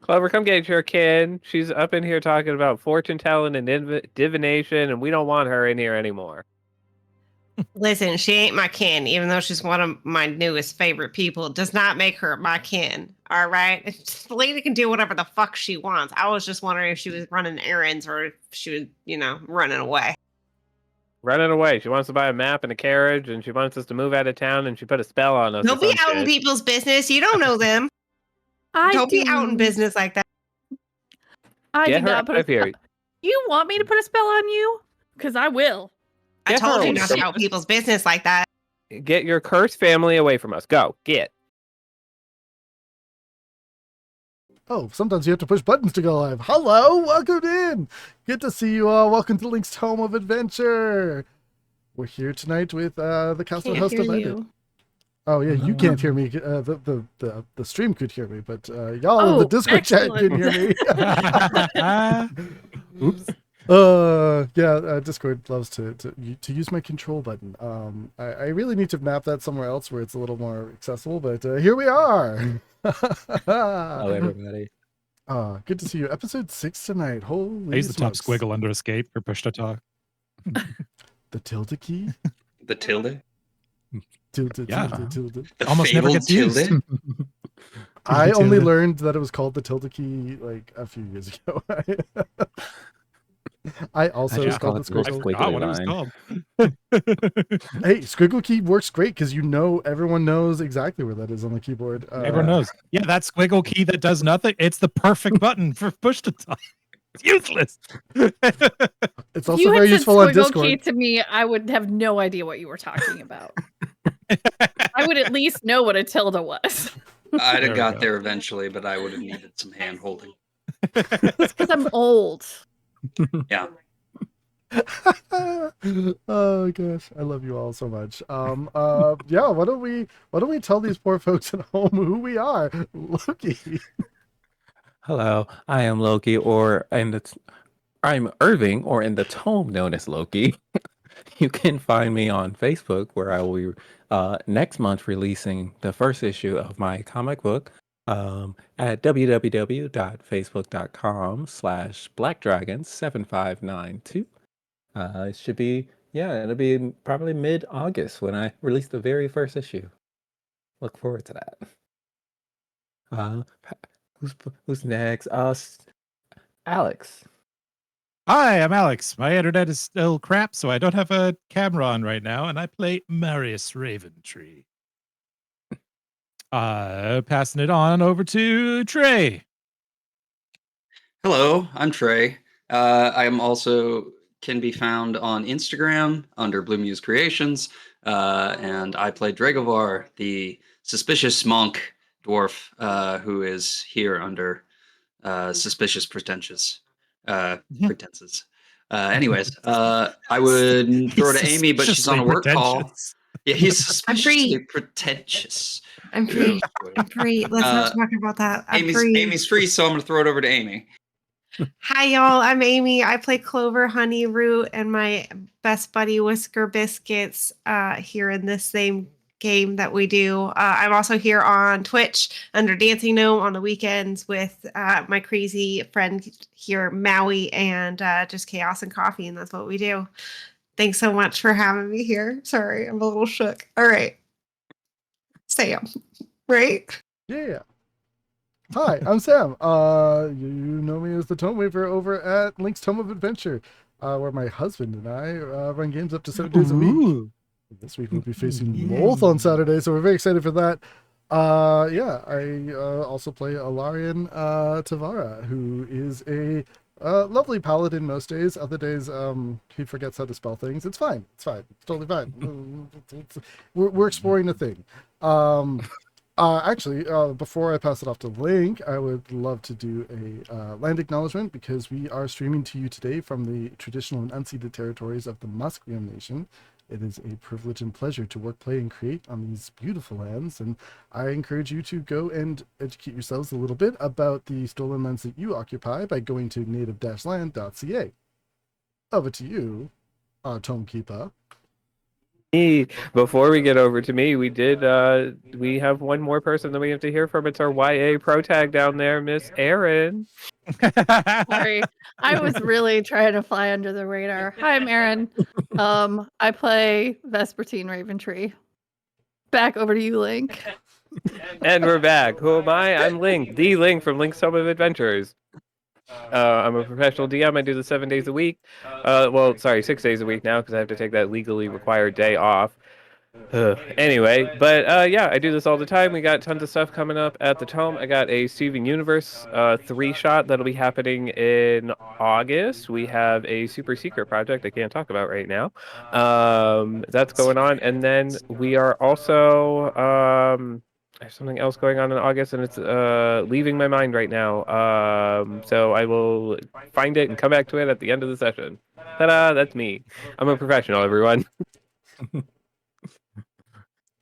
Clover, come get your kin. She's up in here talking about fortune telling and divination, and we don't want her in here anymore. Listen, she ain't my kin, even though she's one of my newest favorite people. It does not make her my kin. All right, the lady can do whatever the fuck she wants. I was just wondering if she was running errands or if she was, running away. Running away. She wants to buy a map and a carriage, and she wants us to move out of town, and she put a spell on us. Don't be out in people's business. You don't know them. Don't be out in business like that. I do not put a spell. You want me to put a spell on you? Because I will. I told you not to out people's business like that. Get your cursed family away from us. Go. Get. Oh, sometimes you have to push buttons to go live. Hello, welcome in. Good to see you all. Welcome to Link's Home of Adventure. We're here tonight with the Castle House Divided. Oh yeah, you can't hear me. The stream could hear me, but y'all in the Discord chat can hear me. Oops. Discord loves to use my control button. I really need to map that somewhere else where it's a little more accessible, but here we are. Hello, everybody. Good to see you. Episode 6 tonight. Holy I use the top smokes. squiggle under escape for push to talk. The tilde key? The tilde? Tilde. Almost never gets used. I only learned that it was called the tilde key like a few years ago. I also was called the squiggle. I forgot what it was called. Hey, squiggle key works great because everyone knows exactly where that is on the keyboard. Everyone knows. Yeah, that squiggle key that does nothing. It's the perfect button for push to talk. It's useless. It's also very useful on Discord. Key to me, I would have no idea what you were talking about. I would at least know what a tilde was. I'd have got there eventually, but I would have needed some hand holding. It's because I'm old. Yeah. Oh gosh, I love you all so much. Yeah, why don't we tell these poor folks at home who we are? Loki. Hello, I am Loki, I'm Irving, or in the tome known as Loki. You can find me on Facebook, where I will be next month releasing the first issue of my comic book at www.facebook.com/blackdragons7592. It should be, it'll be probably mid-August when I release the very first issue. Look forward to that. Who's next? Alex. Hi, I'm Alex. My internet is still crap, so I don't have a camera on right now, and I play Marius Raventree. Passing it on over to Trey. Hello, I'm Trey. I am also can be found on Instagram under Blue Muse Creations, and I play Dragovar, the suspicious monk dwarf who is here under suspicious pretenses. Anyways, I would throw to Amy, but she's on a work call. Yeah, he's suspiciously pretentious. I'm free. Let's not talk about that. Amy's free, so I'm going to throw it over to Amy. Hi, y'all. I'm Amy. I play Clover, Honeyroot, and my best buddy Whisker Biscuits here in this same game that we do. I'm also here on Twitch under Dancing Gnome on the weekends with my crazy friend here, Maui, and just Chaos and Coffee, and that's what we do. Thanks so much for having me here. Sorry, I'm a little shook. All right. Sam, right? Yeah. Hi, I'm Sam. You know me as the Tome Waver over at Link's Home of Adventure, where my husband and I run games up to 7 days a week. This week we'll be facing Lolth on Saturday, so we're very excited for that. I also play Alarian Tavara, who is a lovely paladin most days. Other days, he forgets how to spell things. It's fine. It's totally fine. We're exploring a thing. Actually, before I pass it off to Link, I would love to do a land acknowledgement, because we are streaming to you today from the traditional and unceded territories of the Musqueam Nation. It is a privilege and pleasure to work, play, and create on these beautiful lands, and I encourage you to go and educate yourselves a little bit about the stolen lands that you occupy by going to native-land.ca. Over to you, our Tomekeeper. Before we get over to me, we have one more person that we have to hear from. It's our YA pro tag down there, Miss Erin. Sorry, I was really trying to fly under the radar. Hi, I'm Erin. I play Vespertine Raventree. Back over to you, Link. And we're back. Who am I? I'm Link, the Link from Link's Home of Adventures. I'm a professional DM. I do this 7 days a week. Well, sorry, 6 days a week now because I have to take that legally required day off. Anyway, but yeah, I do this all the time. We got tons of stuff coming up at the Tome. I got a Steven Universe 3-shot that'll be happening in August. We have a super secret project I can't talk about right now. That's going on, and then we are also there's something else going on in August, and it's leaving my mind right now. So I will find it and come back to it at the end of the session. Ta-da! That's me. I'm a professional, everyone.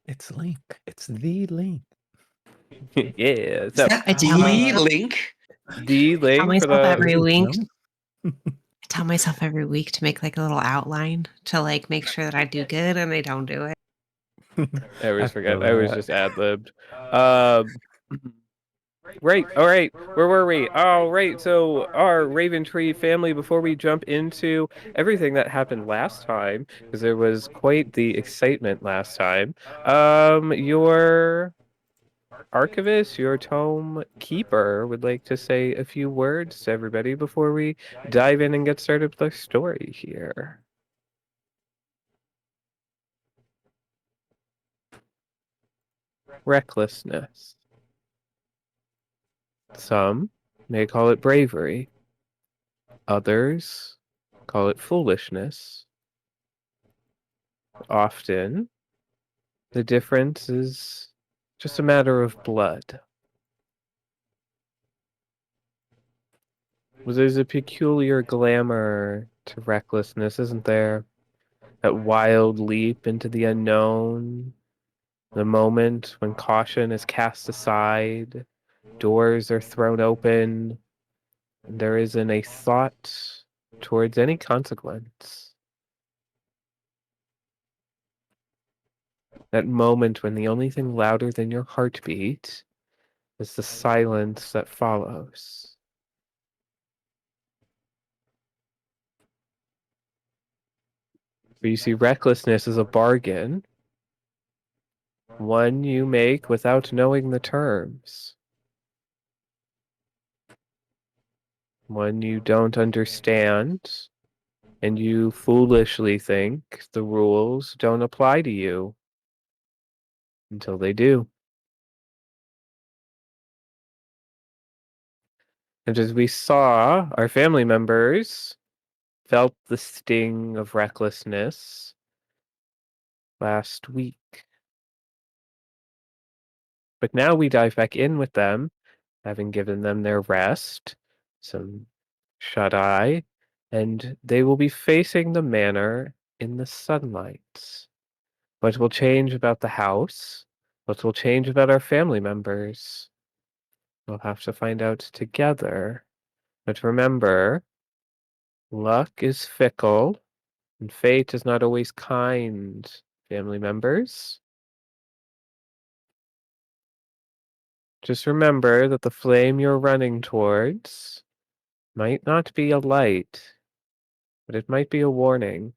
It's Link. It's the Link. Yeah. So I tell myself, Link. the link for myself the every week. No? I tell myself every week to make like a little outline to like make sure that I do good, and I don't do it. I always forget. feel I was that. just ad-libbed. Right. All right. Where were we? All right. So our Raventree family, before we jump into everything that happened last time, because there was quite the excitement last time, your archivist, your tome keeper would like to say a few words to everybody before we dive in and get started with our story here. Recklessness. Some may call it bravery. Others call it foolishness. Often, the difference is just a matter of blood. Well, there's a peculiar glamour to recklessness, isn't there? That wild leap into the unknown, the moment when caution is cast aside, doors are thrown open, and there isn't a thought towards any consequence. That moment when the only thing louder than your heartbeat is the silence that follows. But you see, recklessness is a bargain, one you make without knowing the terms, one you don't understand, and you foolishly think the rules don't apply to you until they do. And as we saw, our family members felt the sting of recklessness last week. But now we dive back in with them, having given them their rest, some shut eye, and they will be facing the manor in the sunlight. What will change about the house? What will change about our family members? We'll have to find out together. But remember, luck is fickle, and fate is not always kind, family members. Just remember that the flame you're running towards might not be a light, but it might be a warning.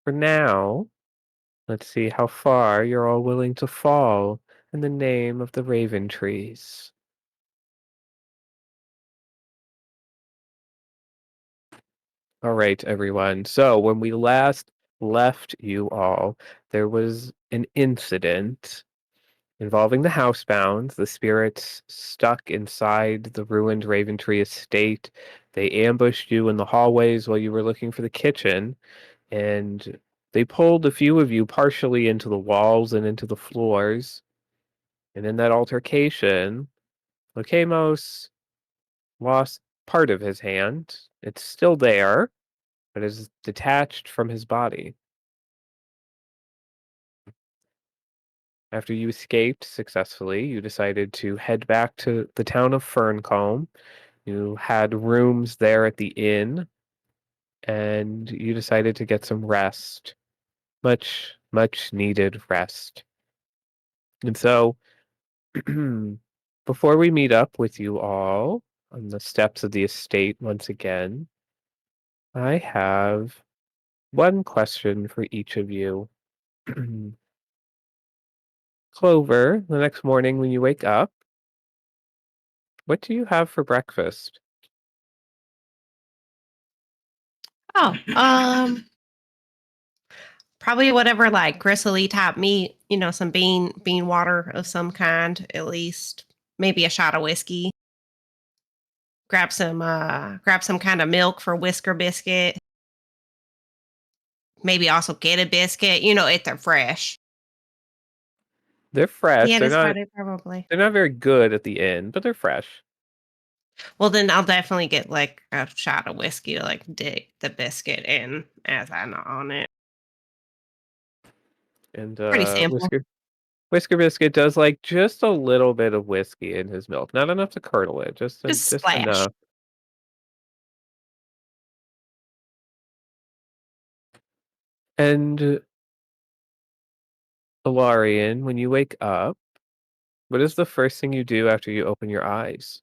For now, let's see how far you're all willing to fall in the name of the Raventrees. All right, everyone. So when we last left you all, there was an incident involving the housebound, the spirits stuck inside the ruined Raventree Estate. They ambushed you in the hallways while you were looking for the kitchen, and they pulled a few of you partially into the walls and into the floors. And in that altercation, Lokamos lost part of his hand. It's still there, but is detached from his body. After you escaped successfully, you decided to head back to the town of Ferncombe. You had rooms there at the inn, and you decided to get some rest. much needed rest. And so, before we meet up with you all on the steps of the estate once again, I have one question for each of you. Clover, the next morning when you wake up, what do you have for breakfast? Oh, probably whatever like gristly type meat, some bean water of some kind, at least. Maybe a shot of whiskey. Grab some kind of milk for Whisker biscuit. Maybe also get a biscuit, if they're fresh. They're fresh. Yeah, this Friday probably. They're not very good at the end, but they're fresh. Well, then I'll definitely get like a shot of whiskey to like dip the biscuit in as I know on it. And Pretty simple. Whisker Biscuit does like just a little bit of whiskey in his milk, not enough to curdle it, just Splash. enough. And Alarian, when you wake up, what is the first thing you do after you open your eyes?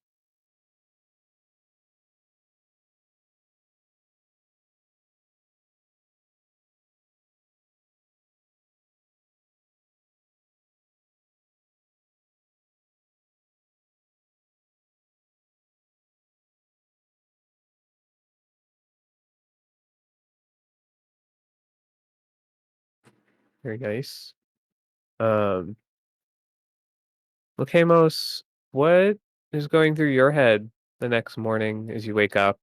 Very nice. Um, Lucamos, what is going through your head the next morning as you wake up?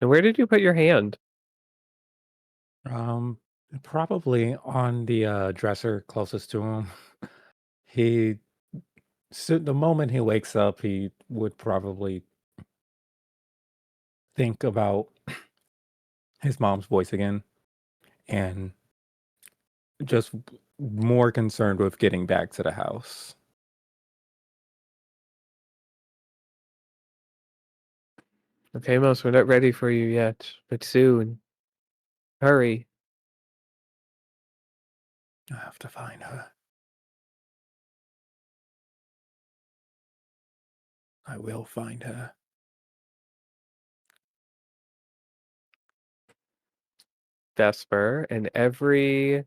And where did you put your hand? Um, Probably on the dresser closest to him. He, so the moment he wakes up, he would probably think about his mom's voice again and just more concerned with getting back to the house. Okay, Mos, we're not ready for you yet, but soon. Hurry. I have to find her. I will find her. Vesper, and every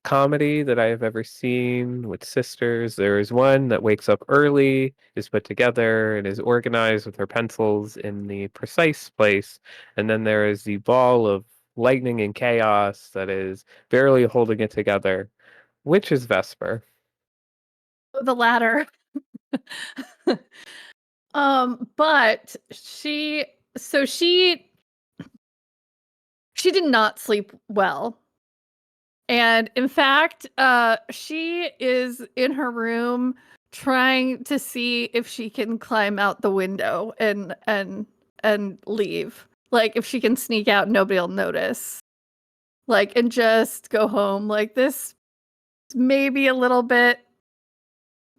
comedy that I have ever seen with sisters, there is one that wakes up early, is put together, and is organized with her pencils in the precise place. And then there is the ball of lightning and chaos that is barely holding it together. Which is Vesper? The latter. But she did not sleep well. And in fact, she is in her room trying to see if she can climb out the window and leave. Like if she can sneak out, nobody will notice. Like and just go home. Like this maybe a little bit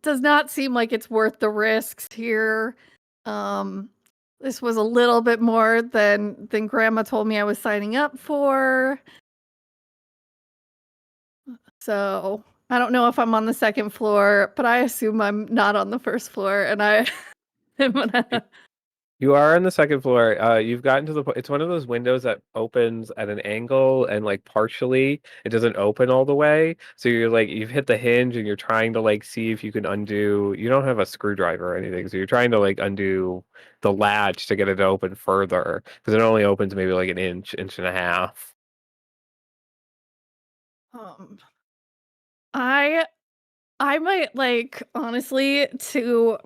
does not seem like it's worth the risks here. This was a little bit more than Grandma told me I was signing up for. So I don't know if I'm on the second floor, but I assume I'm not on the first floor, and I am gonna. You are on the second floor. You've gotten to the point. It's one of those windows that opens at an angle and like partially it doesn't open all the way. So you're like you've hit the hinge and you're trying to like see if you can undo. You don't have a screwdriver or anything, so you're trying to like undo the latch to get it to open further because it only opens maybe like an inch, inch and a half. I might like honestly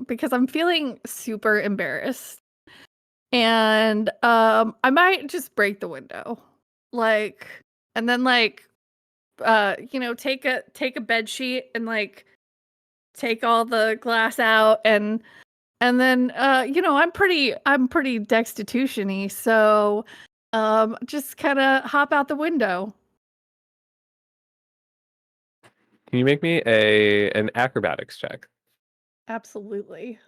because I'm feeling super embarrassed. And I might just break the window. Like and then like take a bed sheet and like take all the glass out and then I'm pretty destitution-y, so just kind of hop out the window. Can you make me an acrobatics check? Absolutely.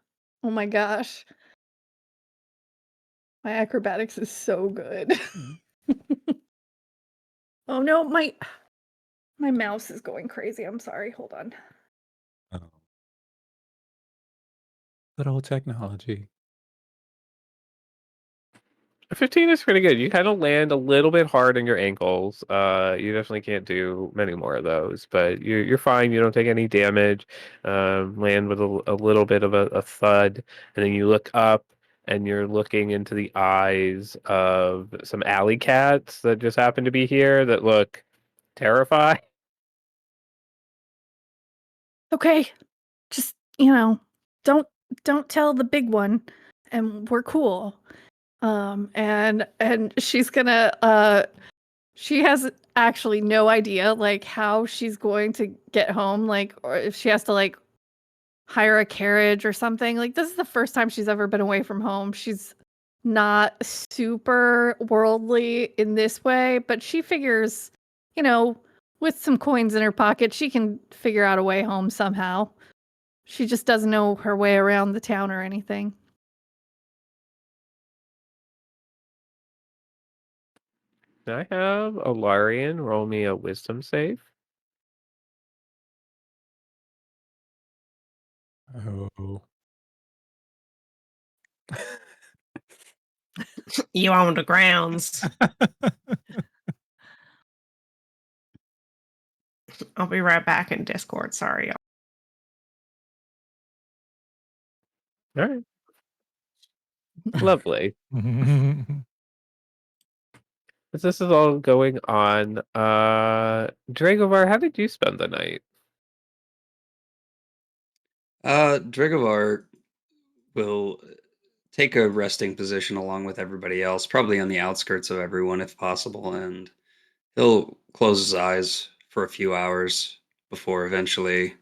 Oh my gosh. My acrobatics is so good. Oh no, My mouse is going crazy. I'm sorry. Hold on. Oh. Good old technology. 15 is pretty good. You kind of land a little bit hard on your ankles. You definitely can't do many more of those, but you're fine. You don't take any damage. Land with a little bit of a thud, and then you look up and you're looking into the eyes of some alley cats that just happen to be here that look terrified. Okay. Just, don't tell the big one, and we're cool. And she's gonna she has actually no idea like how she's going to get home, like, or if she has to like hire a carriage or something. Like, this is the first time she's ever been away from home. She's not super worldly in this way, but she figures, with some coins in her pocket, she can figure out a way home somehow. She just doesn't know her way around the town or anything. Can I have Alarian roll me a wisdom save? Oh. You own the grounds. I'll be right back in Discord. Sorry, y'all. All right. Lovely. As this is all going on, Dragovar, how did you spend the night? Drigovar will take a resting position along with everybody else, probably on the outskirts of everyone if possible, and he'll close his eyes for a few hours before eventually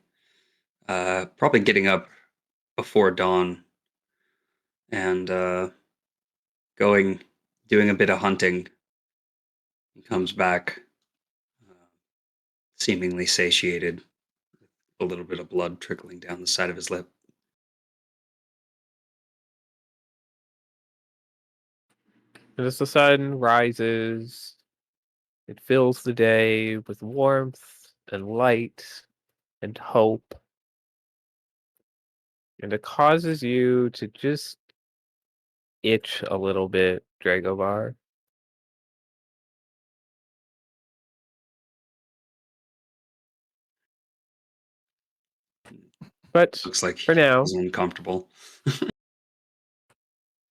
probably getting up before dawn and doing a bit of hunting. He comes back seemingly satiated, a little bit of blood trickling down the side of his lip. And as the sun rises, it fills the day with warmth and light and hope. And it causes you to just itch a little bit, Dragovar. But Looks like for now, he's uncomfortable.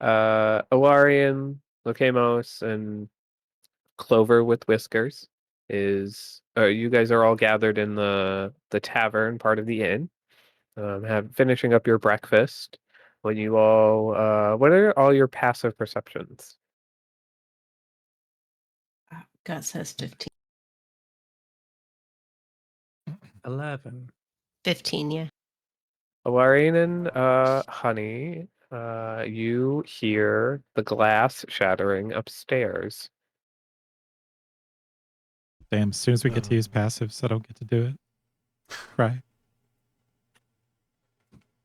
Alarian, Lokamos, and Clover with whiskers you guys are all gathered in the tavern part of the inn, finishing up your breakfast. When you all, what are all your passive perceptions? Gut says 15. 11. 15, yeah. Alarian and Honey, you hear the glass shattering upstairs. Damn, as soon as we get to use passives, I don't get to do it. Right.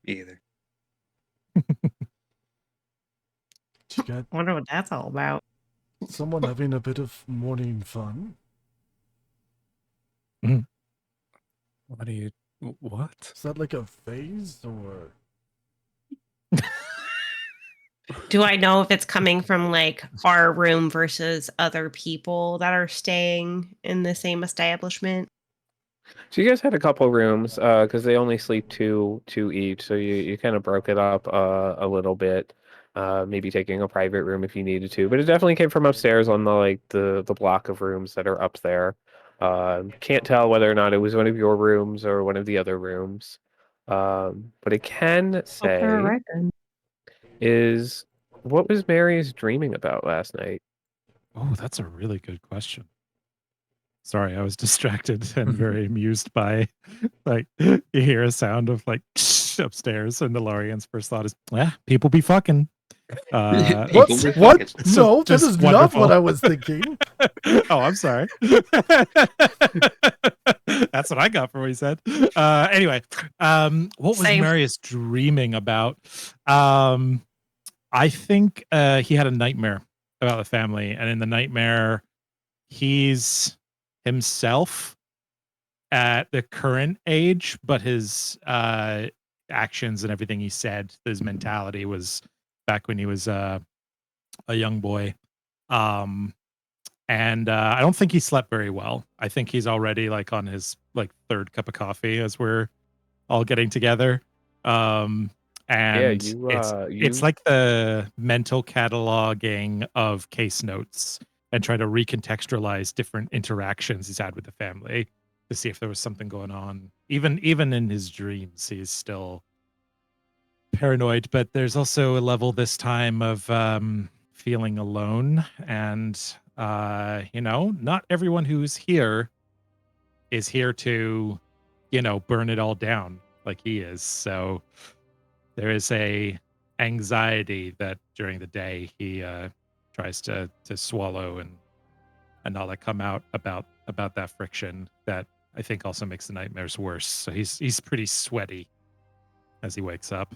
Either. You got Wonder what that's all about. someone having a bit of morning fun? What? Is that like a phase or? Do I know if it's coming from like our room versus other people that are staying in the same establishment? So you guys had a couple rooms, because they only sleep two each. So you kind of broke it up a little bit, maybe taking a private room if you needed to. But it definitely came from upstairs on the block of rooms that are up there. Can't tell whether or not it was one of your rooms or one of the other rooms. But it can say is what was Mary's dreaming about last night? Oh, that's a really good question. Sorry, I was distracted and very amused by, like, you hear a sound of like upstairs, and the Lorian's first thought is, people be fucking. What? People be What? fucking. No, that just is not wonderful. what I was thinking. Oh, I'm sorry. That's what I got from what he said. Anyway, what was Same. Marius dreaming about? I think he had a nightmare about the family, and in the nightmare, he's himself at the current age, but his actions and everything he said, his mentality was back when he was a young boy. And I don't think he slept very well. I think he's already like on his like third cup of coffee as we're all getting together. And it's like the mental cataloging of case notes and trying to recontextualize different interactions he's had with the family to see if there was something going on. Even in his dreams, he's still paranoid, but there's also a level this time of feeling alone. And not everyone who's here is here to, burn it all down like he is. So there is a anxiety that during the day he tries to swallow and not let come out about that friction that I think also makes the nightmares worse. So he's pretty sweaty as he wakes up.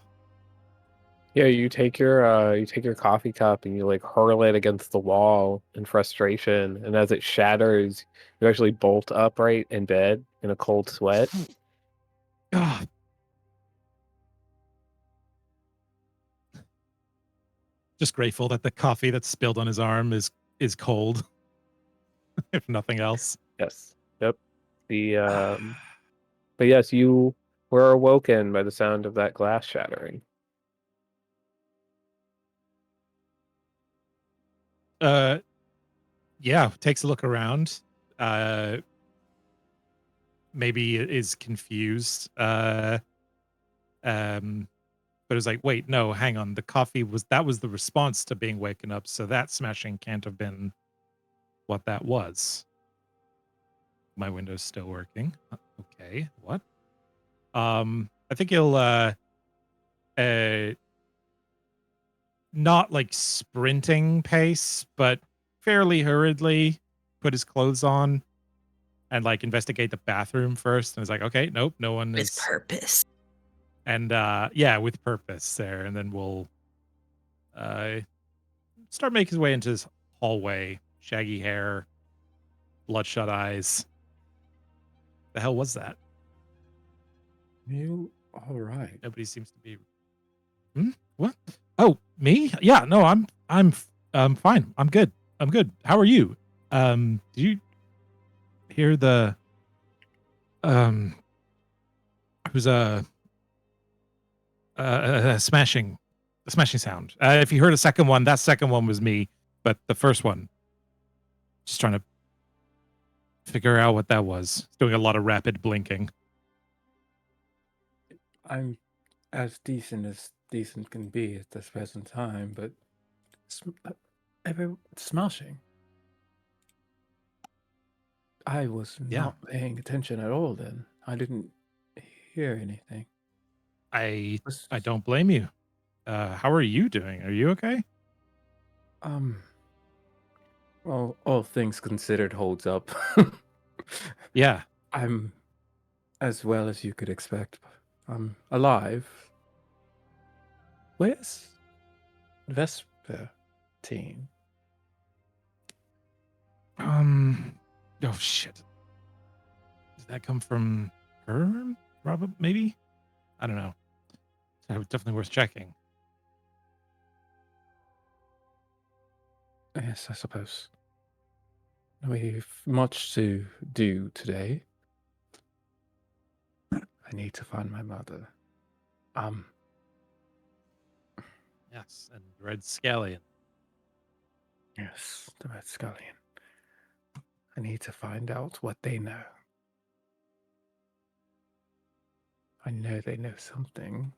Yeah, you take your coffee cup and you like hurl it against the wall in frustration, and as it shatters, you actually bolt upright in bed in a cold sweat. God. Just grateful that the coffee that's spilled on his arm is cold, if nothing else. Yes. Yep. But yes, you were awoken by the sound of that glass shattering. Yeah, takes a look around. Maybe is confused. But it's like, wait, no, hang on. The coffee was the response to being waken up, so that smashing can't have been what that was. My window's still working. Okay, what? I think he'll not like sprinting pace, but fairly hurriedly put his clothes on and like investigate the bathroom first. And it's like, okay, nope, no one With is purpose. And yeah, with purpose there. And then we'll start making his way into this hallway. Shaggy hair, bloodshot eyes. The hell was that? You all right? Nobody seems to be. What? Oh, me? Yeah, no, I'm fine. I'm good. How are you? Do you hear the it was a smashing sound. If you heard a second one, that second one was me, but the first one, just trying to figure out what that was. Doing a lot of rapid blinking. I'm as decent can be at this present time, but smashing. I was not paying attention at all then. I didn't hear anything. I don't blame you. How are you doing? Are you okay? Well, all things considered holds up. Yeah. I'm as well as you could expect. I'm alive. Where's Vesper team? Oh shit. Did that come from her? Probably, maybe? I don't know. Definitely worth checking. Yes, I suppose. We've much to do today. I need to find my mother. Yes, and Red Scallion. Yes, the Red Scallion. I need to find out what they know. I know they know something.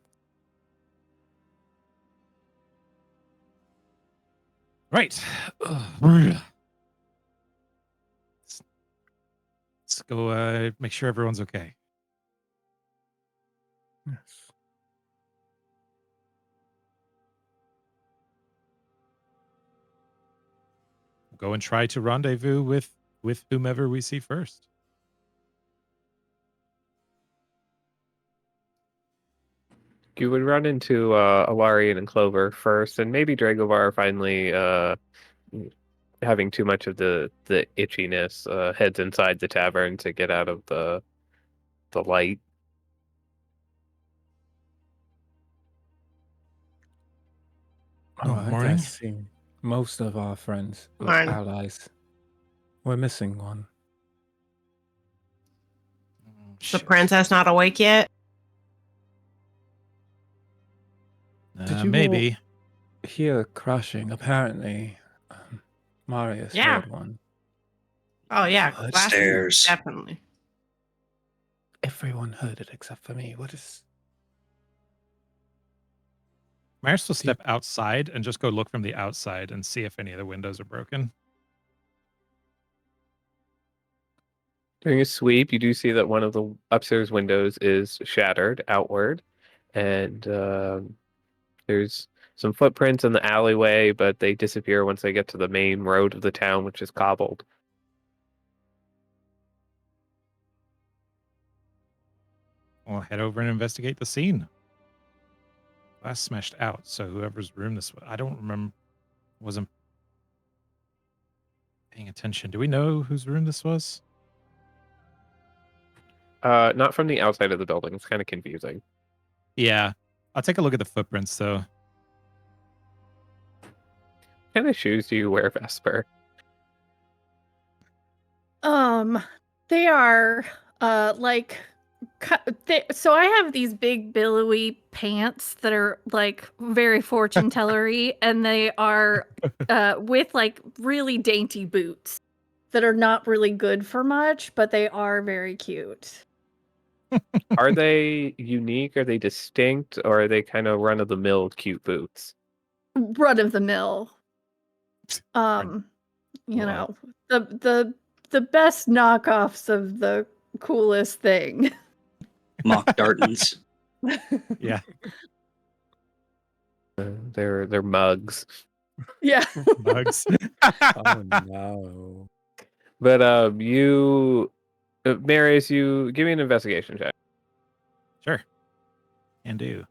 Right. Let's go make sure everyone's okay. Yes. We'll go and try to rendezvous with whomever we see first. You would run into Alarian and Clover first, and maybe Dragovar finally having too much of the itchiness heads inside the tavern to get out of the the light. Oh, morning. I see. Most of our friends, Morning. allies, we're missing one. The princess not awake yet? Did you Maybe. hear crashing? Apparently, Marius Yeah. heard one. Oh yeah, last week, Upstairs. definitely. Everyone heard it except for me. What is? Maris will step outside and just go look from the outside and see if any of the windows are broken. During a sweep, you do see that one of the upstairs windows is shattered outward, and there's some footprints in the alleyway, but they disappear once they get to the main road of the town, which is cobbled. We'll head over and investigate the scene. Glass smashed out, so whoever's room this was, I don't remember, wasn't paying attention. Do we know whose room this was? Not from the outside of the building. It's kind of confusing. Yeah. I'll take a look at the footprints, though. What kind of shoes do you wear, Vesper? They are like so I have these big billowy pants that are like very fortune tellery, and they are with like really dainty boots that are not really good for much, but they are very cute. Are they unique? Are they distinct? Or are they kind of run-of-the-mill cute boots? Run of the mill. You know, the best knockoffs of the coolest thing. Mock Dartons. Yeah. They're mugs. Yeah. Bugs. Oh no! But you, Marius, you give me an investigation check. Sure. Can do.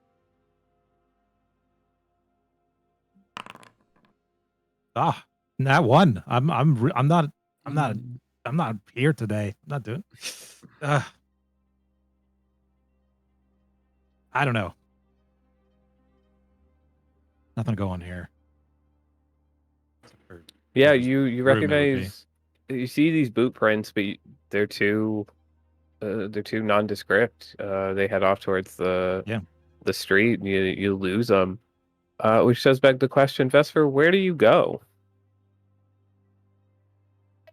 Ah, that one. I'm not here today. I'm not doing. I don't know. Nothing going here. Yeah, Whoever's you room it would recognize. You see these boot prints, but they're too nondescript. They head off towards the street, and you lose them. Which does beg the question, Vesper, where do you go?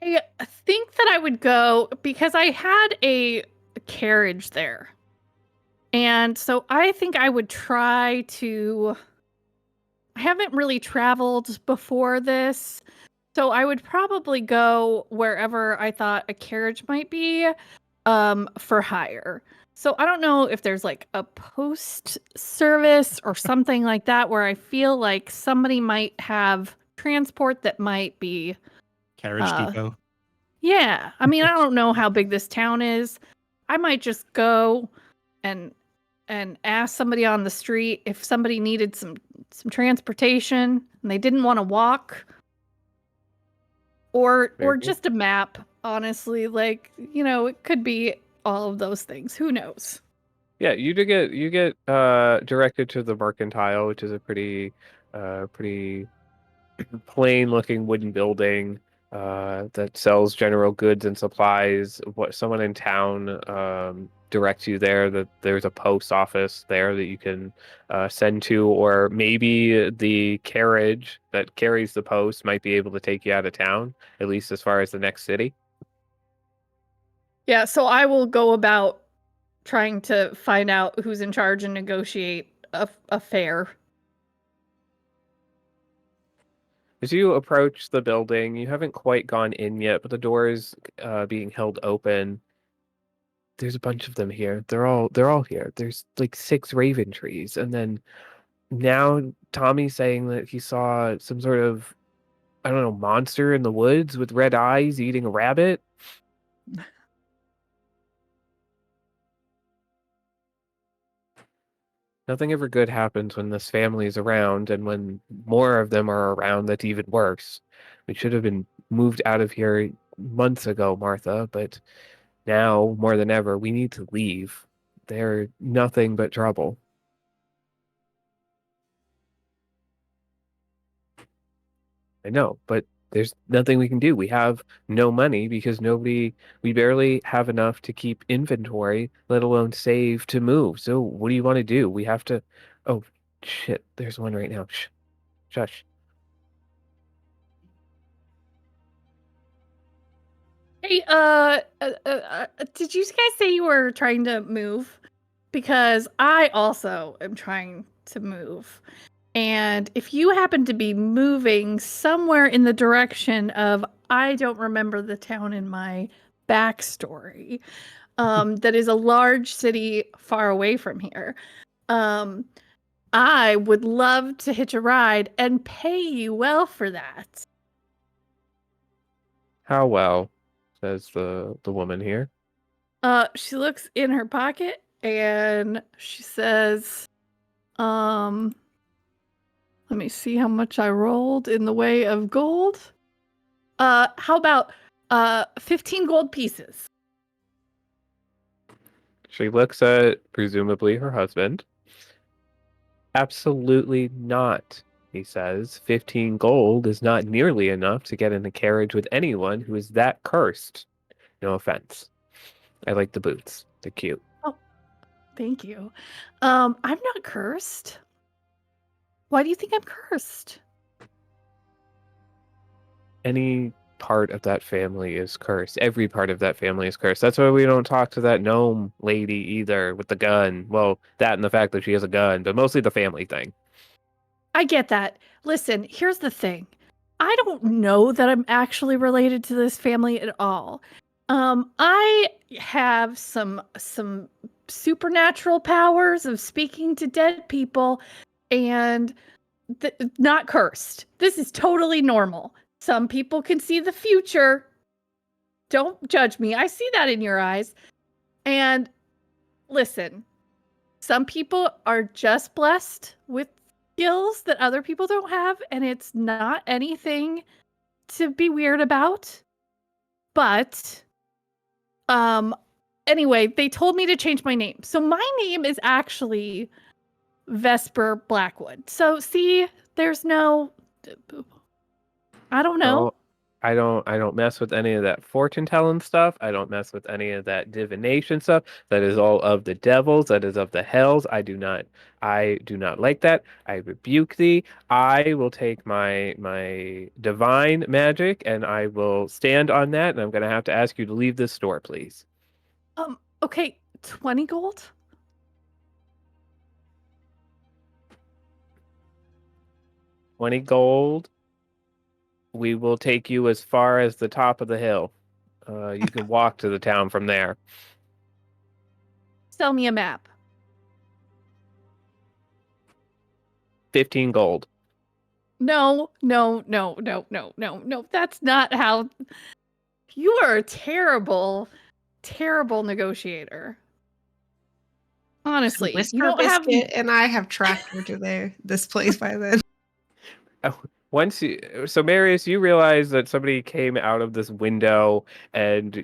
I think that I would go because I had a carriage there. And so I think I would try to. I haven't really traveled before this. So I would probably go wherever I thought a carriage might be for hire. So I don't know if there's like a post service or something like that where I feel like somebody might have transport that might be Carriage depot. yeah. I mean, I don't know how big this town is. I might just go and ask somebody on the street if somebody needed some transportation and they didn't want to walk. Or Very just a map, honestly. Like, you know, it could be all of those things. Who knows? Yeah, you get directed to the mercantile, which is a pretty plain looking wooden building that sells general goods and supplies. What someone in town directs you there, that there's a post office there that you can send to, or maybe the carriage that carries the post might be able to take you out of town, at least as far as the next city. Yeah, so I will go about trying to find out who's in charge and negotiate a fare. As you approach the building, you haven't quite gone in yet, but the door is being held open. There's a bunch of them here. They're all here. There's like 6 Raventrees, and then now Tommy's saying that he saw some sort of, I don't know, monster in the woods with red eyes eating a rabbit. Nothing ever good happens when this family is around, and when more of them are around, that's even worse. We should have been moved out of here months ago, Martha, but now more than ever, we need to leave. They're nothing but trouble. I know, but there's nothing we can do. We have no money because we barely have enough to keep inventory, let alone save to move. So what do you want to do? We have to, oh shit, there's one right now. Shh, shush. Hey, did you guys say you were trying to move? Because I also am trying to move. And if you happen to be moving somewhere in the direction of, I don't remember the town in my backstory, that is a large city far away from here, I would love to hitch a ride and pay you well for that. How well, says the woman here. She looks in her pocket and she says, let me see how much I rolled in the way of gold. How about 15 gold pieces? She looks at presumably her husband. Absolutely not, he says. 15 gold is not nearly enough to get in a carriage with anyone who is that cursed. No offense. I like the boots. They're cute. Oh, thank you. I'm not cursed. Why do you think I'm cursed? Any part of that family is cursed. Every part of that family is cursed. That's why we don't talk to that gnome lady either with the gun. Well, that and the fact that she has a gun, but mostly the family thing. I get that. Listen, here's the thing. I don't know that I'm actually related to this family at all. I have some supernatural powers of speaking to dead people and not cursed. This is totally normal. Some people can see the future. Don't judge me. I see that in your eyes. And listen, some people are just blessed with skills that other people don't have, and it's not anything to be weird about. But anyway, they told me to change my name. So my name is actually Vesper Blackwood. So see, there's no, I don't know. Oh, I don't mess with any of that fortune telling stuff. I don't mess with any of that divination stuff. That is all of the devils. That is of the hells. I do not like that. I rebuke thee. I will take my divine magic and I will stand on that. And I'm gonna have to ask you to leave this store, please. Okay, 20 gold? $20 gold. We will take you as far as the top of the hill. You can walk to the town from there. Sell me a map. 15 gold. No. That's not how. You are a terrible, terrible negotiator. Honestly, Whisker you don't have. Biscuit and I have tracked her to this place by then. So Marius, you realize that somebody came out of this window and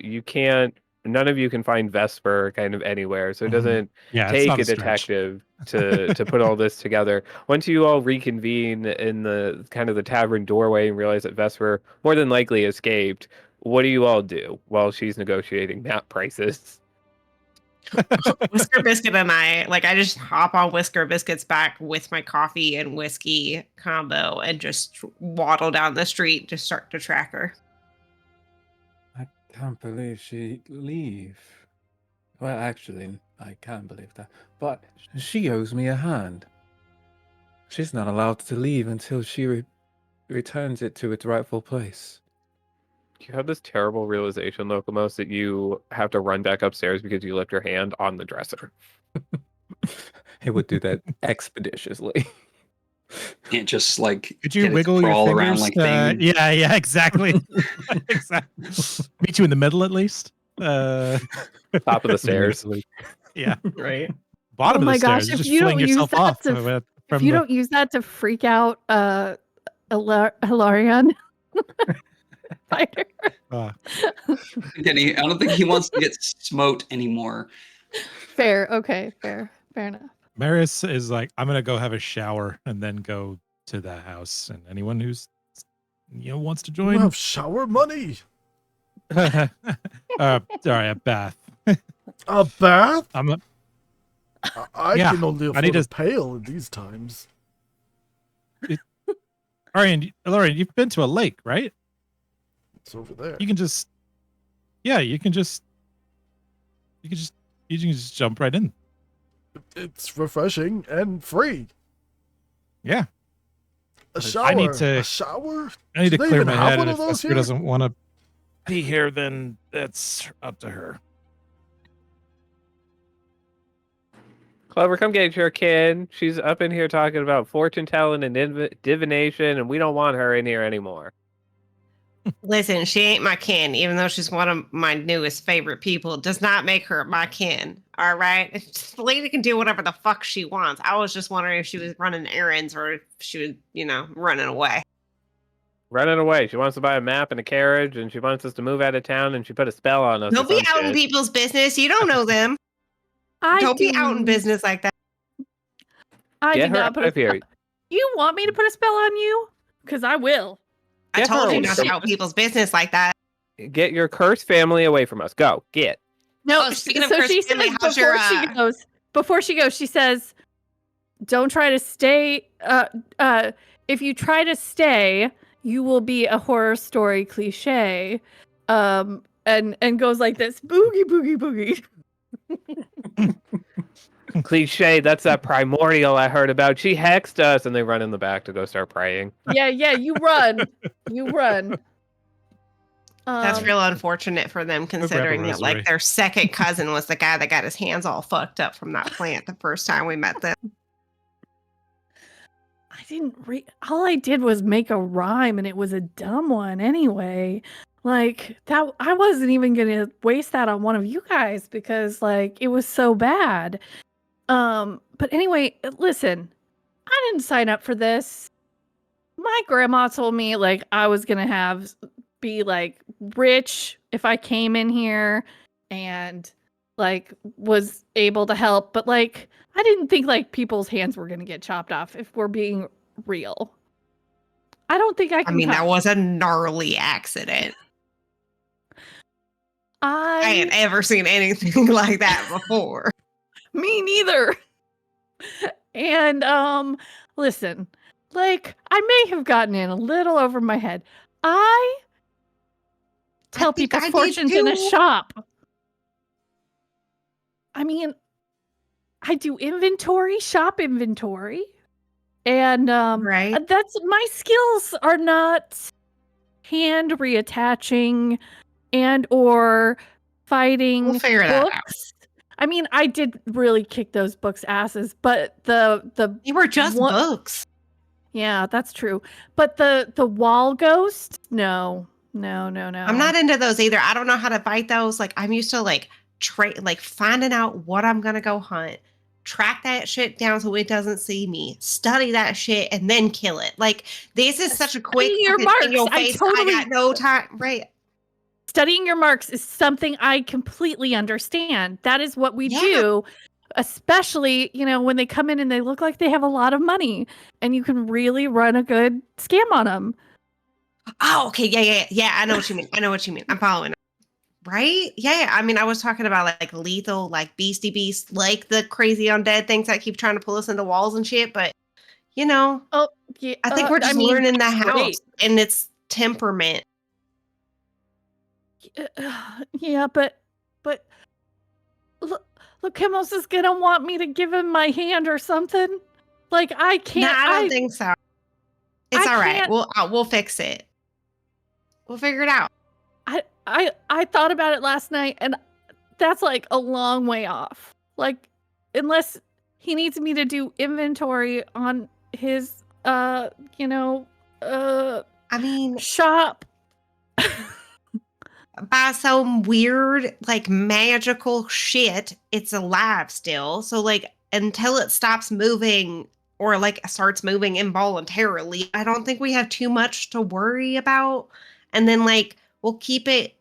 none of you can find Vesper kind of anywhere. So it doesn't Yeah, it's take not a a stretch. detective to put all this together. Once you all reconvene in the kind of the tavern doorway and realize that Vesper more than likely escaped, what do you all do while she's negotiating map prices? Whisker Biscuit and I just hop on Whisker Biscuit's back with my coffee and whiskey combo and just waddle down the street to start to track her. I can't believe she'd leave. Well, actually, I can believe that. But she owes me a hand. She's not allowed to leave until she returns it to its rightful place. You have this terrible realization, Locomos, that you have to run back upstairs because you left your hand on the dresser. It would do that expeditiously. Can't just Could you get it to wiggle your crawl fingers? around like Damon. Yeah, exactly. Exactly. Meet you in the middle at least. Top of the stairs. Yeah. Right. Bottom of the stairs. If Just you fling don't use yourself that off. if you don't use that to freak out Hilarion. spider. Uh, I don't think he wants to get smote anymore. Fair. Okay. Fair enough. Maris is like, I'm gonna go have a shower and then go to the house. And anyone who's wants to You join, have shower money. sorry, a bath. A bath? I'm a, I Yeah, can only I need afford a to- pail in these times. Lorian, you've been to a lake, right? It's over there. You can just, you can just jump right in. It's refreshing and free. Yeah, A I shower. need to- A shower? I need Do to they clear even my have head, one and of if those Esther here? doesn't want to be here, then that's up to her. Clover, come get your kid. She's up in here talking about fortune telling and divination, and we don't want her in here anymore. Listen, she ain't my kin, even though she's one of my newest favorite people. It does not make her my kin. All right, the lady can do whatever the fuck she wants. I was just wondering if she was running errands or if she was, running away. Running away. She wants to buy a map and a carriage, and she wants us to move out of town, and she put a spell on us. Don't or be some out in shit. people's business. You don't know them. I Don't be do- out in business like that. I Get do her not out put a of here. You want me to put a spell on you? Because I will. I Get told her you away not from to out us. people's business like that. Get your cursed family away from us. Go. Get. No, Oh, speaking of so cursed she family, says how's your, before she goes, she says, "Don't try to stay. If you try to stay, you will be a horror story cliche." And goes like this, boogie boogie boogie. Cliche. That's that primordial I heard about. She hexed us, and they run in the back to go start praying. Yeah, you run, you run. That's real unfortunate for them, grab a considering that rosary. their second cousin was the guy that got his hands all fucked up from that plant the first time we met them. I didn't read. All I did was make a rhyme, and it was a dumb one anyway. Like that, I wasn't even gonna waste that on one of you guys because it was so bad. But anyway, listen, I didn't sign up for this. My grandma told me I was gonna be rich if I came in here and was able to help, but I didn't think people's hands were gonna get chopped off if we're being real. I don't think I I can. mean, that was a gnarly accident. I ain't ever seen anything like that before. Me neither. And listen, I may have gotten in a little over my head. I tell think people's I did fortunes in a too. shop. I mean, I do shop inventory. And Right. that's my skills are not hand reattaching and or fighting We'll figure that out. books. I mean, I did really kick those books' asses, but the They were just What- books. yeah, that's true. But the wall ghost, no. I'm not into those either. I don't know how to fight those. I'm used to finding out what I'm gonna go hunt, track that shit down so it doesn't see me, study that shit, and then kill it. This is such a quick Study your fucking in your marks. I face. totally- I got no time. Right. Studying your marks is something I completely understand. That is what we Yeah. do, especially, when they come in and they look like they have a lot of money and you can really run a good scam on them. Oh, okay. Yeah. I know what you mean. I'm following. Right? Yeah. I mean, I was talking about lethal, beastie beasts, the crazy undead things that keep trying to pull us into walls and shit. But Oh, yeah. I think we're just learning the that's house great. and its temperament. Yeah, but look, Kimos is gonna want me to give him my hand or something. I can't. Nah, I don't think so. It's I all right. can't- We'll fix it. We'll figure it out. I thought about it last night, and that's a long way off. Unless he needs me to do inventory on his I mean, shop. by some weird magical shit, it's alive still. So until it stops moving or starts moving involuntarily, I don't think we have too much to worry about. and then like we'll keep it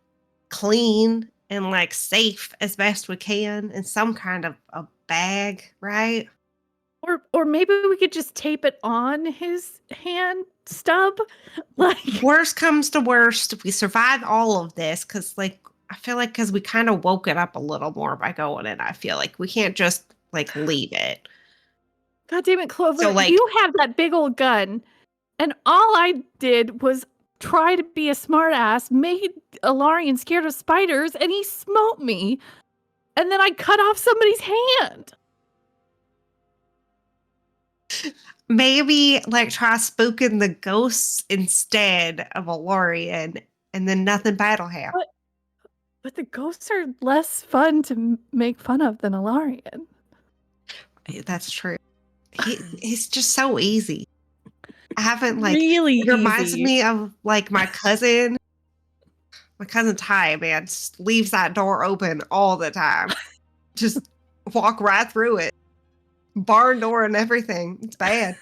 clean and like safe as best we can in some kind of a bag, right? Or maybe we could just tape it on his hand stub. Like, Worst comes to worst, we survive all of this because like I feel like because we kind of woke it up a little more by going in. I feel like we can't just like leave it. God damn it, Clover, So, like- you have that big old gun, and all I did was try to be a smartass, made Alarian scared of spiders, and he smote me, and then I cut off somebody's hand. Maybe like try spooking the ghosts instead of Alorian, and then nothing bad will happen. But the ghosts are less fun to make fun of than Alarian. That's true. He's just so easy. I haven't like really it reminds easy. me of like my cousin Ty, man, just leaves that door open all the time. Just walk right through it. Barn door and everything. It's bad.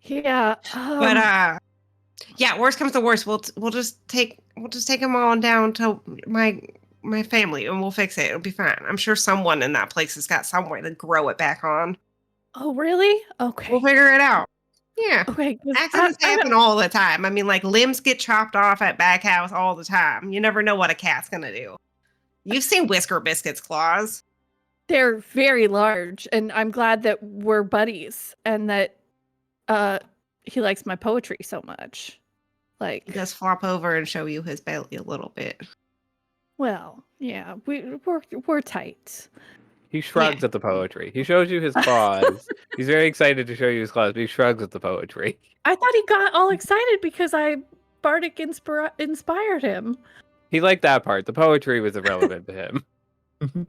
Yeah. But yeah, worst comes to worst, we'll just take them on down to my family and we'll fix it. It'll be fine. I'm sure someone in that place has got some way to grow it back on. Oh, really? Okay. We'll figure it out. Yeah. Okay. 'Cause Accidents I happen all the time. I mean, like limbs get chopped off at back house all the time. You never know what a cat's gonna do. You've seen Whisker Biscuit's claws. They're very large, and I'm glad that we're buddies and that he likes my poetry so much. Like, He does flop over and show you his belly a little bit. well, yeah, we're tight. He shrugs at the poetry. He shows you his claws. He's very excited to show you his claws, but he shrugs at the poetry. I thought he got all excited because I bardic inspired him. He liked that part. The poetry was irrelevant to him.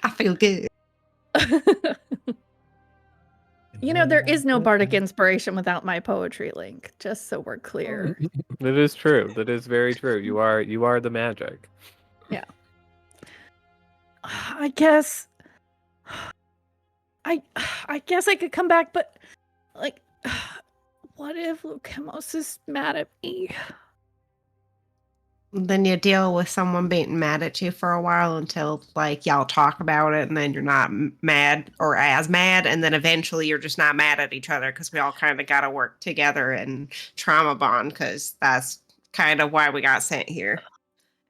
I feel good. You know, there is no bardic inspiration without my poetry link, just so we're clear. That is true. That is very true. You are the magic. Yeah. I guess I guess I could come back, but like what if Lucamos is mad at me? Then you deal with someone being mad at you for a while until like y'all talk about it, and then you're not mad or as mad, and then eventually you're just not mad at each other because we all kind of got to work together and trauma bond because that's kind of why we got sent here.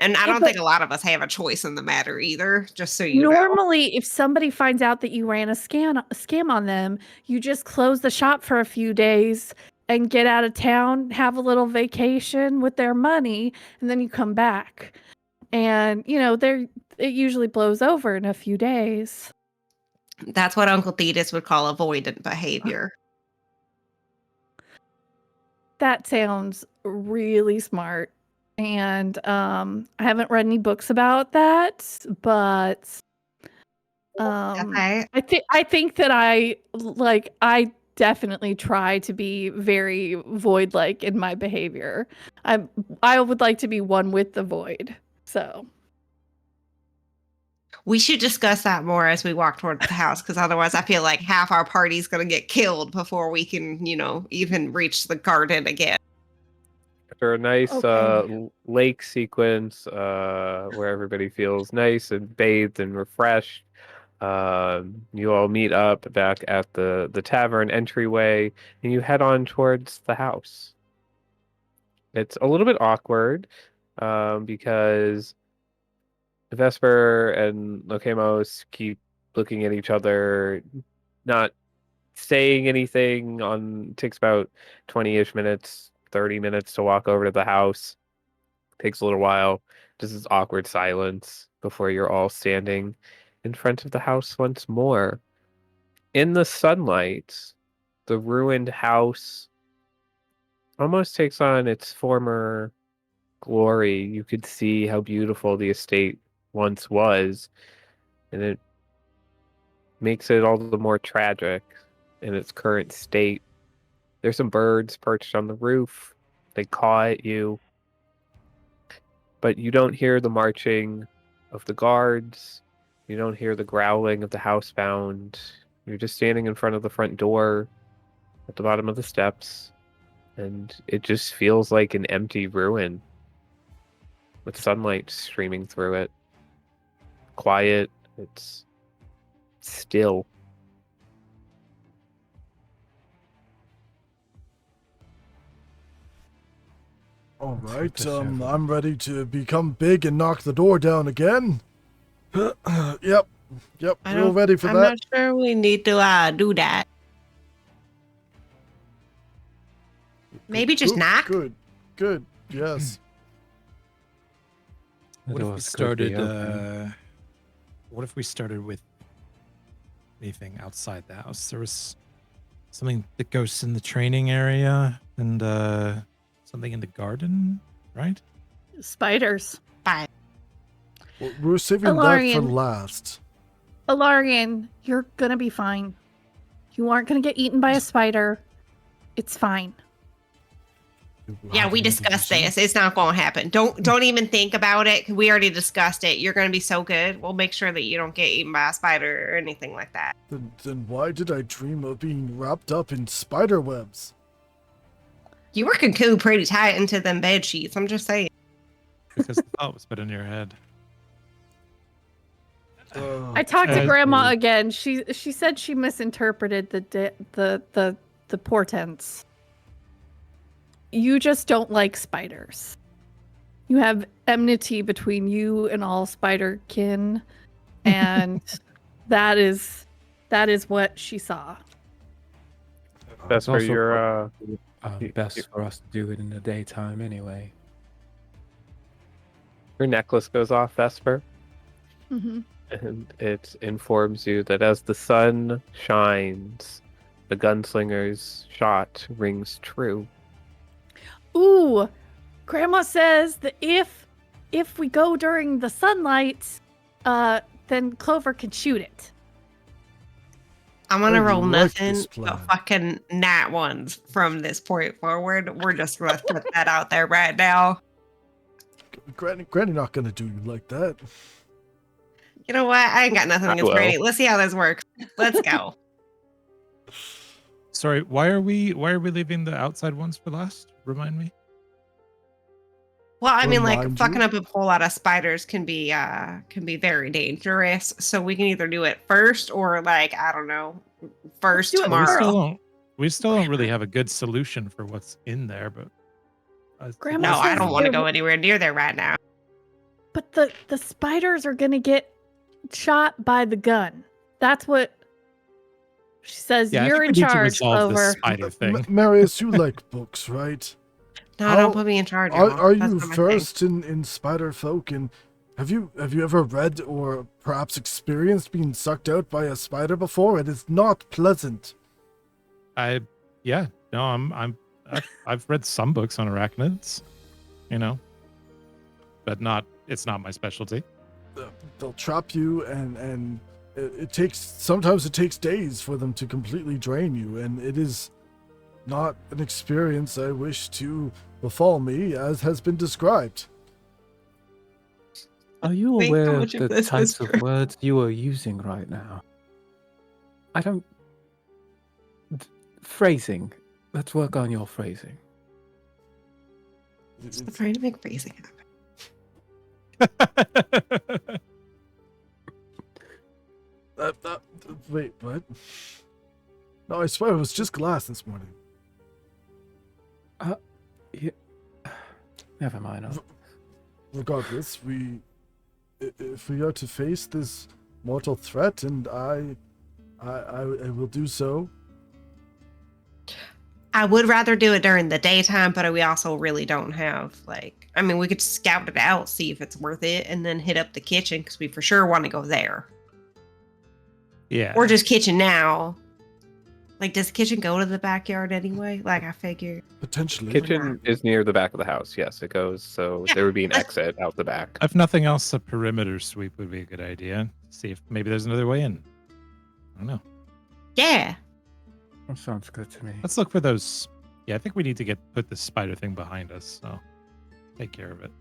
And I Yeah, don't but- think a lot of us have a choice in the matter either. Just so you know. Normally, if somebody finds out that you ran a scam on them, you just close the shop for a few days and get out of town, have a little vacation with their money, and then you come back. And you know, it usually blows over in a few days. That's what Uncle Thetis would call avoidant behavior. That sounds really smart. And I haven't read any books about that, but Okay. I think that I definitely try to be very void like in my behavior. I would like to be one with the void. So We should discuss that more as we walk towards the house, because otherwise I feel like half our party's going to get killed before we can, even reach the garden again. After a nice Okay. lake sequence where everybody feels nice and bathed and refreshed, you all meet up back at the tavern entryway, and you head on towards the house. It's a little bit awkward because Vesper and Lokamos keep looking at each other, not saying anything. Takes about 20-ish minutes, 30 minutes to walk over to the house. Takes a little while. Just this awkward silence before you're all standing in front of the house once more. In the sunlight, the ruined house almost takes on its former glory. You could see how beautiful the estate once was, and it makes it all the more tragic in its current state. There's some birds perched on the roof. They caw at you, but you don't hear the marching of the guards. You don't hear the growling of the housebound. You're just standing in front of the front door at the bottom of the steps, and it just feels like an empty ruin with sunlight streaming through it. Quiet. It's still. All Let's right, hope this serves I'm ready to become big and knock the door down again. Yep, real ready for I'm that. not sure we need to do that. Maybe just knock. Good, yes. The What if we doors could be started? open. What if we started with anything outside the house? There was something that goes in the training area, and something in the garden, right? Spiders. Fine. Well, we're saving that for Alarian. last. Alarian, you're gonna be fine. You aren't gonna get eaten by a spider. It's fine. Yeah, we discussed this. It's not going to happen. Don't even think about it. We already discussed it. You're going to be so good. We'll make sure that you don't get eaten by a spider or anything like that. Then why did I dream of being wrapped up in spider webs? You were cocooned pretty tight into them bed sheets. I'm just saying. Because the thought was put in your head. I talked to Uh, Grandma again. She said she misinterpreted the portents. You just don't like spiders. You have enmity between you and all spider kin, and that is what she saw. That's It's for also your best for us to do it in the daytime anyway. your necklace goes off, Vesper, Mm-hmm. and it informs you that as the sun shines, the gunslinger's shot rings true. Ooh, Grandma says that if we go during the sunlight, then Clover can shoot it. I'm going to I roll like nothing this but plan. fucking nat ones from this point forward. We're just going to put that out there right now. Granny not gonna do you like that. You know what? I ain't got nothing I against will. Granny. Let's see how this works. Let's go. Sorry, why are we leaving the outside ones for last? Remind me. Well, I mean, like Remind fucking you? up a whole lot of spiders can be very dangerous. So we can either do it first or like I don't know, first do it Well, tomorrow. we still don't really have a good solution for what's in there, but Grandma No, I says don't want to there go anywhere near there right now. But the spiders are gonna get shot by the gun. That's what she says. yeah, I You're think in we need to charge, resolve this Clover. spider thing. Marius, you like books, right? No, How- don't put me in charge. y'all. Are That's you not my thing. versed in spider folk, and have you ever read or perhaps experienced being sucked out by a spider before? It is not pleasant. I've read some books on arachnids, but it's not my specialty. They'll trap you, and sometimes it takes days for them to completely drain you, and it is not an experience I wish to befall me, as has been described. Are you Wait, how aware of much of the this is types of true? words you are using right now? I don't. Phrasing. Let's work on your phrasing. I'm trying to make phrasing happen. Wait, what? No, I swear it was just glass this morning. Yeah. Never mind. Regardless, if we are to face this mortal threat, and I will do so. I would rather do it during the daytime, but we also really don't have I mean, we could scout it out, see if it's worth it, and then hit up the kitchen because we for sure want to go there. Yeah. Or just kitchen now. Like, does the kitchen go to the backyard anyway? Like, I figure. Potentially. Kitchen is near the back of the house. Yes, it goes. So Yeah, there would be an let's- exit out the back. If nothing else, a perimeter sweep would be a good idea. See if maybe there's another way in. I don't know. Yeah. That sounds good to me. Let's look for those. Yeah, I think we need to put this spider thing behind us. So take care of it.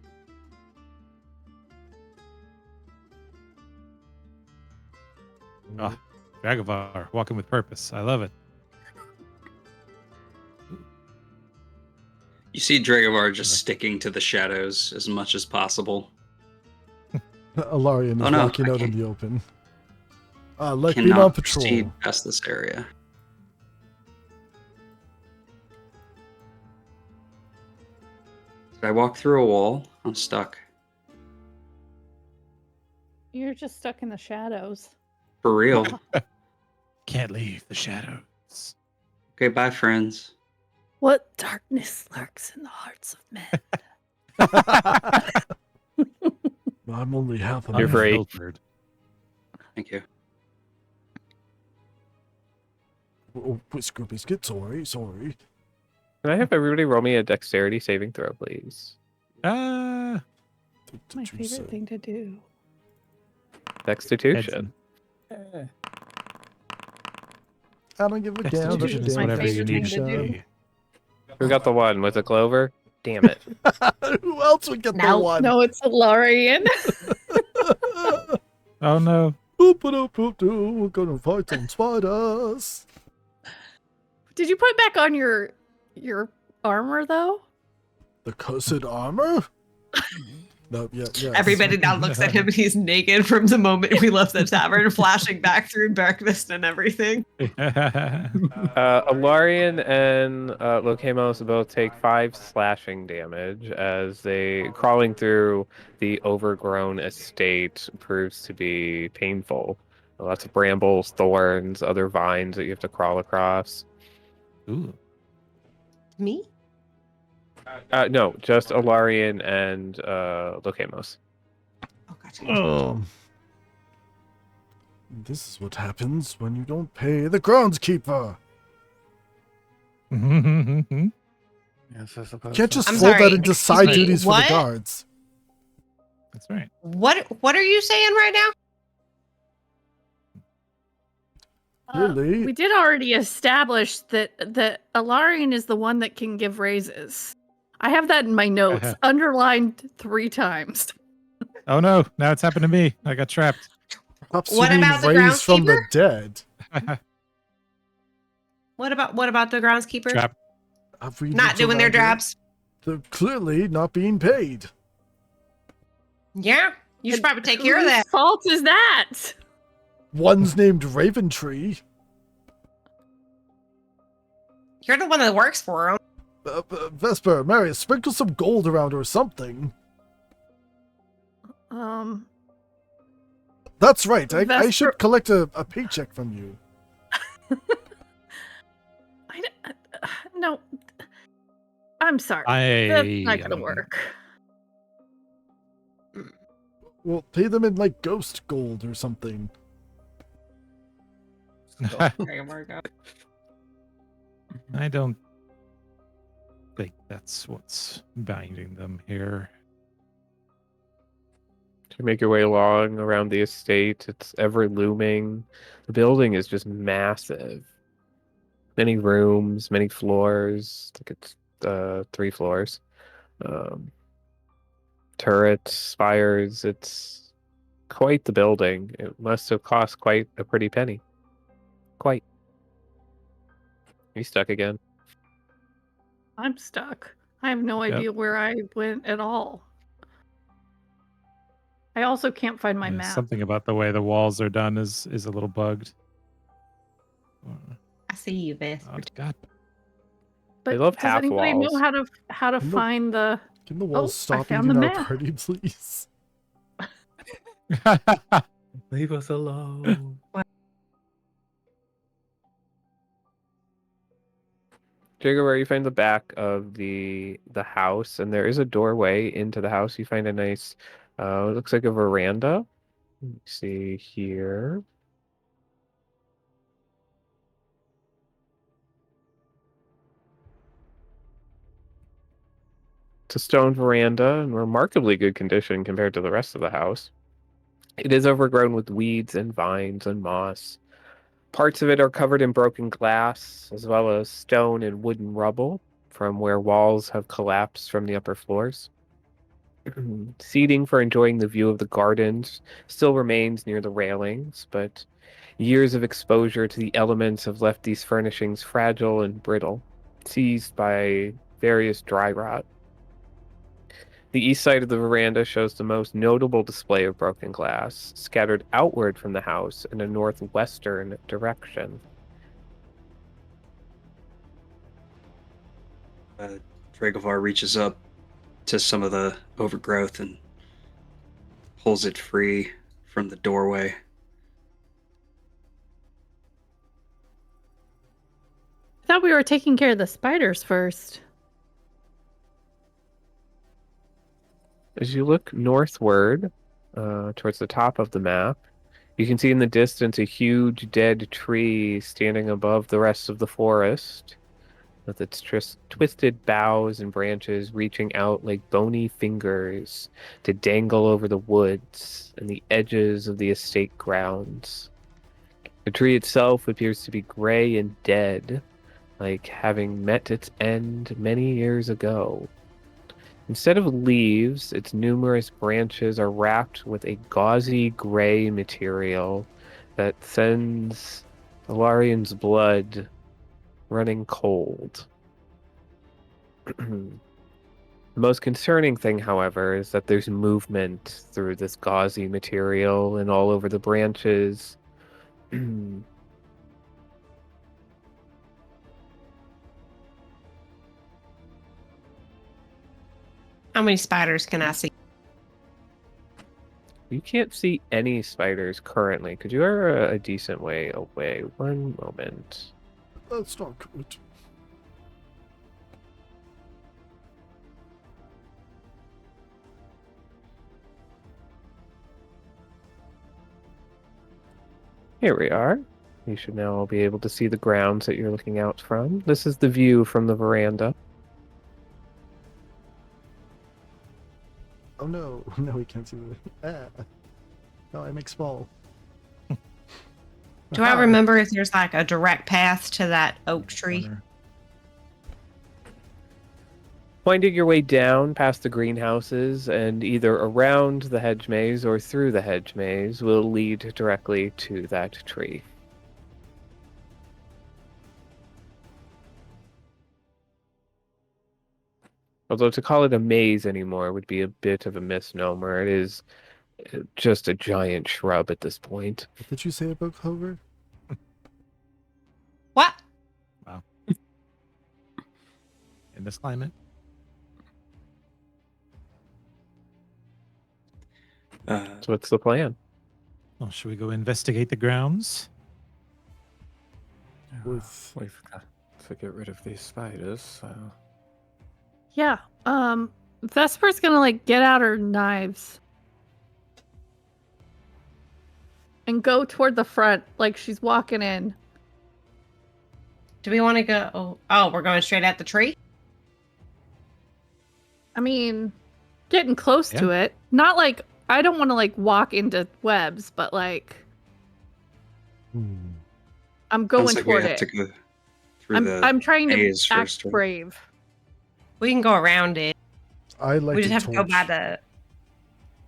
Ah, Dragovar, walking with purpose. I love it. You see Dragovar just sticking to the shadows as much as possible. Alarian is Oh, no, walking I out in can't- the open. Like being Cannot on patrol. proceed past this area. Did I walk through a wall? I'm stuck. You're just stuck in the shadows. For real. Can't leave the shadows. Okay, bye, friends. What darkness lurks in the hearts of men? I'm only half a You're man. free. Unfiltered. Thank you. Oh, Whisker Biscuit, sorry. Can I have everybody roll me a dexterity saving throw, please? My Did you favorite say- thing to do. Destitution. I don't give a damn. Destitution is my whatever you favorite need thing to to be. Who got the one? Was it Clover? Damn it. Who else would get the No. one? No, it's Lorian. Oh no. We're gonna fight some spiders. Did you put back on your armor though? The cursed armor? No, yeah. Everybody now looks at him and he's naked from the moment we left the tavern, flashing back through breakfast and everything. Alarian and Lokamos both take 5 slashing damage as they crawling through the overgrown estate proves to be painful. Lots of brambles, thorns, other vines that you have to crawl across. Ooh. Me? No, just Alarian and Lokamos. Oh, gotcha. This is what happens when you don't pay the groundskeeper. Yes, I suppose. Can't just I'm fold sorry, that into excuse side me, duties for the what? guards. That's right. What are you saying right now? Really? We did already establish that Alarian is the one that can give raises. I have that in my notes, underlined 3 times. Oh no, now it's happened to me. I got trapped. Perhaps What you mean about the raised from the groundskeeper? dead. What about the groundskeeper? Trapped. Have we Not looked doing their around jobs? here? They're clearly not being paid. Yeah, you should probably take care of that. Whose fault is that? One's named Raventree. You're the one that works for him. Vesper, Marius, sprinkle some gold around or something. That's right. I Vesper- should collect a paycheck from you. No, I'm sorry. I That's not gonna work. Well, pay them in like ghost gold or something. I don't think that's what's binding them here. To make your way along around the estate, it's ever looming. The building is just massive. Many rooms, many floors. I think it's 3 floors. Turrets, spires. It's quite the building. It must have cost quite a pretty penny. Quite. You stuck again? I'm stuck. I have no Yep. idea where I went at all. I also can't find my Yeah, map. something about the way the walls are done is a little bugged. I see you, Beth. Oh, God. But love does half anybody walls. know how to Nope. find the? Can the walls I stop found eating the our map. party, please? Leave us alone. Jago, where you find the back of the house, and there is a doorway into the house. You find a nice, it looks like a veranda. Let me see here. It's a stone veranda in remarkably good condition compared to the rest of the house. It is overgrown with weeds and vines and moss. Parts of it are covered in broken glass, as well as stone and wooden rubble from where walls have collapsed from the upper floors. Seating for enjoying the view of the gardens still remains near the railings, but years of exposure to the elements have left these furnishings fragile and brittle, seized by various dry rot. The east side of the veranda shows the most notable display of broken glass, scattered outward from the house in a northwestern direction. Dragovar reaches up to some of the overgrowth and pulls it free from the doorway. I thought we were taking care of the spiders first. As you look northward, towards the top of the map, you can see in the distance a huge dead tree standing above the rest of the forest, with its twisted boughs and branches reaching out like bony fingers to dangle over the woods and the edges of the estate grounds. The tree itself appears to be gray and dead, like having met its end many years ago. Instead of leaves, its numerous branches are wrapped with a gauzy gray material that sends Valarian's blood running cold. The most concerning thing, however, is that there's movement through this gauzy material and all over the branches. How many spiders can I see? You can't see any spiders currently. Could you are a decent way away? One moment. That's not good. Here we are. You should now be able to see the grounds that you're looking out from. This is the view from the veranda. Oh no, no, we can't see the. No, I make small. Do I remember if there's like a direct path to that oak tree? Winding your way down past the greenhouses and either around the hedge maze or through the hedge maze will lead directly to that tree. Although to call it a maze anymore would be a bit of a misnomer. It is just a giant shrub at this point. What did you say about Clover? What? Wow. In this climate? So what's the plan? Well, should we go investigate the grounds? With We've got to get rid of these spiders, so... Yeah. Vesper's gonna like get out her knives and go toward the front, like she's walking in. Do we want to go? Oh, we're going straight at the tree? I mean, getting close to it. Not like I don't want to like walk into webs, but like I'm going Sounds like toward we have it. to go through I'm trying to maze act first, right? brave. We can go around it. I like We just have to go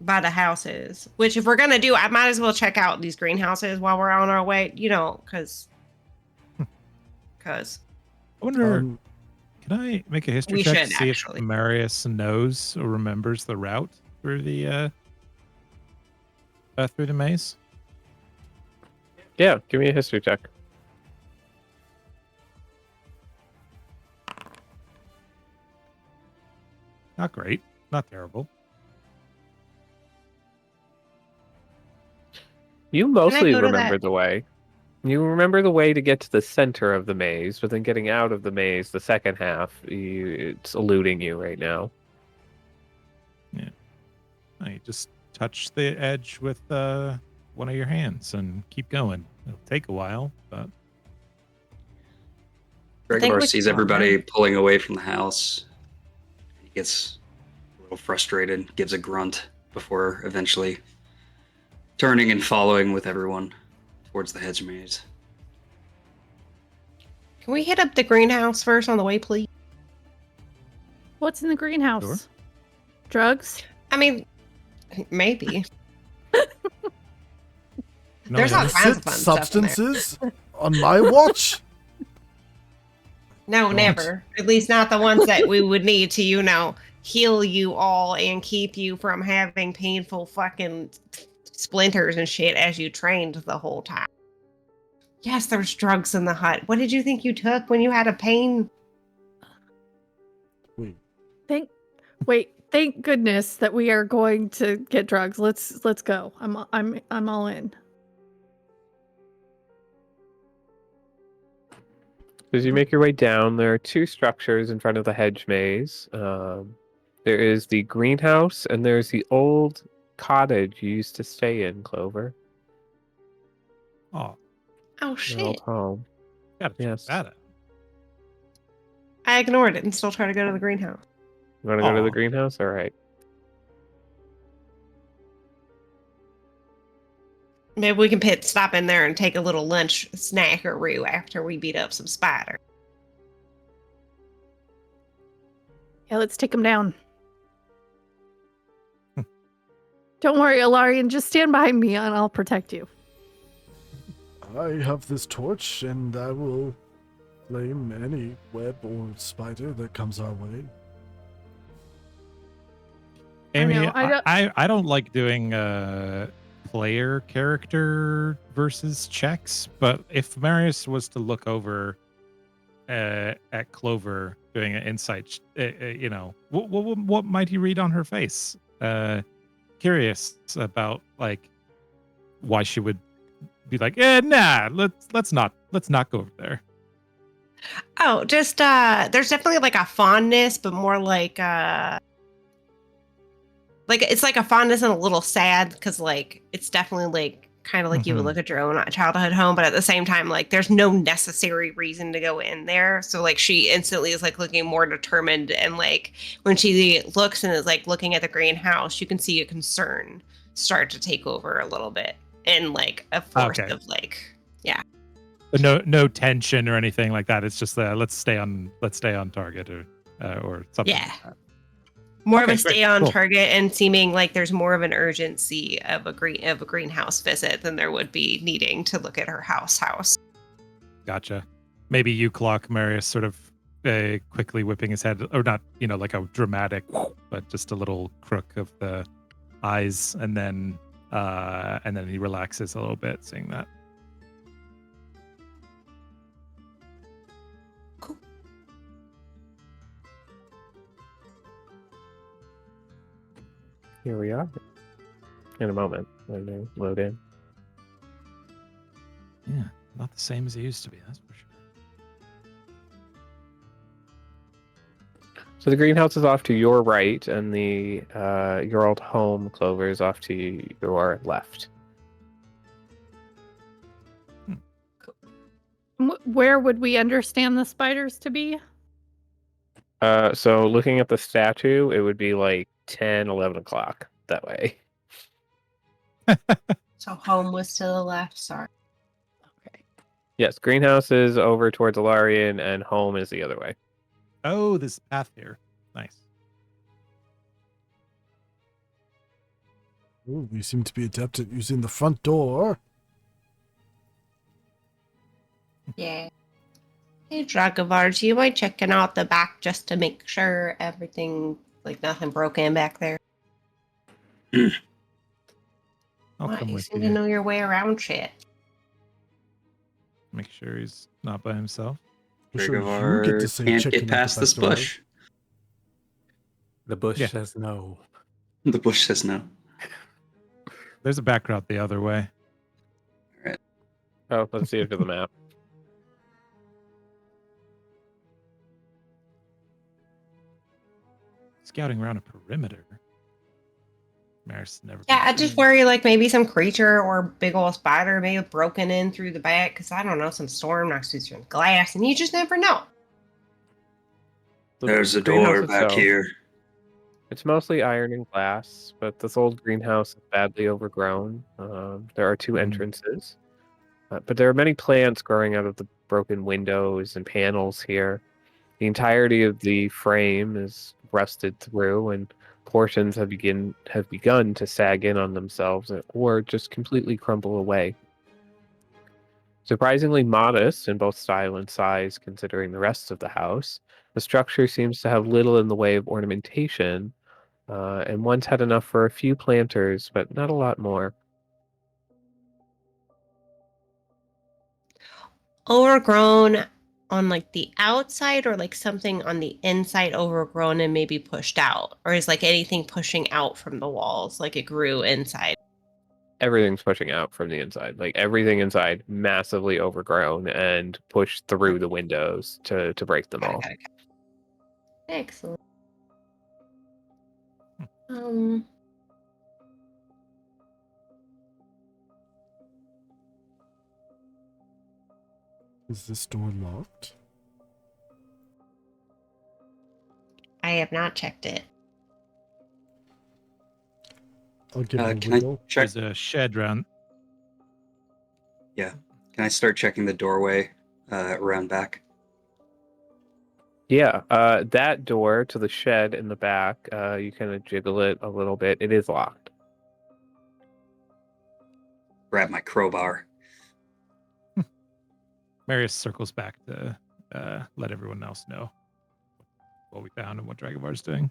by the houses. Which, if we're gonna do, I might as well check out these greenhouses while we're on our way. You know, because I wonder, can I make a history we check should, to see actually. if Marius knows or remembers the route through the maze? Yeah, give me a history check. Not great. Not terrible. You mostly go to remember that- the way. You remember the way to get to the center of the maze, but then getting out of the maze, the second half, it's eluding you right now. You just touch the edge with one of your hands and keep going. It'll take a while, but think Dragovar we sees can- everybody pulling away from the house. He gets a little frustrated, gives a grunt before eventually turning and following with everyone towards the hedge maze. Can we hit up the greenhouse first on the way, please? What's in the greenhouse? Sure. Drugs? I mean, maybe. Illicit There's all kinds of fun stuff in there. substances on my watch. No, Don't. never. At least not the ones that we would need to, heal you all and keep you from having painful fucking splinters and shit as you trained the whole time. Yes, there's drugs in the hut. What did you think you took when you had a pain? Wait. Thank goodness that we are going to get drugs. Let's go. I'm all in. As you make your way down, there are two structures in front of the hedge maze. There is the greenhouse, and there's the old cottage you used to stay in, Clover. Oh, Oh Your shit. old home. gotta check Yes. that out. I ignored it and still try to go to the greenhouse. You want to go to the Aw. greenhouse? All right. Maybe we can stop in there and take a little lunch snackaroo after we beat up some spider. Yeah, let's take him down. Don't worry, Alarian. Just stand behind me and I'll protect you. I have this torch, and I will flame any web or spider that comes our way. Amy, know, I don't like doing player character versus checks, but if Marius was to look over at Clover doing an insight, what might he read on her face? Curious about like why she would be like, nah, let's not go over there. Oh, just there's definitely like a fondness, but more like it's like a fondness and a little sad because like it's definitely like kind of like you would look at your own childhood home, but at the same time like there's no necessary reason to go in there. So like she instantly is like looking more determined, and like when she looks and is like looking at the greenhouse, you can see a concern start to take over a little bit, and like a force of like But no tension or anything like that. It's just let's stay on target or something. Yeah. Like that. More of Okay, a stay great, on cool. target, and seeming like there's more of an urgency of a greenhouse visit than there would be needing to look at her house. Gotcha. Maybe you clock Marius sort of quickly whipping his head, or not, like a dramatic, but just a little crook of the eyes, and then he relaxes a little bit, seeing that. Here we are. In a moment, when they load in. Yeah, not the same as it used to be, that's for sure. So the greenhouse is off to your right, and the your old home, Clover, is off to your left. Where would we understand the spiders to be? So looking at the statue, it would be like 10, 11 o'clock that way. So home was to the left. Sorry. Okay. Yes, greenhouse is over towards Alarian, and home is the other way. Oh, this path here. Nice. Ooh, we seem to be adept at using the front door. Yeah. Hey, Dragovar, do you mind checking out the back just to make sure everything, like nothing broken back there? I'll What, come you with seem you. to know your way around shit. Make sure he's not by himself. I'm sure you get to say Can't checking get out the past back this door. bush. The bush Yeah. says no. The bush says no. There's a back route the other way. Oh, let's see it to the map. Scouting around a perimeter. Maris never. Yeah, I been just seen. worry like maybe some creature or big old spider may have broken in through the back because I don't know, some storm knocks through some glass, and you just never know. So There's the a door greenhouse back itself, here. It's mostly iron and glass, but this old greenhouse is badly overgrown. There are two entrances, but there are many plants growing out of the broken windows and panels here. The entirety of the frame is rusted through, and portions have begun to sag in on themselves or just completely crumble away. Surprisingly modest in both style and size considering the rest of the house, the structure seems to have little in the way of ornamentation, and once had enough for a few planters, but not a lot more. Overgrown on like the outside, or like something on the inside overgrown and maybe pushed out? Or is like anything pushing out from the walls like it grew inside? Everything's pushing out from the inside. Like everything inside, massively overgrown and pushed through the windows to break them all. Okay. Excellent. Is this door locked? I have not checked it. I'll give it a Can I wiggle. check? There's a shed round. Yeah. Can I start checking the doorway around back? Yeah, that door to the shed in the back, you kind of jiggle it a little bit. It is locked. Grab my crowbar. Marius circles back to let everyone else know what we found and what Dragovar's doing.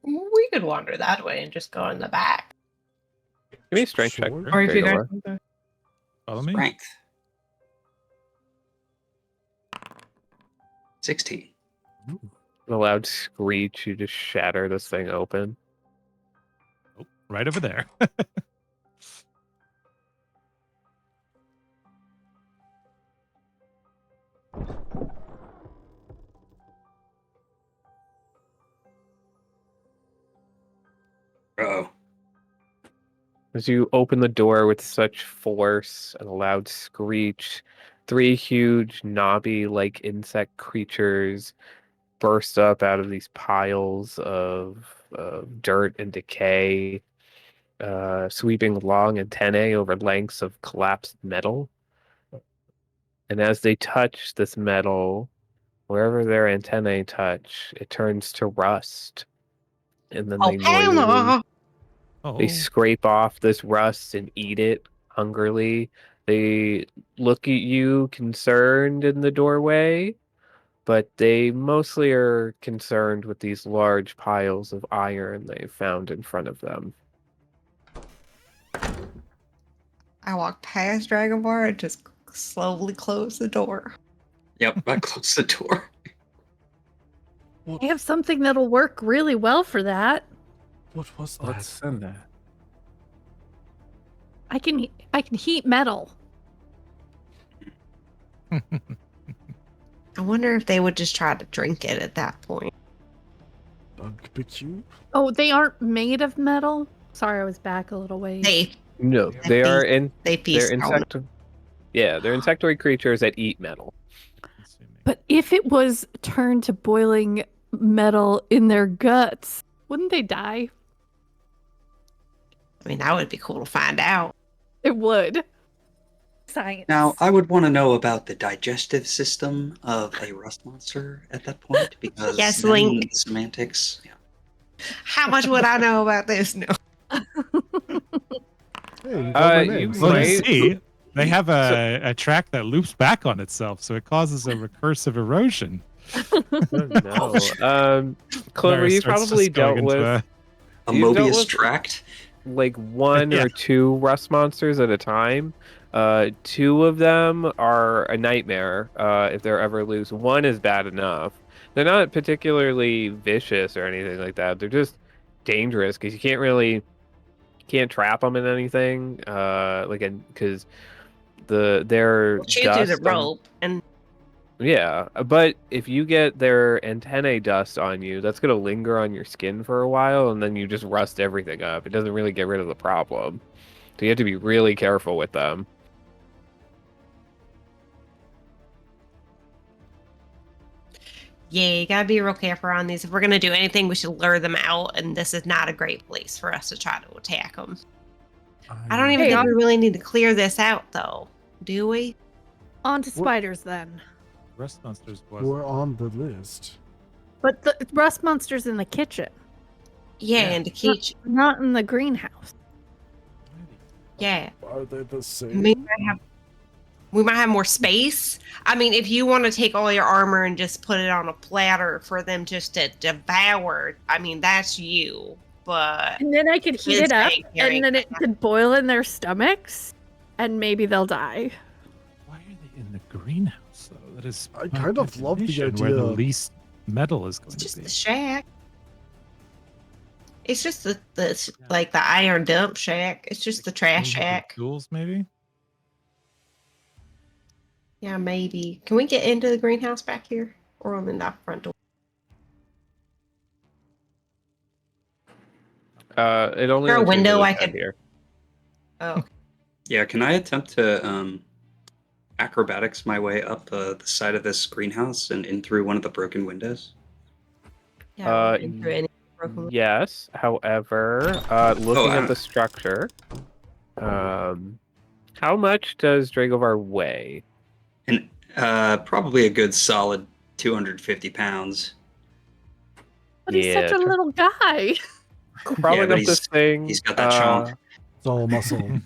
We could wander that way and just go in the back. Give me a strength check. Sure. Or if you guys Dragomar. Follow me? Strength. 16. A loud screech, you just shatter this thing open. Oh, right over there. Uh-oh. As you open the door with such force and a loud screech, three huge knobby-like insect creatures burst up out of these piles of dirt and decay, sweeping long antennae over lengths of collapsed metal. And as they touch this metal, wherever their antennae touch, it turns to rust. And then they noisily... Oh, They scrape off this rust and eat it hungrily. They look at you concerned in the doorway, but they mostly are concerned with these large piles of iron they've found in front of them. I walk past Dragonbar and just slowly close the door. Yep, I closed the door. I have something that'll work really well for that. What was that? Let's send that. I can heat metal. I wonder if they would just try to drink it at that point. Bug picture? Oh, they aren't made of metal? Sorry, I was back a little ways. No, they are in. They They're feast on. Yeah, they're insectoid creatures that eat metal. But if it was turned to boiling metal in their guts, wouldn't they die? I mean, that would be cool to find out. It would. Science. Now, I would want to know about the digestive system of a rust monster at that point, because Yes, then Link. the semantics. Yeah. How much would I know about this? No. Hey, you got my You name. might- well, you see, they have a track that loops back on itself, so it causes a recursive erosion. No. Clover, Marius you starts probably just going dealt into with A You've dealt Mobius with- tract? like one Yeah. or two rust monsters at a time. Two of them are a nightmare if they're ever loose. One is bad enough. They're not particularly vicious or anything like that. They're just dangerous because you can't trap them in anything. Because their Shoot through the dust on- rope and Yeah, but if you get their antennae dust on you, that's going to linger on your skin for a while, and then you just rust everything up. It doesn't really get rid of the problem. So you have to be really careful with them. yeah, you gotta be real careful on these. If we're gonna do anything, we should lure them out, and this is not a great place for us to try to attack them. I don't even Hey, think we really need to clear this out, though. Do we? On to spiders then. Rust monsters was We're on the list. But the rust monster's in the kitchen, Yeah, Yeah. and to keep not in the greenhouse. Yeah. Are they the We same? might have more space. I mean, if you want to take all your armor and just put it on a platter for them just to devour, I mean, that's you. But And then I could heat His it up, vegetarian and then it could boil in their stomachs, and maybe they'll die. Why are they in the greenhouse though? That is I by kind of love the definition where the idea. least metal is going it's to just be. the shack. It's just the like the iron dump shack. It's just the trash Maybe the shack. Tools, maybe. Yeah, maybe. Can we get into the greenhouse back here, or on the front door? It only Is there a lets you into window the I shed could- here. Oh, Yeah, can I attempt to acrobatics my way up the side of this greenhouse and in through one of the broken windows? yeah. I went in through any broken- Yes. However, looking at wow. the structure, how much does Dragovar weigh? And probably a good solid 250 pounds. But he's such a Yeah, little guy. crawling but up this thing. he's got that chomp. It's all muscle.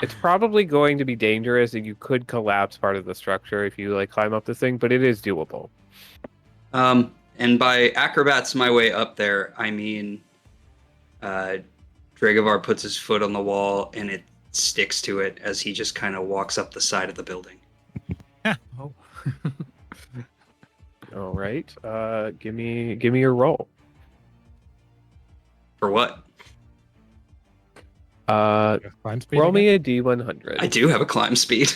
It's probably going to be dangerous, and you could collapse part of the structure if you like climb up this thing, but it is doable. And by acrobats my way up there, I mean Dragovar puts his foot on the wall and it sticks to it as he just kind of walks up the side of the building. Oh. All right. Give me your roll. For what? Climb speed Roll again? me a D100. I do have a climb speed.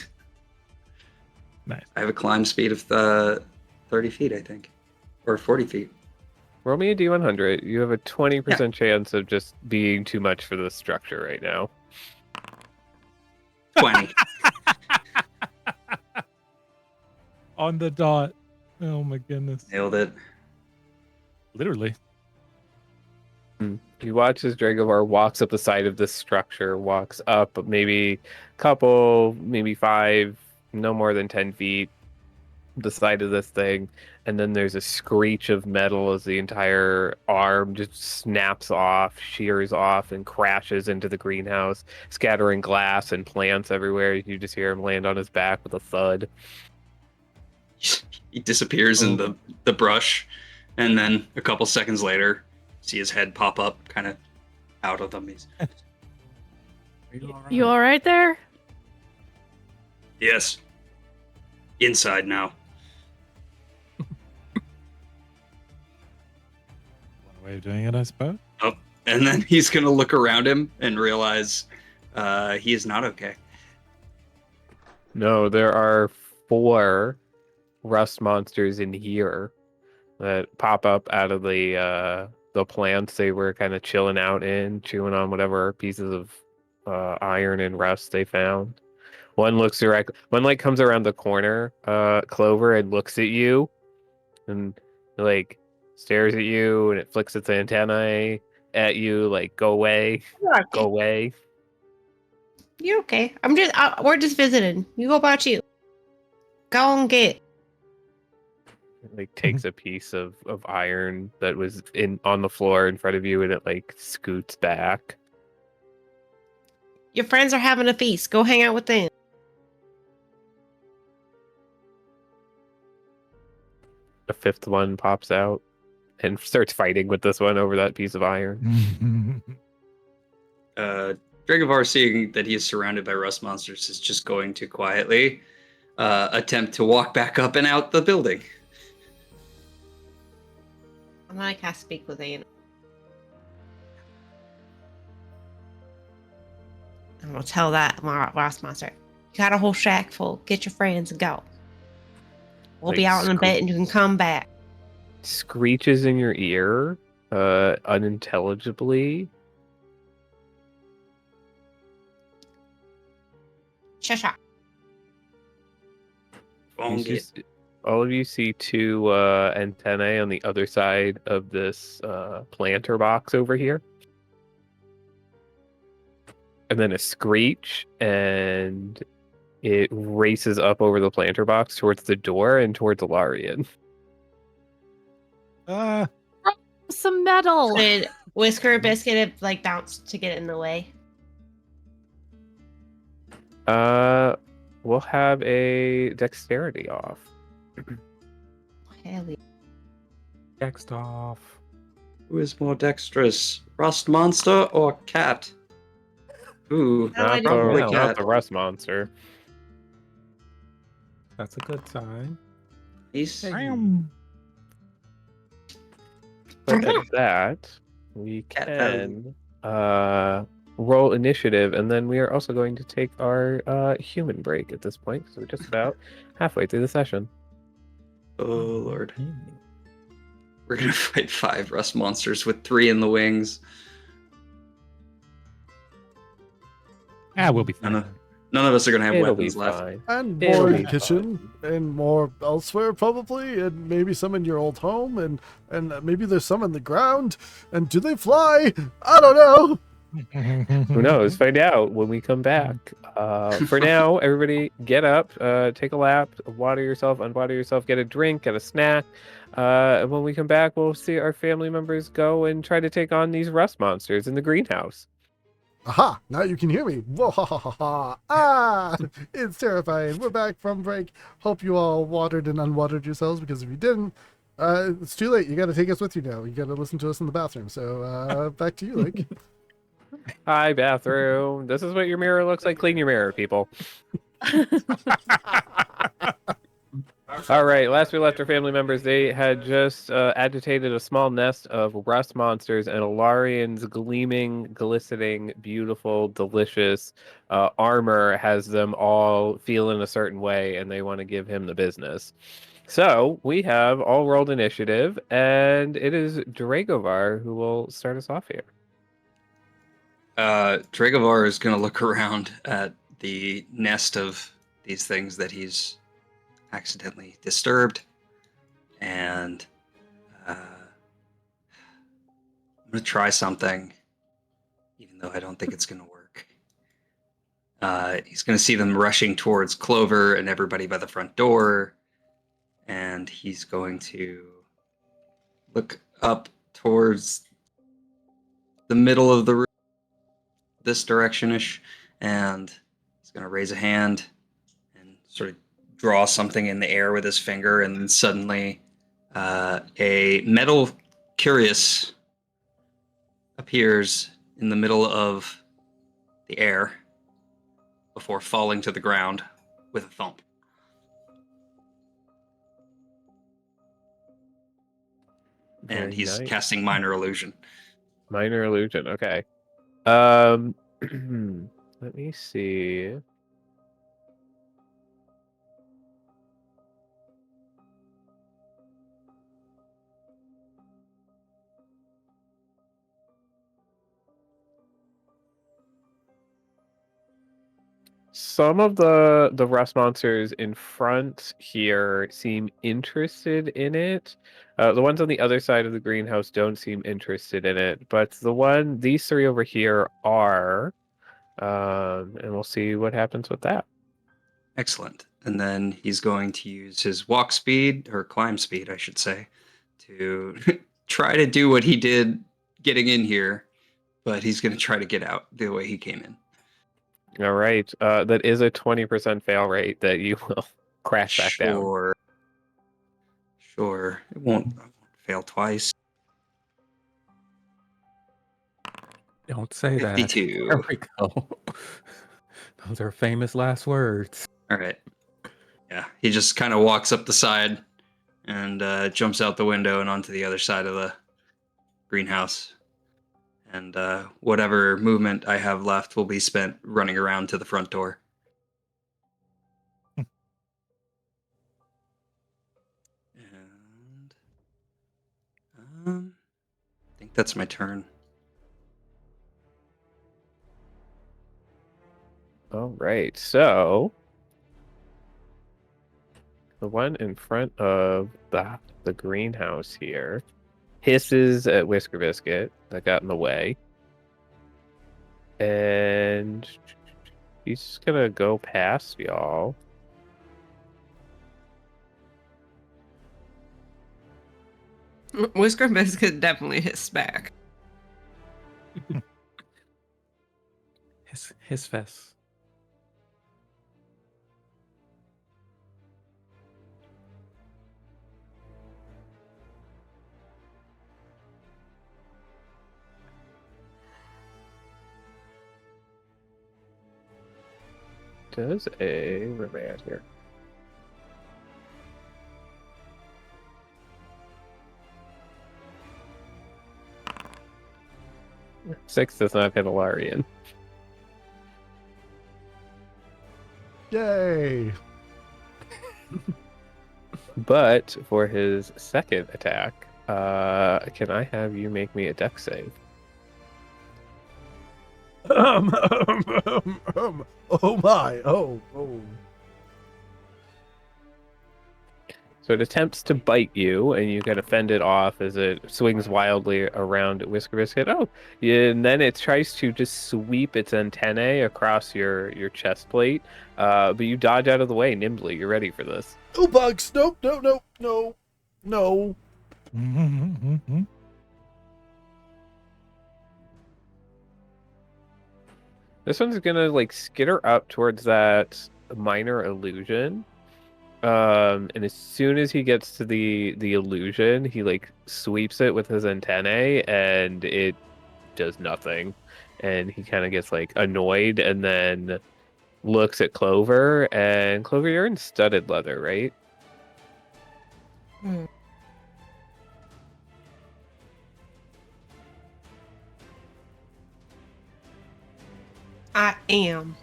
Nice. I have a climb speed of 30 feet, I think. Or 40 feet. Roll me a D100. You have a 20% chance of just being too much for this structure right now. 20. On the dot. Oh my goodness. Nailed it. Literally. You watch as Dragovar walks up the side of this structure, walks up maybe a couple, maybe 5, no more than 10 feet, the side of this thing, and then there's a screech of metal as the entire arm just snaps off, shears off, and crashes into the greenhouse, scattering glass and plants everywhere. You just hear him land on his back with a thud. He disappears in the brush, and then a couple seconds later, see his head pop up, kind of out of them. He's, Are you all right? You all right there? yes. Inside now. One way of doing it, I suppose. And then he's going to look around him and realize he is not okay. No, there are 4 rust monsters in here that pop up out of the plants they were kind of chilling out in, chewing on whatever pieces of iron and rust they found. One like comes around the corner, Clover, and looks at you, and like stares at you, and it flicks its antennae at you, like go away, go away. You're okay. We're just visiting. You go about you. Go and get. It, like takes a piece of iron that was on the floor in front of you, and it like scoots back. Your friends are having a feast. Go hang out with them. A 5th one pops out and starts fighting with this one over that piece of iron. Dragovar, seeing that he is surrounded by rust monsters, is just going to quietly attempt to walk back up and out the building. I'm not gonna speak with Anna. I'm gonna tell that last monster. You got a whole shack full. Get your friends and go. We'll be Like out in a bit and you can come back. Screeches in your ear, unintelligibly. Shut. All of you see 2 antennae on the other side of this planter box over here. And then a screech, and it races up over the planter box towards the door and towards Alarian. Some metal. Did Whisker Biscuit like bounce to get in the way? We'll have a dexterity off. Hell yeah. Next off. Who is more dexterous, rust monster or cat? Ooh, I like probably it. Not cat. the rust monster. That's a good sign. Nice. Hey. But at that, we Cat can roll initiative, and then we are also going to take our human break at this point, because we're just about halfway through the session. Oh lord. We're gonna fight 5 rust monsters with 3 in the wings. We'll be fine. None of us are gonna have It'll be weapons left. fine. And It'll more in be the kitchen, and more elsewhere probably, and maybe some in your old home, and maybe there's some in the ground. And do they fly? I don't know. Who knows? Find out when we come back. For now, everybody get up, take a lap, water yourself, unwater yourself, get a drink, get a snack. And when we come back, we'll see our family members go and try to take on these rust monsters in the greenhouse. Aha! Now you can hear me. Whoa, ha, ha, ha, ha. Ah! It's terrifying. We're back from break. Hope you all watered and unwatered yourselves, because if you didn't, it's too late. You got to take us with you now. You got to listen to us in the bathroom. So back to you, Lake. Hi, bathroom. This is what your mirror looks like. Clean your mirror, people. All right. Last we left our family members, they had just agitated a small nest of rust monsters, and Alarian's gleaming, glistening, beautiful, delicious armor has them all feeling a certain way, and they want to give him the business. So we have all rolled initiative, and it is Dragovar who will start us off here. Dragovar is gonna look around at the nest of these things that he's accidentally disturbed, and I'm gonna try something, even though I don't think it's gonna work. He's gonna see them rushing towards Clover and everybody by the front door, and he's going to look up towards the middle of the room, this direction-ish, and he's gonna raise a hand and sort of draw something in the air with his finger, and then suddenly a metal curious appears in the middle of the air before falling to the ground with a thump. And Very he's nice. casting Minor Illusion. Minor illusion. Okay. Let me see. Some of the rust monsters in front here seem interested in it. The ones on the other side of the greenhouse don't seem interested in it, but these 3 over here are. And we'll see what happens with that. Excellent. And then he's going to use his walk speed, or climb speed, I should say, to try to do what he did getting in here, but he's going to try to get out the way he came in. All right. That is a 20% fail rate that you will crash back down. Sure. It won't fail twice. Don't say that. 52. There we go. Those are famous last words. All right. Yeah, he just kind of walks up the side and jumps out the window and onto the other side of the greenhouse. And whatever movement I have left will be spent running around to the front door. And I think that's my turn. All right. So the one in front of the greenhouse here hisses at Whisker Biscuit that got in the way. And he's just gonna go past y'all. Whisker Biscuit definitely hits back. His fest. does a... Where am I at here? Six does not hit Alarian. Yay! But for his second attack, can I have you make me a dex save? Oh my! Oh. So it attempts to bite you, and you kind of fend it off as it swings wildly around Whisker Biscuit. Oh, yeah, and then it tries to just sweep its antennae across your chest plate, but you dodge out of the way nimbly. You're ready for this. Oh, bugs! No! This one's gonna like skitter up towards that minor illusion. And as soon as he gets to the illusion, he like sweeps it with his antennae and it does nothing. And he kind of gets like annoyed and then looks at Clover, and Clover, you're in studded leather, right? I am.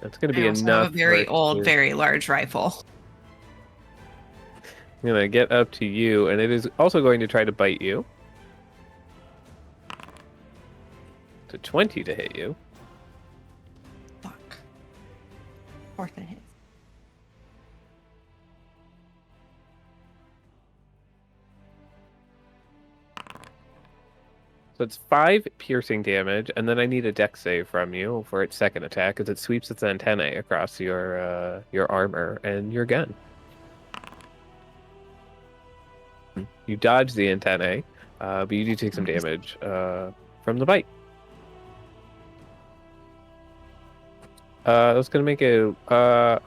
That's gonna I be also enough. have a very for old, you. very large rifle. I'm gonna get up to you, and it is also going to try to bite you. To 20 to hit you. Fuck. Fourth it hits. So it's 5 piercing damage, and then I need a dex save from you for its second attack, as it sweeps its antennae across your armor and your gun. You dodge the antennae, but you do take some damage from the bite. That's gonna make a.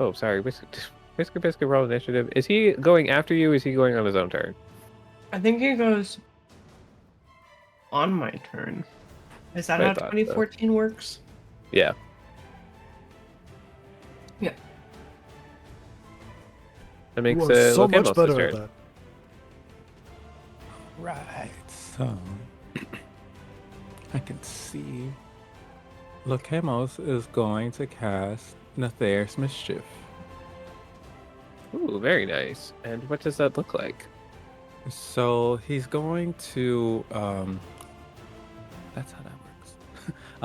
Oh, sorry, Whisker Biscuit roll initiative. Is he going after you? Or is he going on his own turn? I think it goes on my turn. Is that I how thought so. 2014 works? Yeah. Yeah. That makes You are so much Lokemos' better turn. at that. Right, so I can see Lokemos is going to cast Nathair's Mischief. Ooh, very nice. And what does that look like? So he's going to that's how that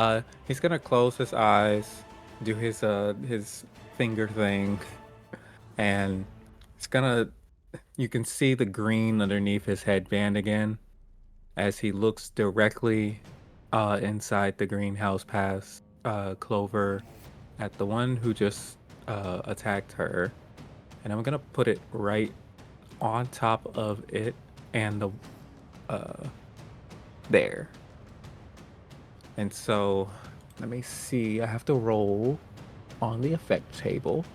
works. He's gonna close his eyes, do his finger thing, and it's gonna you can see the green underneath his headband again as he looks directly inside the greenhouse past Clover at the one who just attacked her. And I'm gonna put it right on top of it and the there. And so let me see, I have to roll on the effect table.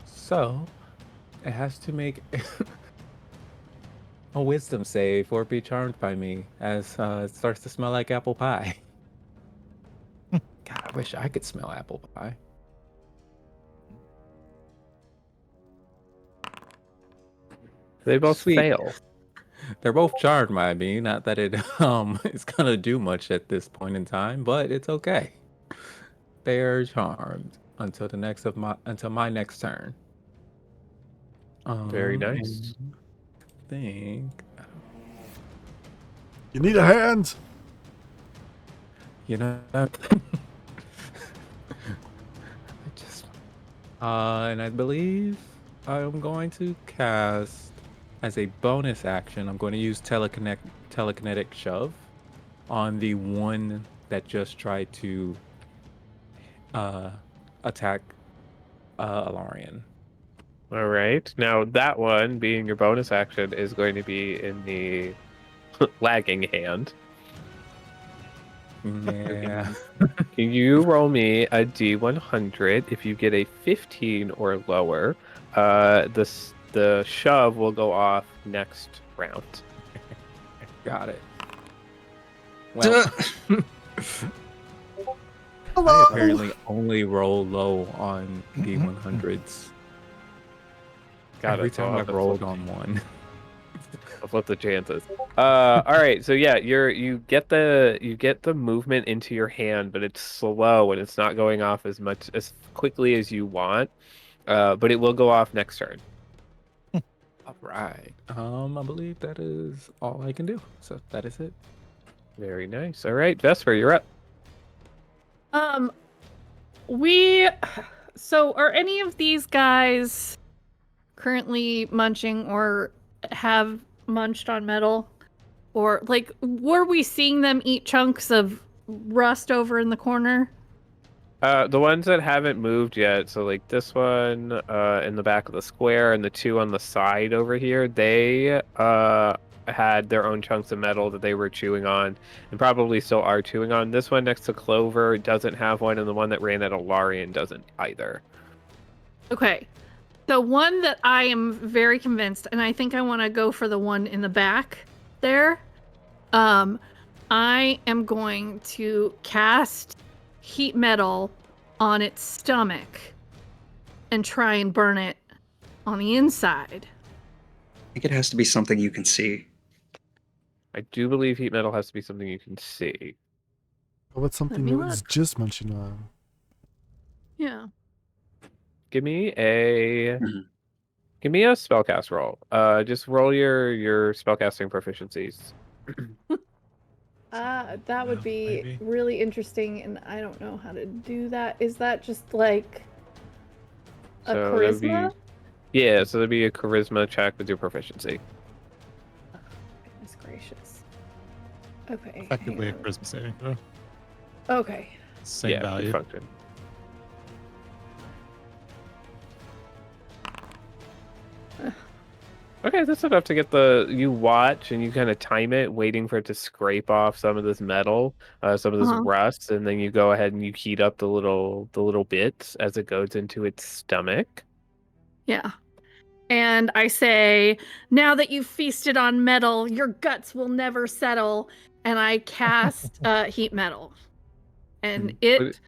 So it has to make a wisdom save or be charmed by me as it starts to smell like apple pie. God, I wish I could smell apple pie. They both Sweet. fail. They're both charmed by me. Not that it is gonna do much at this point in time, but it's okay. They're charmed until my next turn. Very nice. And I think You need a hand. you know. I just and I believe I'm going to cast as a bonus action. I'm going to use telekinetic shove on the one that just tried to attack Alarian. All right. Now that one, being your bonus action, is going to be in the lagging hand. Yeah. Can you roll me a D100? If you get a 15 or lower, the shove will go off next round. Got it. Well, Hello. I apparently only roll low on D100s. Got Every it. So I'll time have I've to rolled flip- on one. I'll flip the chances. All right. So yeah, you get the movement into your hand, but it's slow and it's not going off as quickly as you want. But it will go off next turn. All right. I believe that is all I can do. So that is it. Very nice. All right, Vesper, you're up. So are any of these guys currently munching or have munched on metal? Or like were we seeing them eat chunks of rust over in the corner? The ones that haven't moved yet, so like this one in the back of the square and the two on the side over here, they had their own chunks of metal that they were chewing on and probably still are chewing on. This one next to Clover doesn't have one, and the one that ran at Alarian doesn't either. Okay. The one that I am very convinced, and I think I want to go for the one in the back there. I am going to cast heat metal on its stomach and try and burn it on the inside. I think it has to be something you can see. I do believe heat metal has to be something you can see. What's something me that was look. just mentioned on? Yeah. Give me a Mhm. spellcast roll. Just roll your spellcasting proficiencies. That would be Maybe. really interesting, and I don't know how to do that. Is that just like a So that would be charisma? yeah. So that'd be a charisma check with your proficiency. Goodness gracious. Okay. Effectively a hang on. charisma saving throw. Okay. Same Yeah, good value. function. Okay, that's enough to get you watch and you kind of time it, waiting for it to scrape off some of this metal, some of this Uh-huh. rust, and then you go ahead and you heat up the little bits as it goes into its stomach. Yeah. And I say, now that you've feasted on metal, your guts will never settle. And I cast heat metal. And it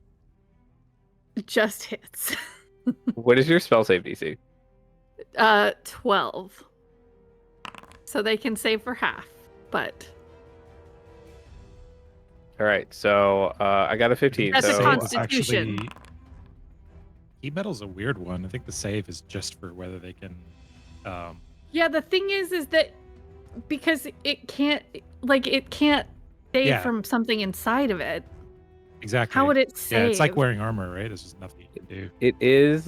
just hits. What is your spell save DC? 12. So they can save for half, but All right, so I got a 15. That's a so constitution. Heat metal's a weird one. I think the save is just for whether they can. yeah, the thing is that because it can't save Yeah. from something inside of it. Exactly. How would it save? Yeah, it's like wearing armor, right? There's just nothing you can do. it is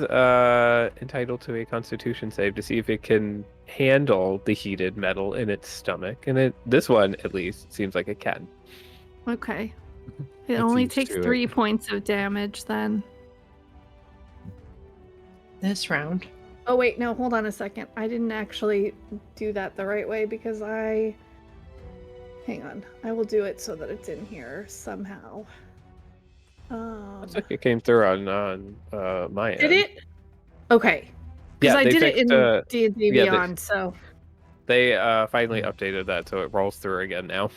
entitled to a Constitution save to see if it can handle the heated metal in its stomach, and this one at least seems like it can. Okay. It It's only used takes to it. 3 points of damage then. This round. Oh wait, no, hold on a second. I didn't actually do that the right way because hang on. I will do it so that it's in here somehow. Looks like it came through on my end. Did it? Okay. Because Yeah, I they did it fixed, in D&D yeah, Beyond, so. They finally updated that, so it rolls through again now.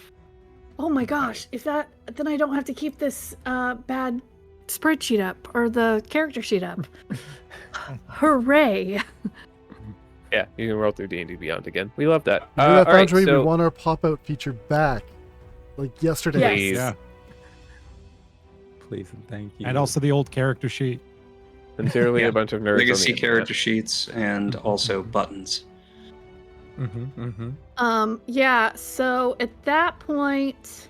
Oh my gosh! Then I don't have to keep this bad spreadsheet up or the character sheet up. Hooray! Yeah, you can roll through D&D Beyond again. We love that. Maybe All that right, Foundry, so we want our pop-out feature back, like yesterday. Yes. Please. Yeah. Please and thank you. And also the old character sheet. Sincerely, Yeah. a bunch of nerds. Legacy on the character internet. sheets and also buttons. Yeah, so at that point,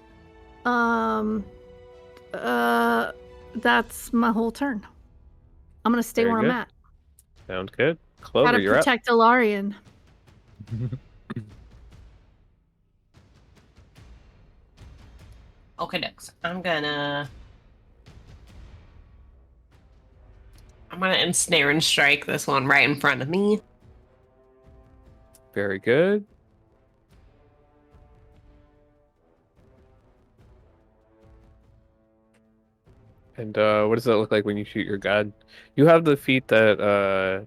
that's my whole turn. I'm gonna stay Very where good. I'm at. Sounds good. Clover, Gotta you're up. protect Ilarion. Okay, next. I'm gonna ensnare and strike this one right in front of me. Very good. And what does that look like when you shoot your gun? You have the feat that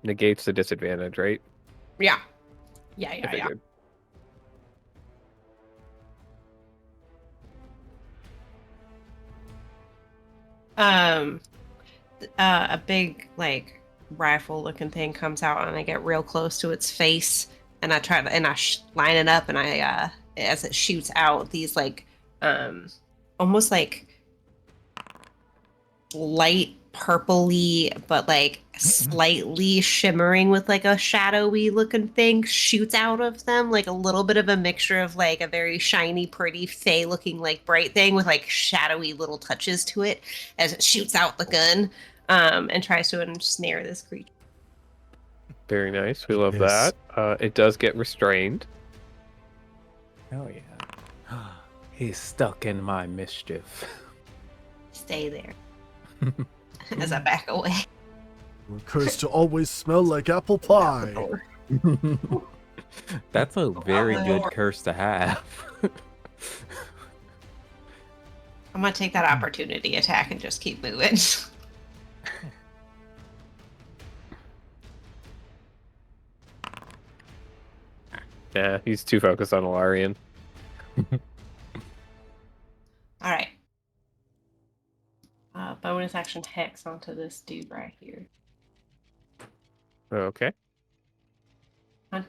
negates the disadvantage, right? Yeah. I Yeah. figured. A big like rifle looking thing comes out, and I get real close to its face, and I try to line it up, and I as it shoots out these like almost like light purpley but like slightly shimmering with like a shadowy looking thing shoots out of them, like a little bit of a mixture of like a very shiny pretty fey looking like bright thing with like shadowy little touches to it as it shoots out the gun and tries to ensnare this creature. Very nice. We love Yes. that. It does get restrained. Oh yeah. He's stuck in my mischief. Stay there. As I back away. We're cursed to always smell like apple pie. That's a very good curse to have. I'm gonna take that opportunity attack and just keep moving. Yeah, he's too focused on Alarian. All right. Bonus action hex onto this dude right here. Okay.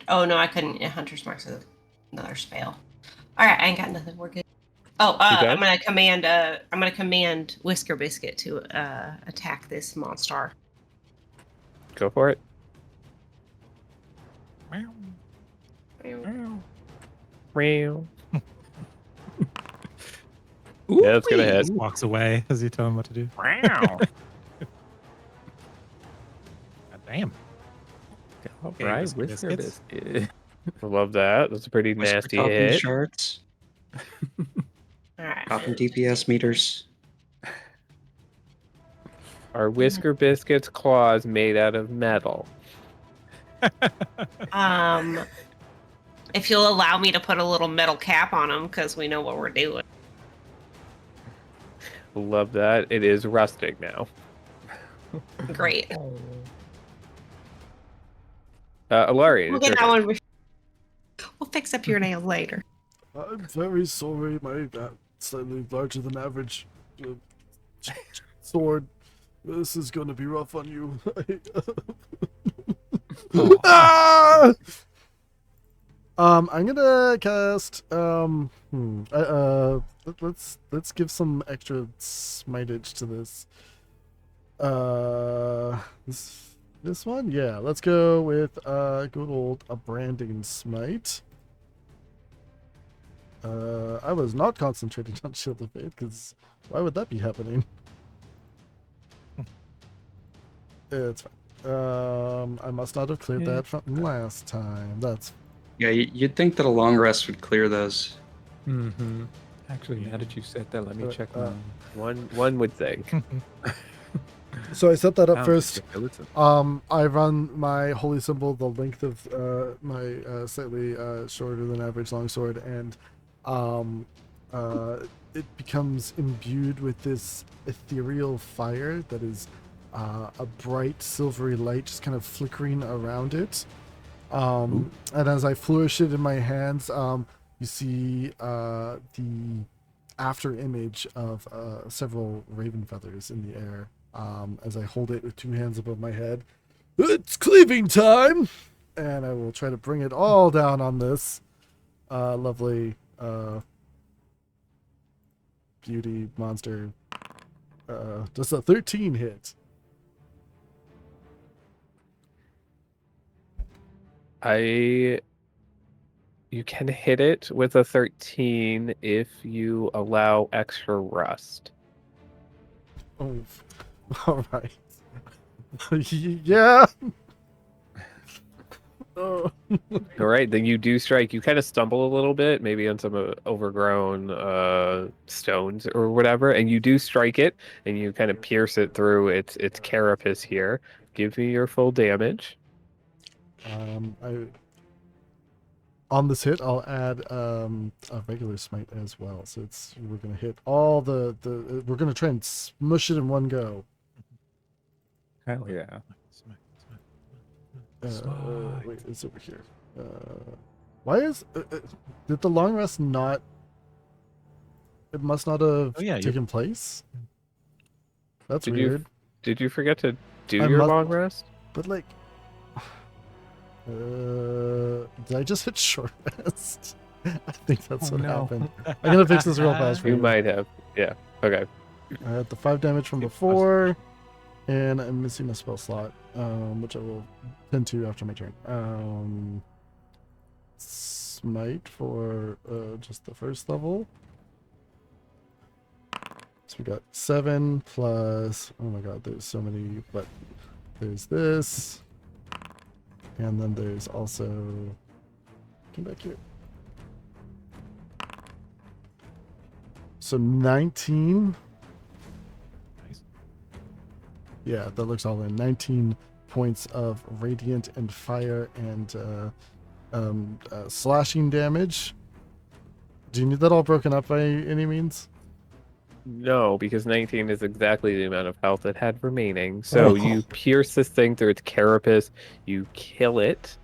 Oh no, I couldn't. Hunter's Mark's another spell. All right, I ain't got nothing. We're good. Oh, You I'm gonna command Whisker Biscuit to attack this monster. Go for it. Meow. Yeah, that's gonna hit. Just walks away as you tell him what to do. Wow. God damn. All Okay, right, Whisker Whisker Biscuits. Biscuit. I love that. That's a pretty nasty Talking hit. shards, All right. talking DPS meters. Are Whisker Biscuit's claws made out of metal? If you'll allow me to put a little metal cap on them, because we know what we're doing. Love that. It is rustic now. Great. Alarian, We'll it's your get that turn. one. We'll fix up your nails later. I'm very sorry, my slightly larger than average sword. This is going to be rough on you. Ah! I'm gonna cast. Let's give some extra smitage to this. This one, yeah. Let's go with good old a branding smite. I was not concentrating on Shield of Faith because why would that be happening? It's fine. I must not have cleared that from last time. That's Yeah, you'd think that a long rest would clear those. Mm-hmm. Actually, now that you said that, let me check mine. One would think. so I set that up Sounds first. skeleton. I run my holy symbol the length of my slightly shorter than average longsword, and it becomes imbued with this ethereal fire that is a bright silvery light just kind of flickering around it. And as I flourish it in my hands, you see the after image of several raven feathers in the air as I hold it with two hands above my head. It's cleaving time! And I will try to bring it all down on this lovely beauty monster. Just a 13 hit. You can hit it with a 13 if you allow extra rust. Oh, all right. Yeah. All right, then you do strike. You kind of stumble a little bit, maybe on some overgrown stones or whatever, and you do strike it, and you kind of pierce it through its carapace here. Give me your full damage. On this hit, I'll add a regular smite as well. So we're gonna hit all the we're gonna try and smush it in one go. Hell yeah. Wait, it's over here. Why is did the long rest not? It must not have Oh, yeah, taken place. That's Did weird. Did you forget to do I your must- long rest? But like, did I just hit short rest? I think that's Oh, what no. happened. I'm gonna fix this real fast for You you. might have. Yeah. Okay. I had the 5 damage from before, and I'm missing a spell slot, which I will tend to after my turn. Smite for just the first level. So we got 7 plus. Oh my god, there's so many. But there's this, and then there's also. Come back here. So 19. Nice. Yeah, that looks all in. 19 points of radiant and fire and slashing damage. Do you need that all broken up by any means? No, because 19 is exactly the amount of health it had remaining. So you pierce this thing through its carapace, you kill it.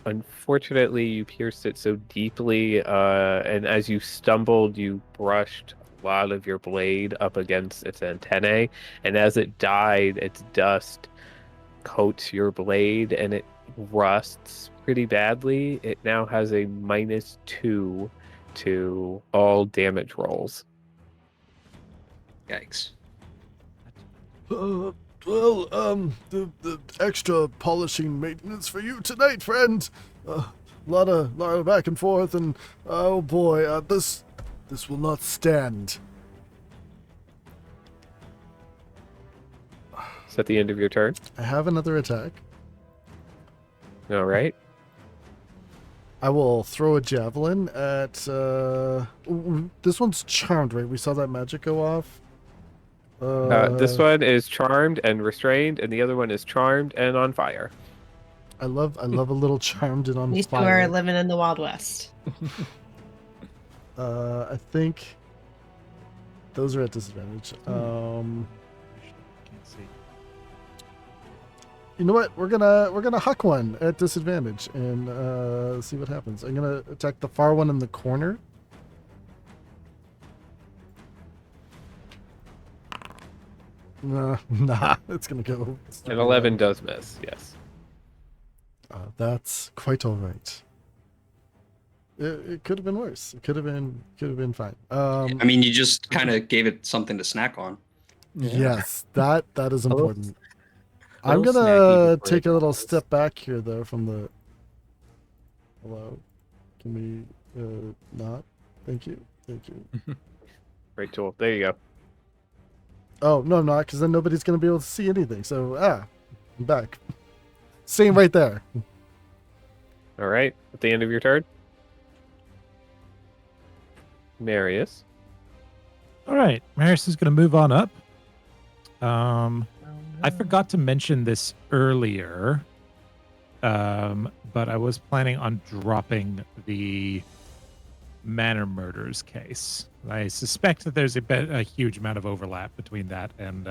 Unfortunately, you pierced it so deeply, and as you stumbled, you brushed a lot of your blade up against its antennae, and as it died, its dust coats your blade, and it rusts pretty badly. It now has a -2 to all damage rolls. Yikes. The extra polishing maintenance for you tonight, friend. Lot of back and forth, and oh boy, this will not stand. Is that the end of your turn? I have another attack. All right. I will throw a javelin at. This one's charmed, right? We saw that magic go off. This one is charmed and restrained, and the other one is charmed and on fire. I love a little charmed and on These two fire. are living in the Wild West. I think those are at disadvantage. Can't see. You know what? We're gonna huck one at disadvantage and see what happens. I'm gonna attack the far one in the corner. Nah, it's gonna go. An 11 does miss, yes. That's quite all right. It could have been worse. It could have been fine. I mean, you just kind of gave it something to snack on. Yes, that is Hello? important. I'm little gonna snacky before take it a little dies. step back here though from the. Hello, can we not? Thank you. Great tool. There you go. Oh no, I'm not, because then nobody's gonna be able to see anything. So I'm back. Same right there. All right. At the end of your turn, Marius. All right, Maris is going to move on up. I forgot to mention this earlier, but I was planning on dropping the Manor murders case. I suspect that there's a huge amount of overlap between that and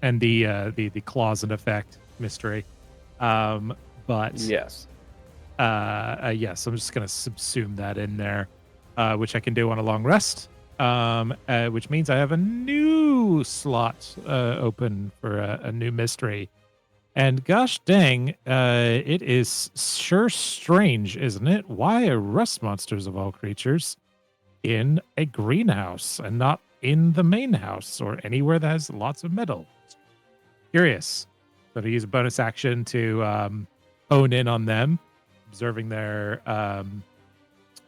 and the clause and effect mystery. But Yes. yes, I'm just going to subsume that in there, which I can do on a long rest, which means I have a new slot open for a new mystery. And gosh dang, it is sure strange, isn't it? Why are rust monsters of all creatures in a greenhouse and not in the main house or anywhere that has lots of metal? Curious. So to use a bonus action to hone in on them, observing their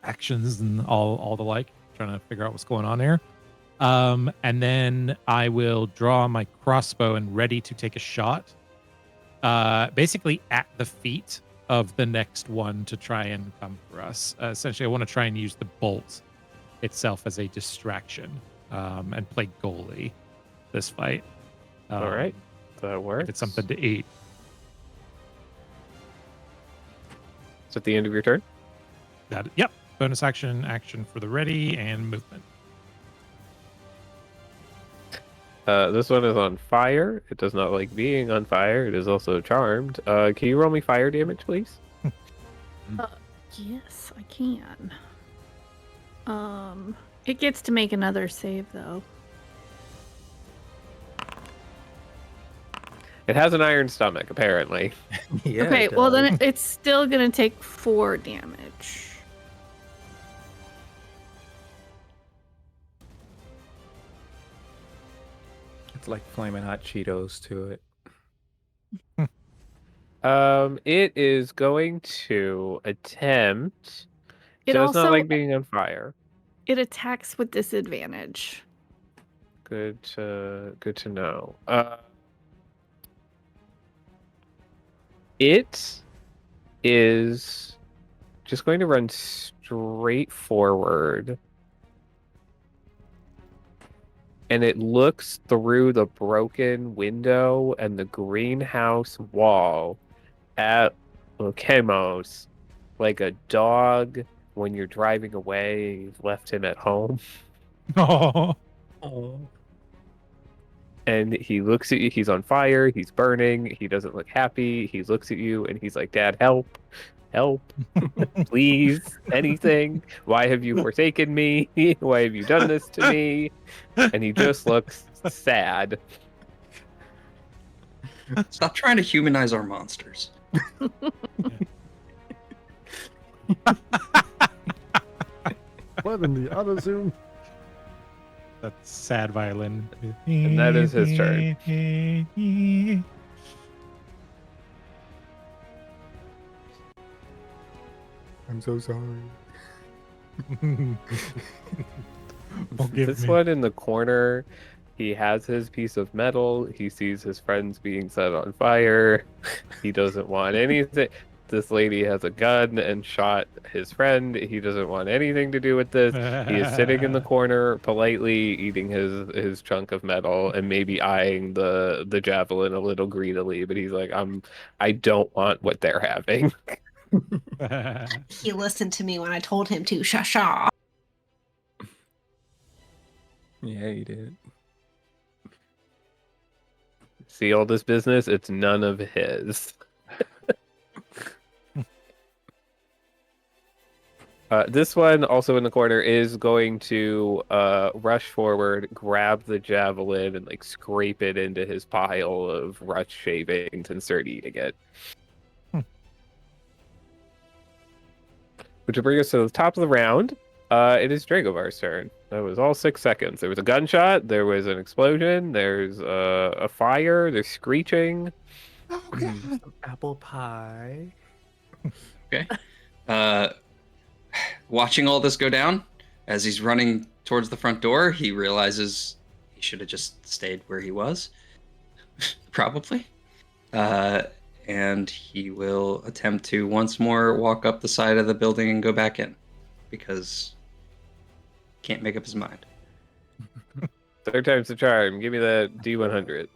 actions and all the like, trying to figure out what's going on here. And then I will draw my crossbow and ready to take a shot. Basically at the feet of the next one to try and come for us. Essentially, I want to try and use the bolt itself as a distraction and play goalie this fight. All right. That works. If it's something to eat. It's at the end of your turn. Yep. Bonus action for the ready and movement. This one is on fire. It does not like being on fire. It is also charmed. Can you roll me fire damage, please? Yes, I can. It gets to make another save, though. It has an iron stomach, apparently. Yeah. Okay, it well does. then it's still gonna take 4 damage. It's like flaming hot Cheetos to it. It is going to attempt. It Does not also like being on fire. it attacks with disadvantage. Good to know. It is just going to run straight forward. And it looks through the broken window and the greenhouse wall at Lokemos like a dog when you're driving away, you've left him at home. Oh. Oh. And he looks at you, he's on fire, he's burning, he doesn't look happy, he looks at you and he's like, Dad, help, please, anything. Why have you forsaken me? Why have you done this to me? And he just looks sad. Stop trying to humanize our monsters. What in the auto zoom? That's sad violin. And that is his turn. I'm so sorry. Forgive This me. one in the corner, he has his piece of metal. He sees his friends being set on fire. He doesn't want anything. This lady has a gun and shot his friend. He doesn't want anything to do with this. He is sitting in the corner, politely eating his chunk of metal and maybe eyeing the javelin a little greedily. But he's like, I don't want what they're having. He listened to me when I told him to. Shasha. Yeah, you did. See all this business? It's none of his. This one, also in the corner, is going to rush forward, grab the javelin, and like scrape it into his pile of rust shavings and start eating it. Which will bring us to the top of the round. It is Dragovar's turn. That was all 6 seconds. There was a gunshot, there was an explosion, there's a fire, there's screeching. Oh, God. Apple pie. Okay. Watching all this go down, as he's running towards the front door, he realizes he should have just stayed where he was. Probably. And he will attempt to once more walk up the side of the building and go back in. Because can't make up his mind. Third time's the charm. Give me that D100.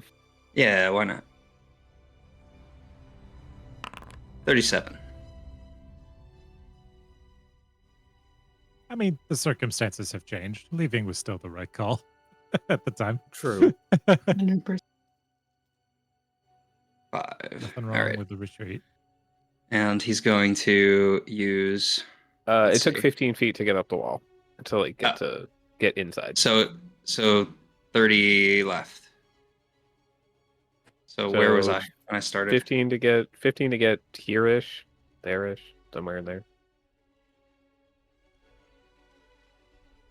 Yeah, why not? 37. I mean, the circumstances have changed. Leaving was still the right call at the time. True. 100%. 5. Nothing All wrong right. with the retreat. And he's going to use... It Let's took see. 15 feet to get up the wall to like get inside. So 30 left. So where was So I when I started? 15 to get here-ish, there-ish, somewhere in there.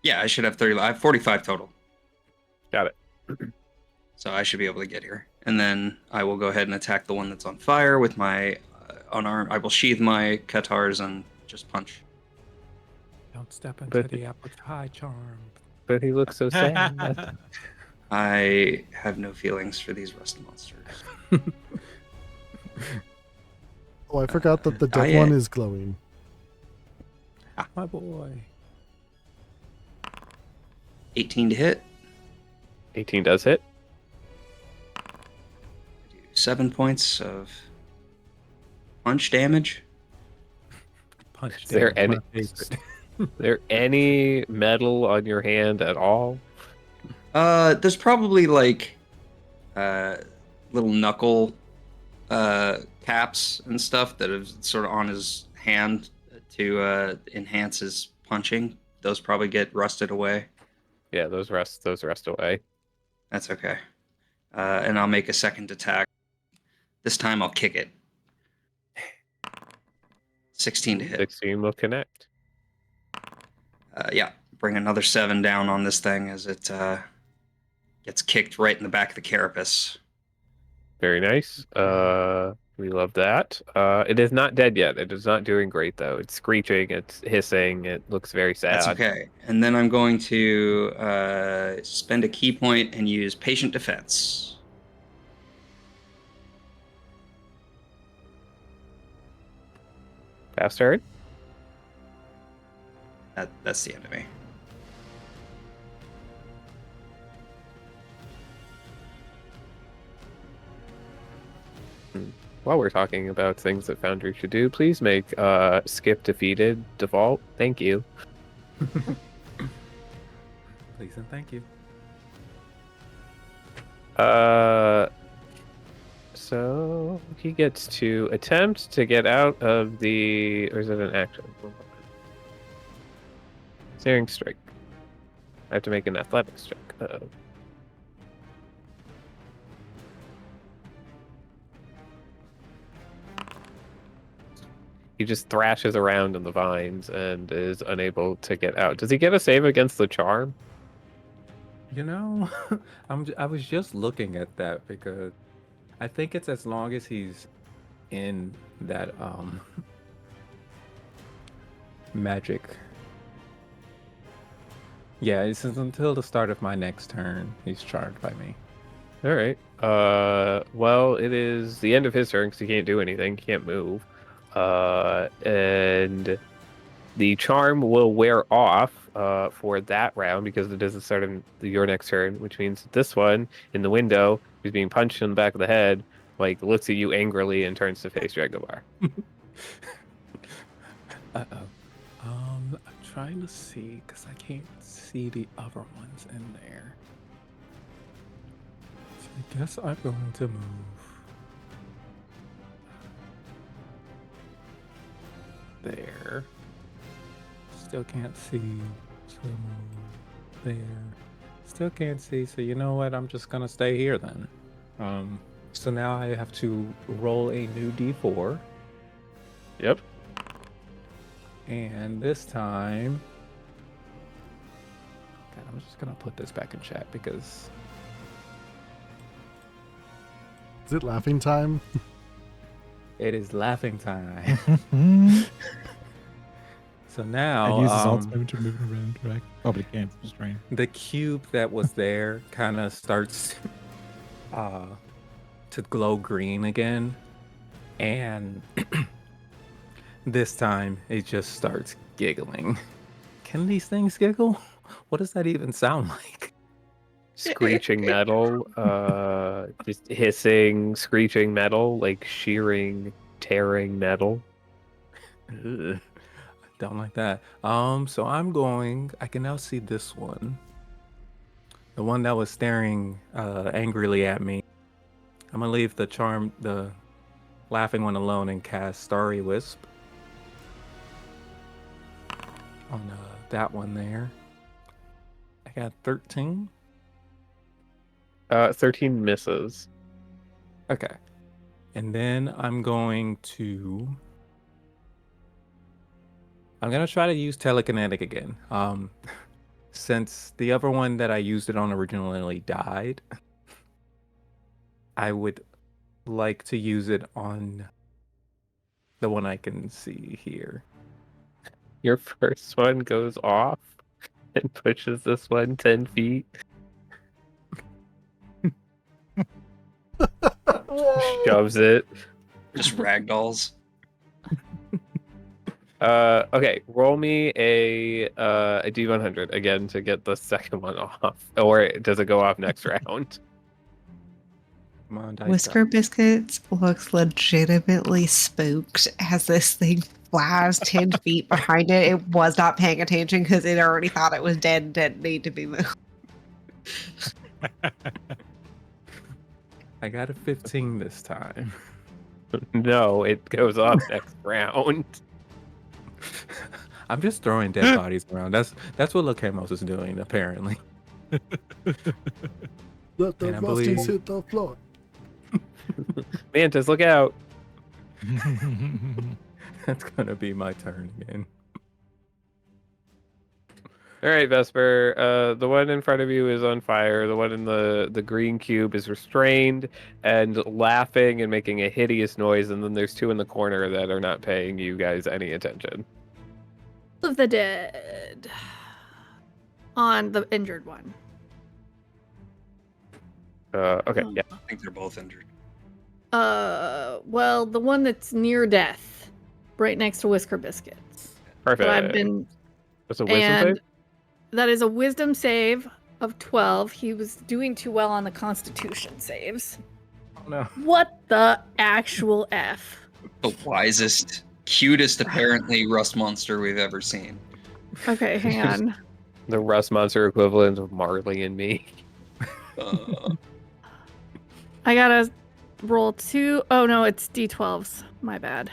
Yeah, I should have 30. I have 45 total. Got it. So I should be able to get here. And then I will go ahead and attack the one that's on fire with my unarmed. I will sheathe my katars and just punch. Don't step into But- the apple pie charm. But he looks so sad. I have no feelings for these rust monsters. Oh, I forgot that the dead yeah. one is glowing. My boy. 18 to hit. 18 does hit. 7 points of punch damage. Punch. Is there damage, my any- favorite. Is there any metal on your hand at all? There's probably like little knuckle caps and stuff that are sort of on his hand to enhance his punching. those probably get rusted away. Yeah, those rust away. That's okay. And I'll make a second attack. This time I'll kick it. 16 to hit. 16 will connect. Yeah, bring another 7 down on this thing as it gets kicked right in the back of the carapace. Very nice. We love that. It is not dead yet. It is not doing great though. It's screeching, it's hissing, it looks very sad. That's okay. And then I'm going to spend a key point and use patient defense. Pass turn. That's the end of me. While we're talking about things that Foundry should do, please make skip defeated default. Thank you. Please and thank you. So he gets to attempt to get out of the, or is it an action? Searing strike. I have to make an athletics check. Uh-oh. He just thrashes around in the vines and is unable to get out. Does he get a save against the charm? You know, I was just looking at that because I think it's as long as he's in that magic. Yeah, it's until the start of my next turn. He's charmed by me. All right. Well, it is the end of his turn because he can't do anything. He can't move. And the charm will wear off for that round because it doesn't start in your next turn, which means this one in the window who's being punched in the back of the head, like looks at you angrily and turns to face Dragovar. Uh-oh. I'm trying to see because I can't see the other ones in there. So I guess I'm going to move. There. Still can't see. So move there. Still can't see. So you know what? I'm just gonna stay here then. So now I have to roll a new d4. Yep. And this time, God, I'm just gonna put this back in chat because Is it laughing time? it is laughing time. So now, And uses all time to move around, right? Oh, but it can't. It's strange. the cube that was there kind of starts to glow green again, and this time it just starts giggling. Can these things giggle? What does that even sound like? Screeching metal, just hissing, screeching metal, like shearing, tearing metal. Ugh, I don't like that. So I can now see this one. The one that was staring angrily at me. I'm gonna leave the laughing one alone and cast Starry Wisp on that one there. I got 13. 13 misses. Okay. And then I'm gonna try to use telekinetic again. Since the other one that I used it on originally died, I would like to use it on the one I can see here. Your first one goes off and pushes this one 10 feet. Shoves it. Just ragdolls. Okay, roll me a D100 again to get the second one off. Or does it go off next round? Come on, dice Whisker up. Biscuits looks legitimately spooked as this thing flies 10 feet behind it. It was not paying attention because it already thought it was dead and didn't need to be moved. I got a 15 this time. No, it goes off next round. I'm just throwing dead bodies around. That's what Lacamos is doing, apparently. Let the And I rusties believe- hit the floor. Mantis, look out! That's gonna be my turn again. All right, Vesper. The one in front of you is on fire. The one in the green cube is restrained and laughing and making a hideous noise. And then there's two in the corner that are not paying you guys any attention. Of the dead. On the injured one. Okay, yeah. I think they're both injured. Well, the one that's near death, right next to Whisker Biscuits. Perfect. But I've been. That's a wisdom And save? that is a wisdom save of 12. He was doing too well on the constitution saves. Oh no. What the actual F? The wisest, cutest, apparently, rust monster we've ever seen. Okay, hang on. The rust monster equivalent of Marley and me. I gotta roll 2. Oh no, it's D12s. My bad.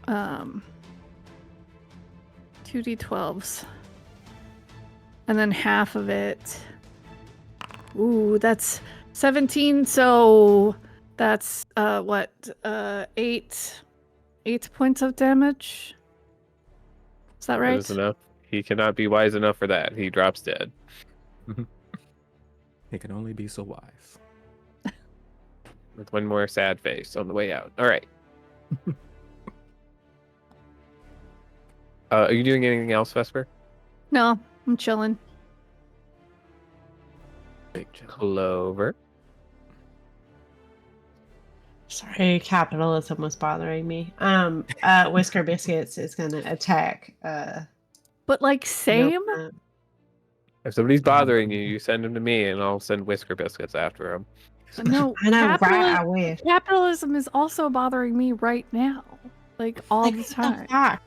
2 D12s. And then half of it. Ooh, that's 17. So that's what? 8 points of damage. Is that That right? is enough. He cannot be wise enough for that. He drops dead. He can only be so wise. With one more sad face on the way out. All right. Are you doing anything else, Vesper? No, I'm chilling. Big chill. Clover. Sorry, capitalism was bothering me. Whisker Biscuits is gonna attack. But like same? Nope, If somebody's bothering you, you send them to me, and I'll send Whisker Biscuits after them. No, I know, right? I wish. capitalism is also bothering me right now. Like all the time. fuck?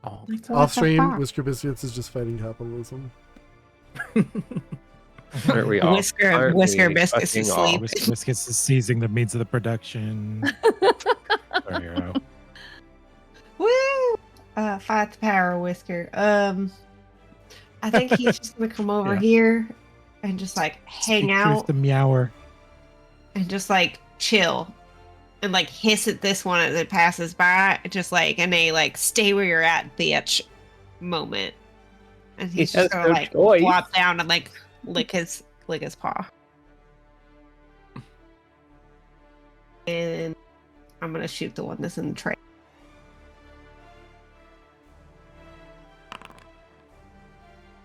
Oh, Like, what the Off stream, fuck? Whisker Biscuits is just fighting capitalism. Aren't we all? Whisker Aren't Whisker we Biscuits fucking is all? asleep. Biscuits is seizing the means of the production. Our hero. Woo! Fight the power, Whisker. I think he's just gonna come over Yeah. here and just like hang Speak out truth to meower. and just like chill and like hiss at this one as it passes by, just like in a like stay where you're at, bitch moment. And he's He just has gonna no like choice. flop down and like lick his paw. And I'm gonna shoot the one that's in the tray.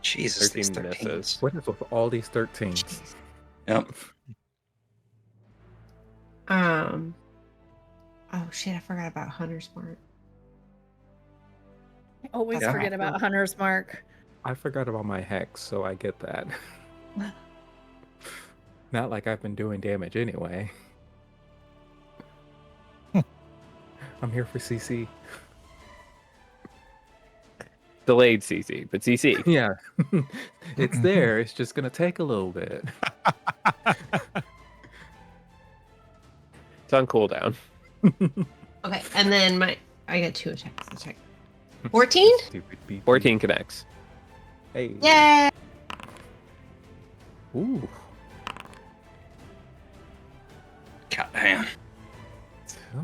Jesus, these 13 13s. misses. what is with all these 13s? Yep. Oh shit! I forgot about Hunter's Mark. I always Yeah. forget about Hunter's Mark. I forgot about my hex, so I get that. Not like I've been doing damage anyway. I'm here for CC. Delayed CC, but CC. Yeah. It's there. It's just gonna take a little bit. It's on cooldown. Okay, and then I got 2 attacks. Let's check. 14? Stupid beep. 14 connects. Hey. Yeah. Ooh. God damn.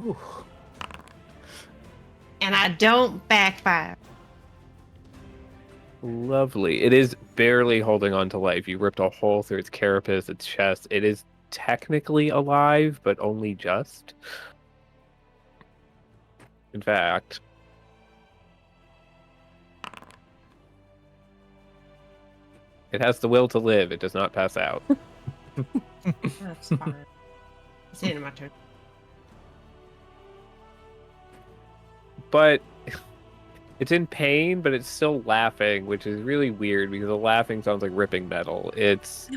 Ooh. And I don't backfire. Lovely. It is barely holding on to life. You ripped a hole through its carapace, its chest. It is technically alive, but only just. In fact, it has the will to live. It does not pass out. That's fine. It's the end of my turn. But it's in pain, but it's still laughing, which is really weird because the laughing sounds like ripping metal. It's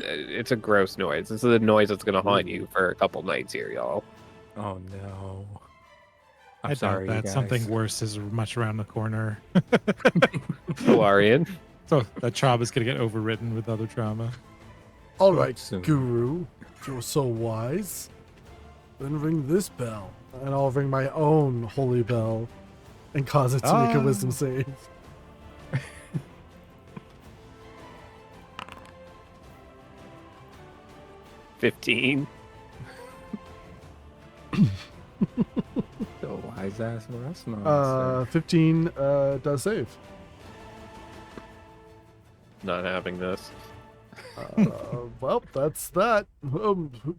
a gross noise. This is a noise that's going to haunt you for a couple nights here, y'all. Oh no. I I'm doubt sorry, you that guys. something worse is much around the corner. Solarian. So that trauma is going to get overwritten with other trauma. All right, Soon. Guru, if you're so wise, then ring this bell, and I'll ring my own holy bell and cause it to make a wisdom Oh. save. $15. The wise ass Russ monster. 15 does save. Not having this. Well, that's that.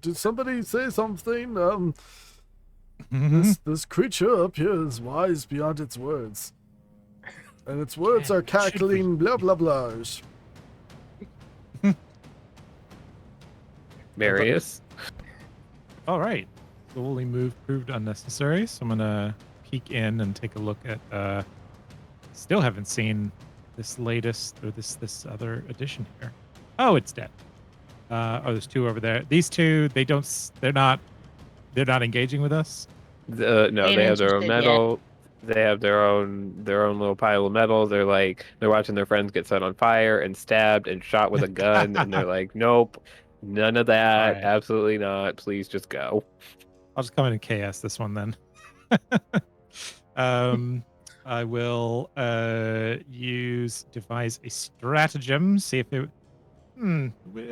Did somebody say something? This creature up here is wise beyond its words. And its words are cackling blah blah blahs. Marius. All right. The woolly move proved unnecessary, so I'm gonna peek in and take a look at. Still haven't seen this latest or this other edition here. Oh, it's dead. There's two over there. These two, they're not engaging with us. No, Ain't they have their own interested yet. metal. They have their own little pile of metal. They're watching their friends get set on fire and stabbed and shot with a gun, and they're like, nope, none of that. Alright. Absolutely not. Please just go. I'll just come in and KS this one then. I will devise a stratagem. See if it.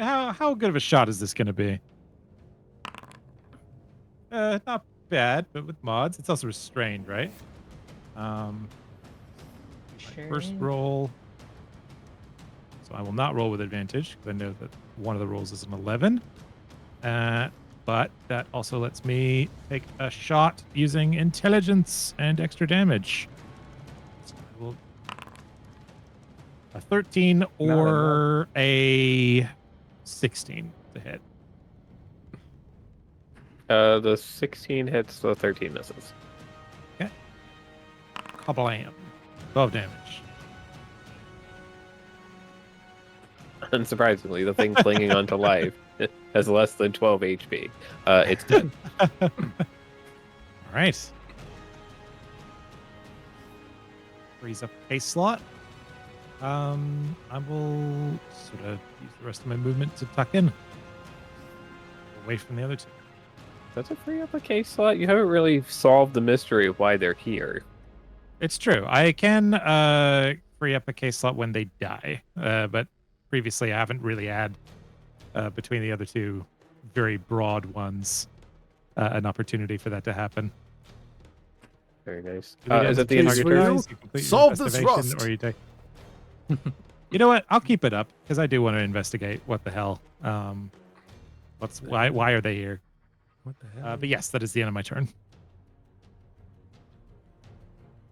How good of a shot is this going to be? Not bad, but with mods, it's also restrained, right? My first roll. So I will not roll with advantage because I know that one of the rolls is an 11. But that also lets me take a shot using intelligence and extra damage. So I will a 13 or a 16 to hit. The 16 hits, the 13 misses. Kablam. 12 damage. Unsurprisingly, the thing clinging onto life has less than 12 HP. It's dead. All right. Frees up a slot. I will sort of use the rest of my movement to tuck in. Away from the other two. That's a free up a case slot. You haven't really solved the mystery of why they're here. It's true. I can free up a case slot when they die. But previously I haven't really had between the other two very broad ones an opportunity for that to happen. Very nice. Do we Is get it the end of case your for turn? you? You complete your Solve this investigation, rust. or you take. You know what? I'll keep it up because I do want to investigate what the hell. Why are they here? What the hell? But yes, that is the end of my turn.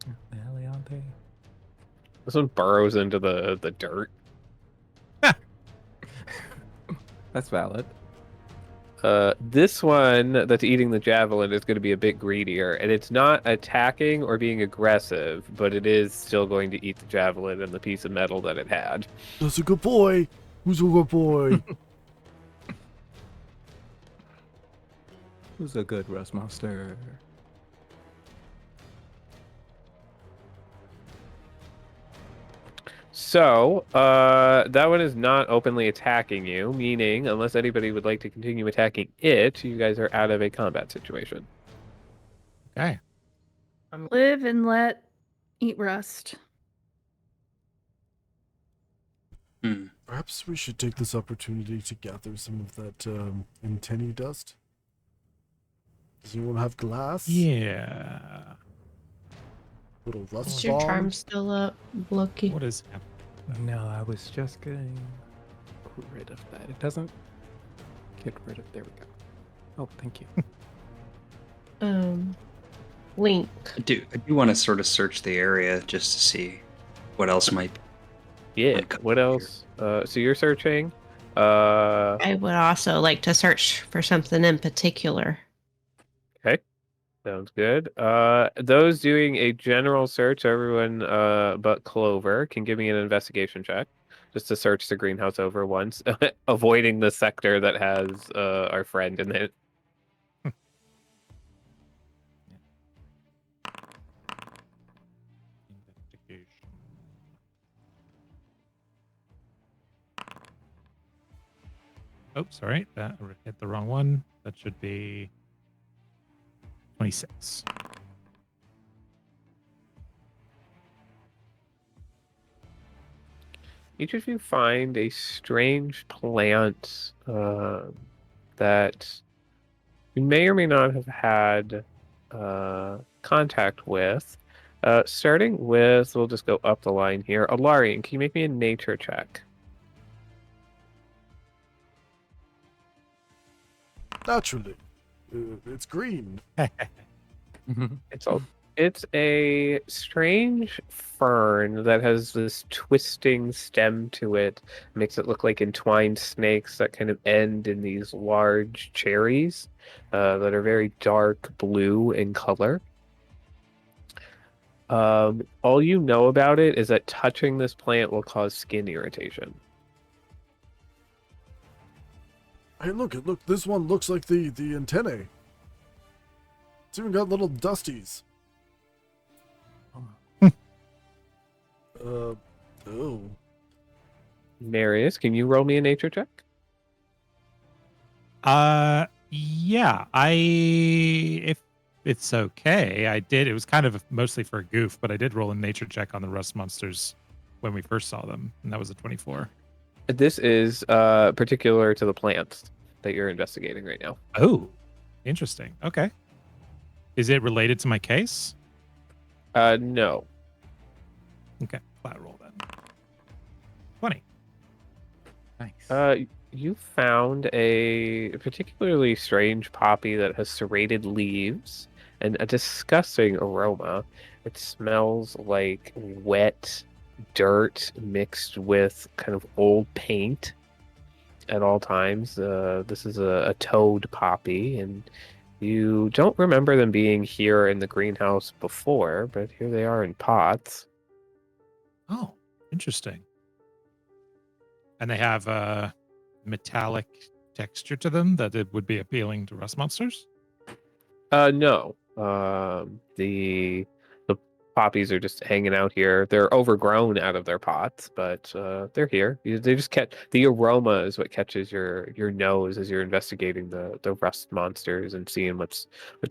The Eliante? This one burrows into the dirt. That's valid. This one that's eating the javelin is going to be a bit greedier, and it's not attacking or being aggressive, but it is still going to eat the javelin and the piece of metal that it had. That's a good boy. Who's a good boy? Who's a good Rust monster? So, that one is not openly attacking you, meaning, unless anybody would like to continue attacking it, you guys are out of a combat situation. Okay. Live and let eat rust. Perhaps we should take this opportunity to gather some of that antennae dust. Does anyone have glass? Yeah. Little rust Is your bomb? charm still up, Loki? What is happening? No, I was just getting rid of that. It doesn't get rid of. There we go. Oh, thank you. Link. I do want to sort of search the area just to see what else might be. Yeah, what else? So you're searching. I would also like to search for something in particular. Sounds good. Those doing a general search, everyone but Clover can give me an investigation check just to search the greenhouse over once, avoiding the sector that has our friend in it. Investigation. Oh, sorry. That hit the wrong one. That should be 26. each of you find a strange plant that you may or may not have had contact with. Starting with, we'll just go up the line here. Alarian, can you make me a nature check? Naturally. It's green. It's a strange fern that has this twisting stem to it. Makes it look like entwined snakes that kind of end in these large cherries that are very dark blue in color. All you know about it is that touching this plant will cause skin irritation. Hey, look! This one looks like the antennae. It's even got little dusties. Oh. Marius, can you roll me a nature check? Yeah. If it's okay, I did. It was kind of mostly for a goof, but I did roll a nature check on the rust monsters when we first saw them, and that was a 24. This is particular to the plants that you're investigating right now. Oh, interesting. Okay. Is it related to my case? No. Okay, flat roll then. 20. Nice. You found a particularly strange poppy that has serrated leaves and a disgusting aroma. It smells like wet dirt mixed with kind of old paint at all times. This is a toad poppy, and you don't remember them being here in the greenhouse before, but here they are in pots. Oh, interesting. And they have a metallic texture to them that it would be appealing to rust monsters? No. The poppies are just hanging out here. They're overgrown out of their pots, but they're here. They just catch the aroma is what catches your nose as you're investigating the rust monsters and seeing what's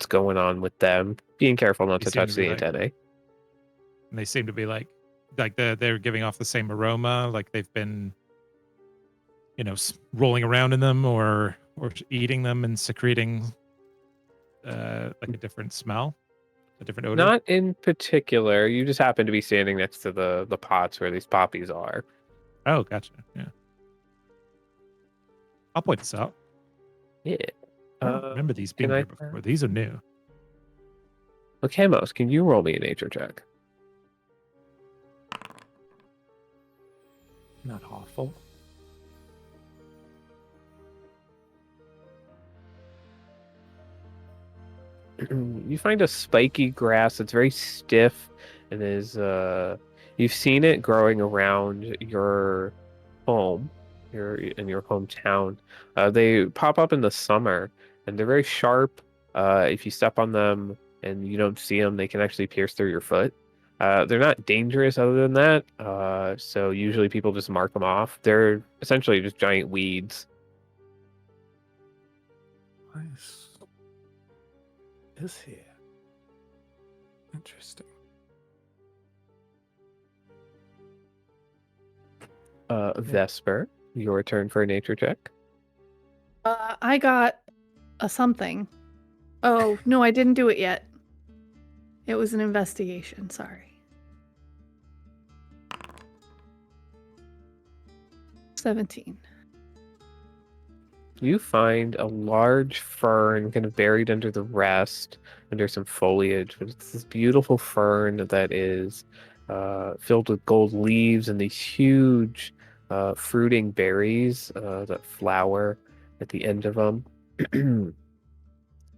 going on with them. Being careful not They to seem touch to be the like- antennae. And they seem to be like they're giving off the same aroma, like they've been, rolling around in them or eating them and secreting like a different smell, a different odor. Not in particular. You just happen to be standing next to the pots where these poppies are. Oh, gotcha. Yeah. I'll point this out. Yeah. I don't remember these being can I- here before. These are new. Okay, Mos, can you roll me a nature check? Not awful. You find a spiky grass that's very stiff and is you've seen it growing around your home, in your hometown. They pop up in the summer and they're very sharp. If you step on them and you don't see them, they can actually pierce through your foot. They're not dangerous other than that. So usually people just mark them off. They're essentially just giant weeds. Nice. Is here. Interesting. Vesper, your turn for a nature check. I got a something. Oh, no, I didn't do it yet. It was an investigation, sorry. 17. You find a large fern kind of buried under the rest, under some foliage, but it's this beautiful fern that is filled with gold leaves and these huge fruiting berries that flower at the end of them.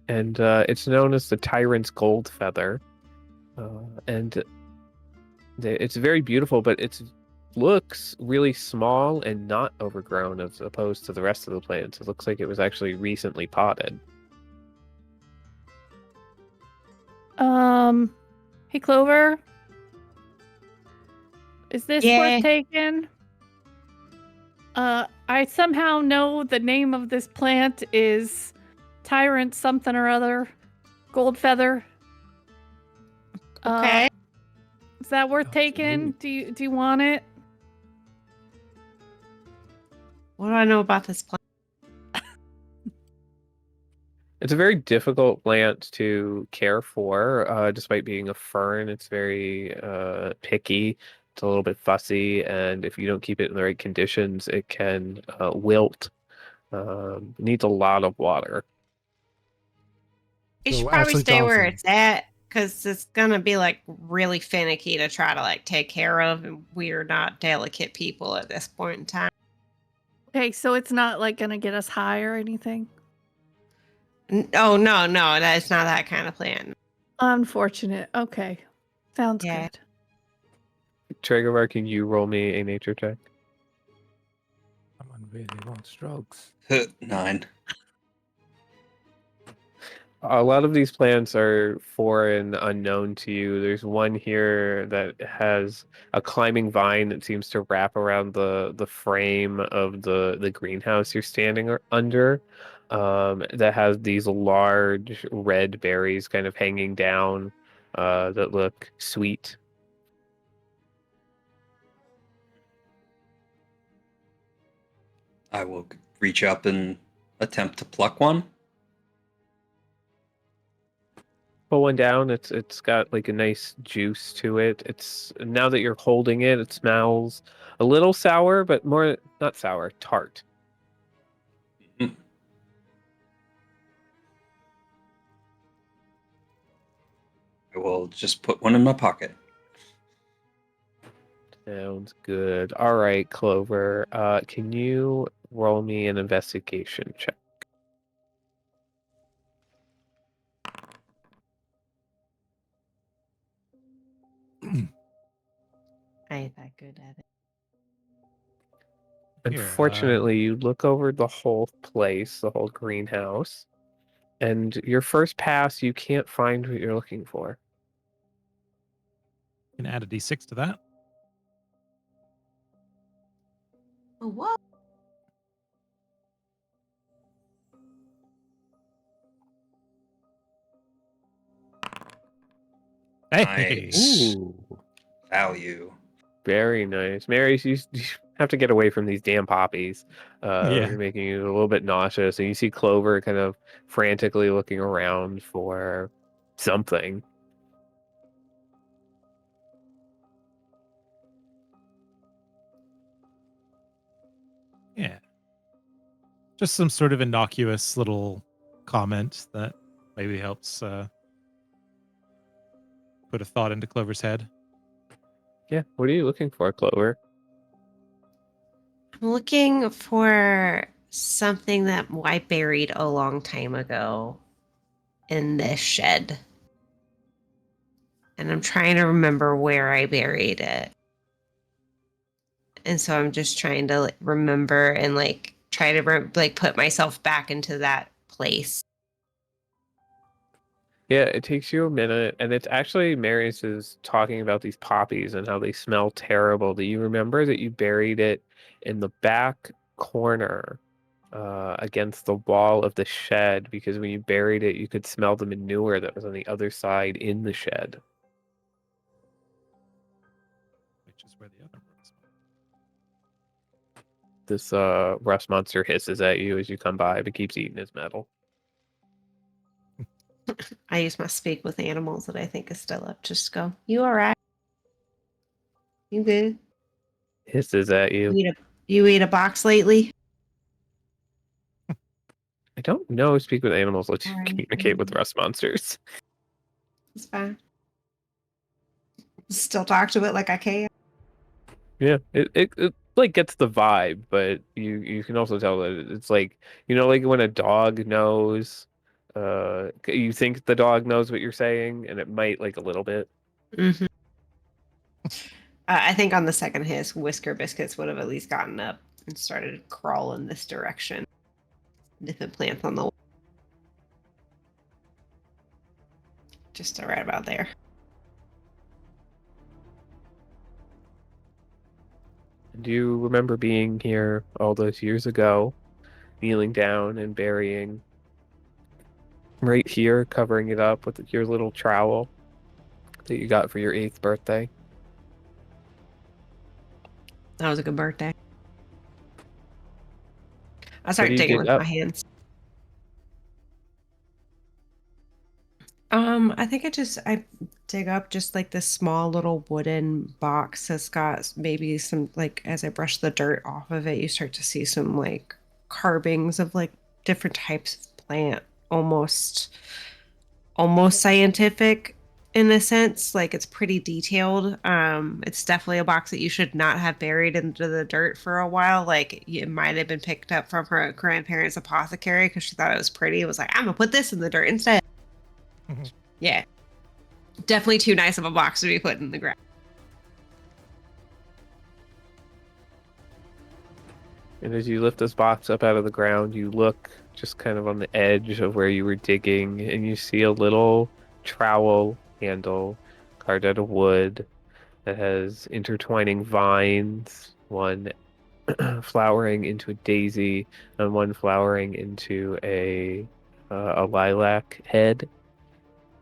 And it's known as the tyrant's gold feather. And it's very beautiful, but it looks really small and not overgrown as opposed to the rest of the plants. It looks like it was actually recently potted. Hey Clover, is this Yeah. worth taking? I somehow know the name of this plant is Tyrant something or other, gold feather. Okay. Is that worth taking? Absolutely. Do you want it? What do I know about this plant? It's a very difficult plant to care for, despite being a fern. It's very picky. It's a little bit fussy, and if you don't keep it in the right conditions, it can wilt. It needs a lot of water. You So should probably Ashley stay where Johnson. it's at because it's gonna be like really finicky to try to like take care of, and we're not delicate people at this point in time. Okay, so it's not like gonna get us high or anything. Oh no, that's not that kind of plant. Unfortunate. Okay, sounds Yeah. good. Tragovar, can you roll me a nature check? Someone really wants drugs. 9. A lot of these plants are foreign, unknown to you. There's one here that has a climbing vine that seems to wrap around the frame of the greenhouse you're standing under. That has these large red berries kind of hanging down that look sweet. I will reach up and attempt to pluck one. Pull one down. It's got like a nice juice to it. It's now that you're holding it, it smells a little sour, but more not sour, tart. Mhm. I will just put one in my pocket. Sounds good. All right, Clover. Can you roll me an investigation check? I ain't that good at it. Here, Unfortunately, you look over the whole place, the whole greenhouse, and your first pass, you can't find what you're looking for. you can add a d6 to that. Oh, what? Hey, Nice. Ooh, Value. very nice. Mary, you have to get away from these damn poppies. Yeah. They're making you a little bit nauseous. And you see Clover kind of frantically looking around for something. Yeah. Just some sort of innocuous little comment that maybe helps put a thought into Clover's head. Yeah, what are you looking for, Clover? I'm looking for something that I buried a long time ago in this shed. And I'm trying to remember where I buried it. And so I'm just trying to like, remember and like try to like put myself back into that place. Yeah, it takes you a minute, and it's actually Mary's is talking about these poppies and how they smell terrible. Do you remember that you buried it in the back corner against the wall of the shed? Because when you buried it, you could smell the manure that was on the other side in the shed. Which is where the other works. This rust monster hisses at you as you come by, but keeps eating his metal. I use my speak with animals that I think is still up. Just go, you all right? You good? Hisses at you. You eat a box lately? I don't know. Speak with animals lets you Alright. communicate with rust monsters. It's fine. Still talk to it like I can. Yeah, it like gets the vibe, but you can also tell that it's like, you know, like when a dog knows, you think the dog knows what you're saying, and it might like a little bit. Mm-hmm. I think on the second hiss, Whisker Biscuits would have at least gotten up and started to crawl in this direction. Different plants on the wall. Just right about there. Do you remember being here all those years ago, kneeling down and burying right here, covering it up with your little trowel that you got for your 8th birthday? That was a good birthday. I What start do you digging dig with up? my hands. I think I dig up just like this small little wooden box that's got maybe some like as I brush the dirt off of it, you start to see some like carvings of like different types of plant, almost scientific in a sense. Like it's pretty detailed. It's definitely a box that you should not have buried into the dirt for a while. Like it might have been picked up from her grandparents' apothecary because she thought it was pretty. It was like, I'm gonna put this in the dirt instead. Yeah. Definitely too nice of a box to be put in the ground. And as you lift this box up out of the ground, you look just kind of on the edge of where you were digging, and you see a little trowel handle carved out of wood that has intertwining vines, one flowering into a daisy and one flowering into a lilac head.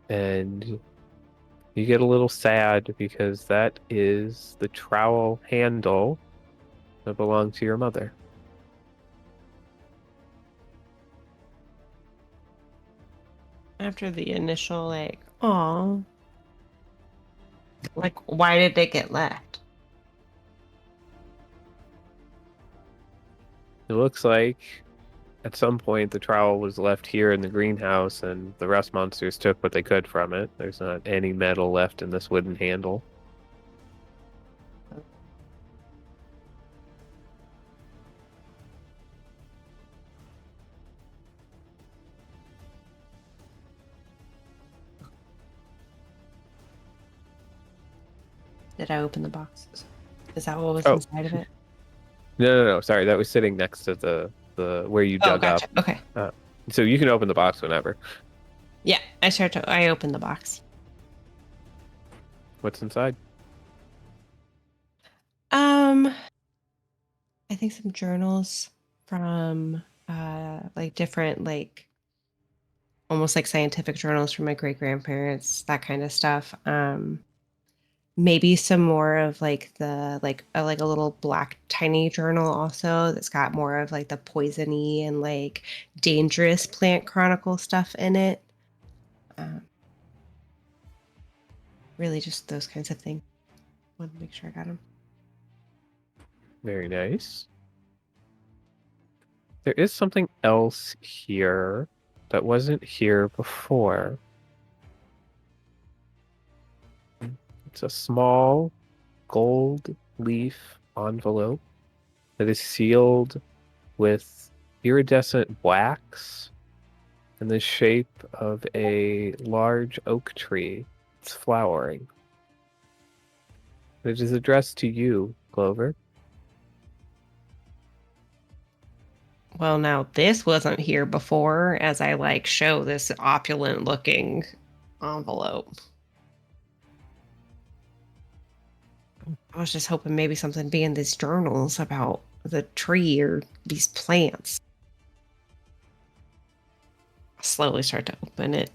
And you get a little sad because that is the trowel handle that belonged to your mother. After the initial like, oh, like why did they get left? It looks like at some point the trowel was left here in the greenhouse and the rust monsters took what they could from it. There's not any metal left in this wooden handle. Did I open the boxes? Is that what was Oh. inside of it? No. Sorry, that was sitting next to the where you Oh, dug gotcha. up. Okay. So you can open the box whenever. Yeah, I opened the box. What's inside? I think some journals from like different like almost like scientific journals from my great grandparents, that kind of stuff. Maybe some more of like the like a little black tiny journal also that's got more of like the poisony and like dangerous plant chronicle stuff in it. Really just those kinds of things. Want to make sure I got them. Very nice. There is something else here that wasn't here before. It's a small gold leaf envelope that is sealed with iridescent wax in the shape of a large oak tree. It's flowering. It is addressed to you, Clover. Well, now this wasn't here before as I like show this opulent looking envelope. I was just hoping maybe something be in these journals about the tree or these plants. I slowly start to open it.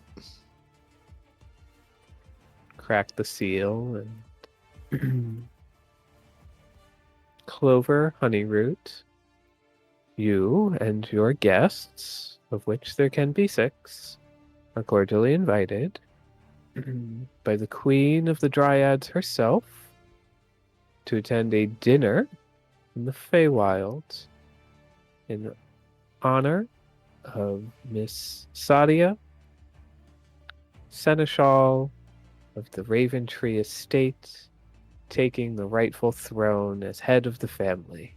Crack the seal and Clover, Honeyroot, you and your guests, of which there can be 6, are cordially invited by the Queen of the Dryads herself to attend a dinner in the Feywild in honor of Miss Sadia, Seneschal of the Raventree Estate, taking the rightful throne as head of the family.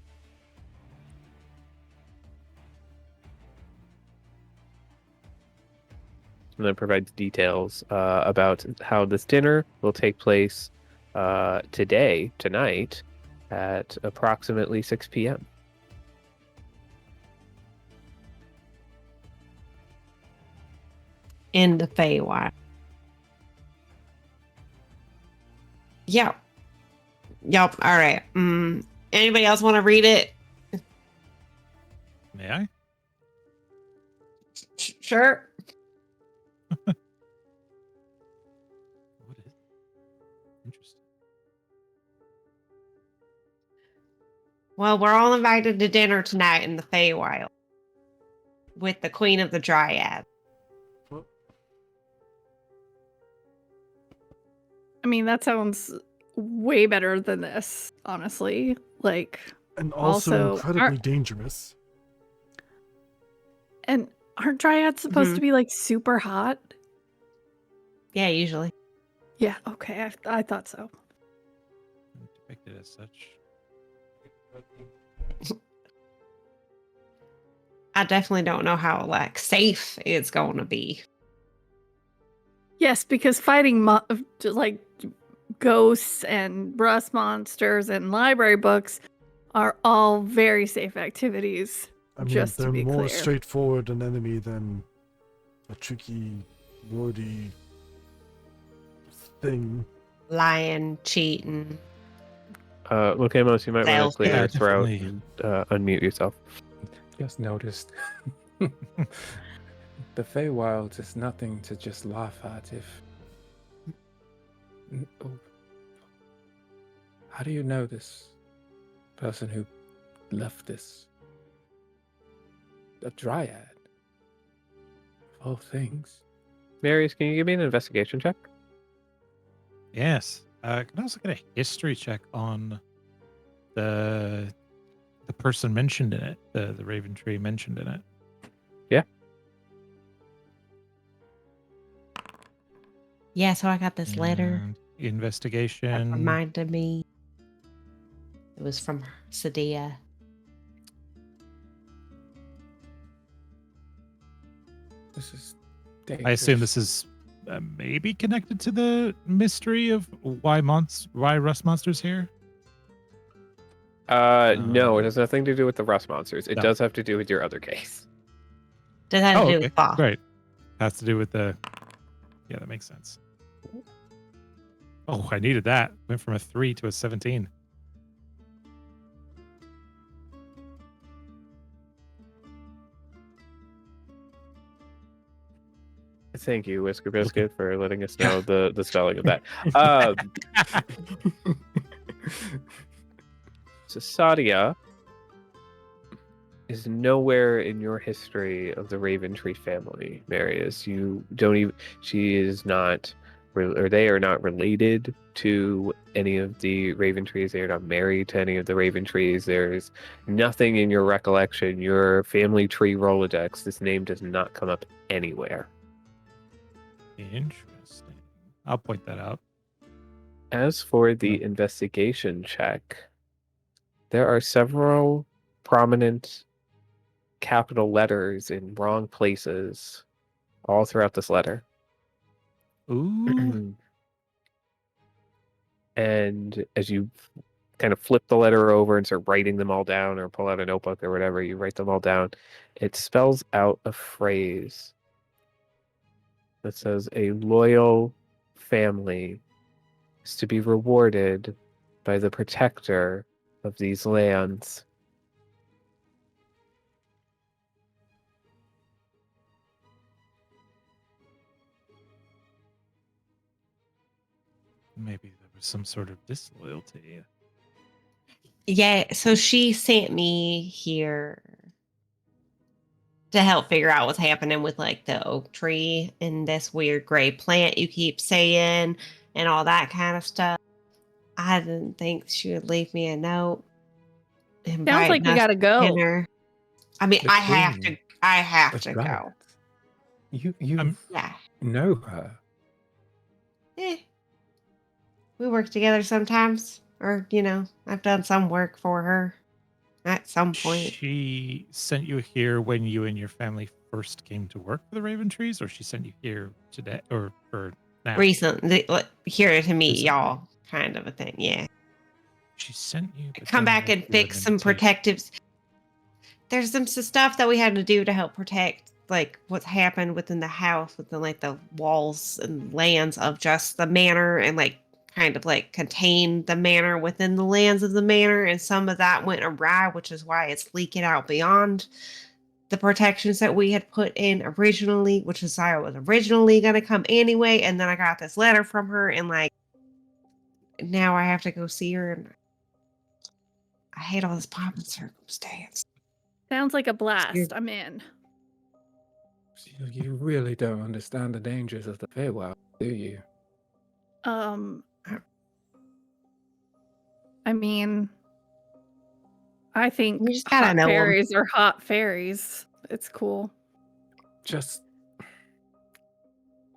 And then provides details about how this dinner will take place tonight, at approximately 6 p.m. In the Feywild. Yep. All right. Anybody else want to read it? May I? Sure. What is interesting? Well, we're all invited to dinner tonight in the Feywild. with the Queen of the Dryad. I mean, that sounds way better than this, honestly. Like, And also incredibly dangerous. and aren't dryads supposed to be like super hot? Yeah, usually. Yeah, okay, I thought so. Depicted as such. I definitely don't know how like safe it's going to be. Yes, because fighting like ghosts and rust monsters and library books are all very safe activities. I mean, just they're to be more clear. straightforward an enemy than a tricky, wordy thing. Lying, cheating. Lucamos, you might want to clear your throat definitely. and unmute yourself. Just noticed. The Feywild is nothing to just laugh at if... Oh. How do you know this person who left this? A dryad? Of all things. Marius, can you give me an investigation check? Yes. Can I also get a history check on the person mentioned in it, the Raventree mentioned in it? Yeah. Yeah, so I got this letter And that investigation. reminded me. It was from Sadia. This is I assume dangerous. this is maybe connected to the mystery of why rust monsters here. No, it has nothing to do with the rust monsters. It No. does have to do with your other case. Does that have Oh, to do okay, with Bob? great. Has to do with the. Yeah, that makes sense. Oh, I needed that. Went from a 3 to a 17. Thank you, Whisker Biscuit, for letting us know the spelling of that. So Sadia is nowhere in your history of the Raventree family, Marius. You don't even. She is not, or they are not related to any of the Raventrees. They are not married to any of the Raventrees. There's nothing in your recollection, your family tree Rolodex. This name does not come up anywhere. Interesting. I'll point that out. As for the investigation check, there are several prominent capital letters in wrong places all throughout this letter. Ooh. And as you kind of flip the letter over and start writing them all down, or pull out a notebook or whatever, you write them all down, it spells out a phrase that says, "A loyal family is to be rewarded by the protector of these lands." Maybe there was some sort of disloyalty. Yeah, so she sent me here to help figure out what's happening with like the oak tree and this weird gray plant you keep saying and all that kind of stuff. I didn't think she would leave me a note. Sounds like inviting you us gotta to go. dinner. I mean, The I have to. queen. I have A to dryad. go. You Yeah. know her. Eh. We work together sometimes, or I've done some work for her at some point. She sent you here when you and your family first came to work for the Raventrees, or she sent you here today, or for now? Recently, here to meet Recently. y'all, kind of a thing. Yeah. She sent you. But Come then back left and you fix an some invitation. protectives. There's some stuff that we had to do to help protect, like what's happened within the house, within like the walls and lands of just the manor, and like kind of like contain the manor within the lands of the manor. And some of that went awry, which is why it's leaking out beyond the protections that we had put in originally, which is why I was originally going to come anyway. And then I got this letter from her, and like now I have to go see her, and I hate all this pomp and circumstance. Sounds like a blast. You're- I'm in. You really don't understand the dangers of the Feywild, do you? I mean, I think You just gotta hot know 'em. fairies are hot fairies. It's cool. Just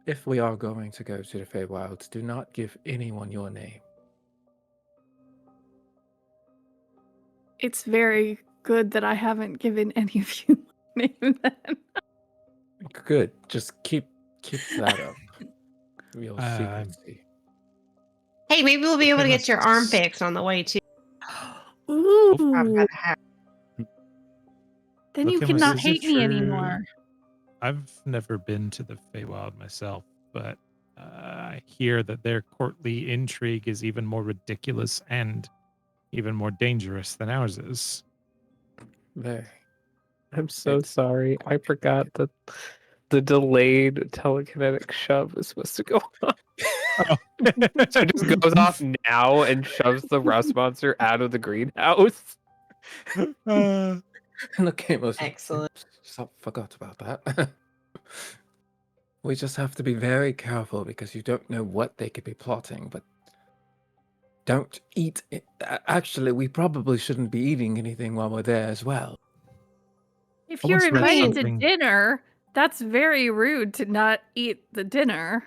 if we are going to go to the Feywilds, do not give anyone your name. It's very good that I haven't given any of you my name then. Good. Just keep that up. Your Uh, secrecy. Hey, maybe we'll be able to Okay, get your let's- arm fixed on the way too. Ooh, Gotta have- then you Okay, cannot is it hate me true- anymore. I've never been to the Feywild myself, but I hear that their courtly intrigue is even more ridiculous and even more dangerous than ours is. Very. I'm so It's sorry. I quite forgot that the delayed telekinetic shove is supposed to go on. So it just goes off now and shoves the rust monster out of the greenhouse. And the game was Excellent. forgot about that. We just have to be very careful because you don't know what they could be plotting, but don't eat it. Actually, we probably shouldn't be eating anything while we're there as well. If I you're once read invited to something- dinner, that's very rude to not eat the dinner.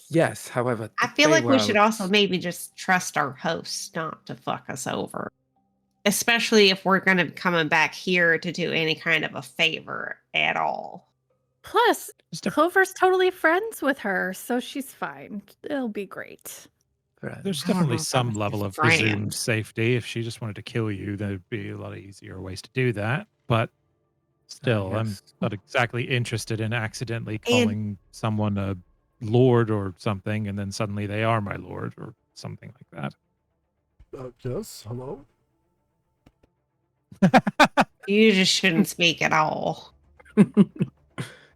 Yes, however, I the feel like we should Feywilds- also maybe just trust our hosts not to fuck us over. Especially if we're going to be coming back here to do any kind of a favor at all. Plus, Just a- Clover's totally friends with her, so she's fine. It'll be great. Friends. There's I don't know definitely if some that's level his of presumed brand. safety. If she just wanted to kill you, there'd be a lot easier ways to do that. But still, I'm yes. not exactly interested in accidentally And- calling someone a lord or something, and then suddenly they are my lord or something like Yes, hello? that. You just shouldn't speak at all.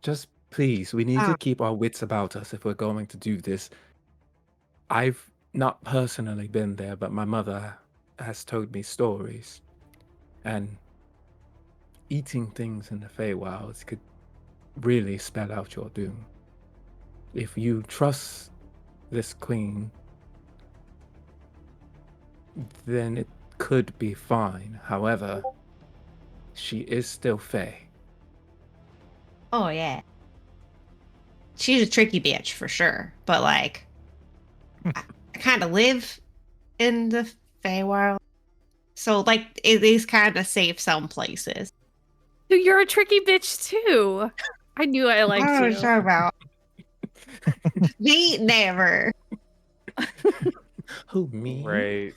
Just please, we need Ah. to keep our wits about us if we're going to do this. I've not personally been there, but my mother has told me stories. And eating things in the Feywilds could really spell out your doom. If you trust this queen, then it could be fine. However, she is still Fey. Oh, yeah. She's a tricky bitch for sure. But, like, I kind of live in the Feywild. So, like, it is kind of safe some places. Dude, you're a tricky bitch too. I knew I I liked don't know what you. you're talking about. Me, never. Who, me? Right.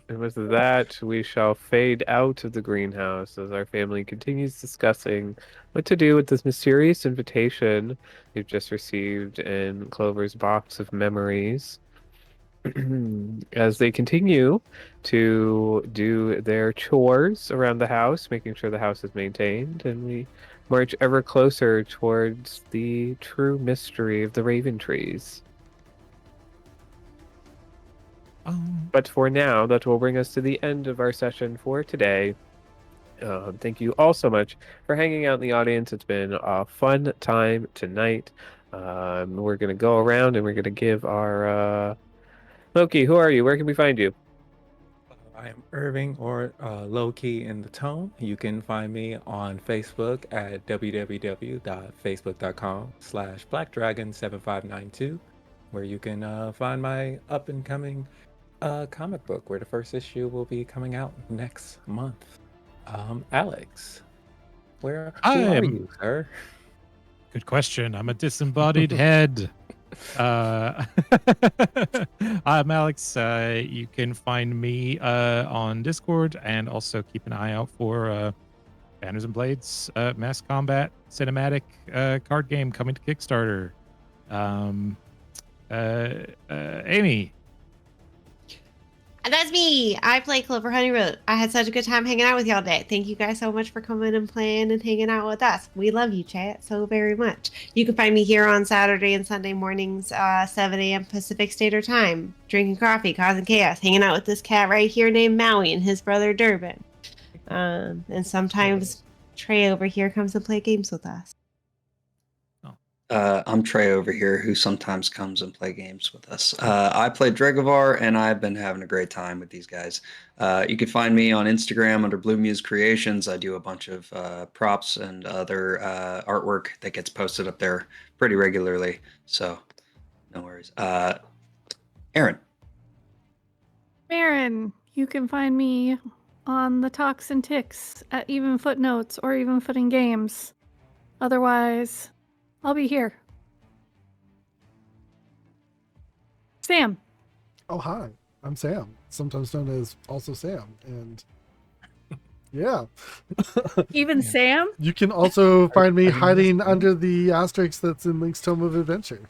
And with that, we shall fade out of the greenhouse as our family continues discussing what to do with this mysterious invitation they've just received in Clover's box of memories. As they continue to do their chores around the house, making sure the house is maintained, and we march ever closer towards the true mystery of the Raventrees. But for now, that will bring us to the end of our session for today. Thank you all so much for hanging out in the audience. It's been a fun time tonight. We're going to go around and we're going to give our... Loki, who are you? Where can we find you? I am Irving, or Loki in the Tone. You can find me on Facebook at www.facebook.com/blackdragon7592, where you can find my up-and-coming comic book, where the first issue will be coming out next month. Alex, who are you, sir? Good question. I'm a disembodied head. I'm Alex. You can find me on Discord, and also keep an eye out for Banners and Blades Mass Combat cinematic card game coming to Kickstarter. Amy. That's me. I play Clover Honey Road. I had such a good time hanging out with y'all today. Thank you guys so much for coming and playing and hanging out with us. We love you, chat, so very much. You can find me here on Saturday and Sunday mornings, 7 a.m. Pacific Standard Time, drinking coffee, causing chaos, hanging out with this cat right here named Maui and his brother Durbin. And sometimes Trey over here comes and play games with us. I'm Trey over here, who sometimes comes and play games with us. I play Dregovar, and I've been having a great time with these guys. You can find me on Instagram under Blue Muse Creations. I do a bunch of props and other artwork that gets posted up there pretty regularly. So no worries. Aaron. Marin, you can find me on the Talks and Ticks at Even Footnotes or Even Footing Games. Otherwise, I'll be here. Sam. Oh, hi. I'm Sam, sometimes known as also Sam. And yeah. Even Sam? You can also find me I didn't hiding miss under the asterisk that's in Link's Tome of Adventure.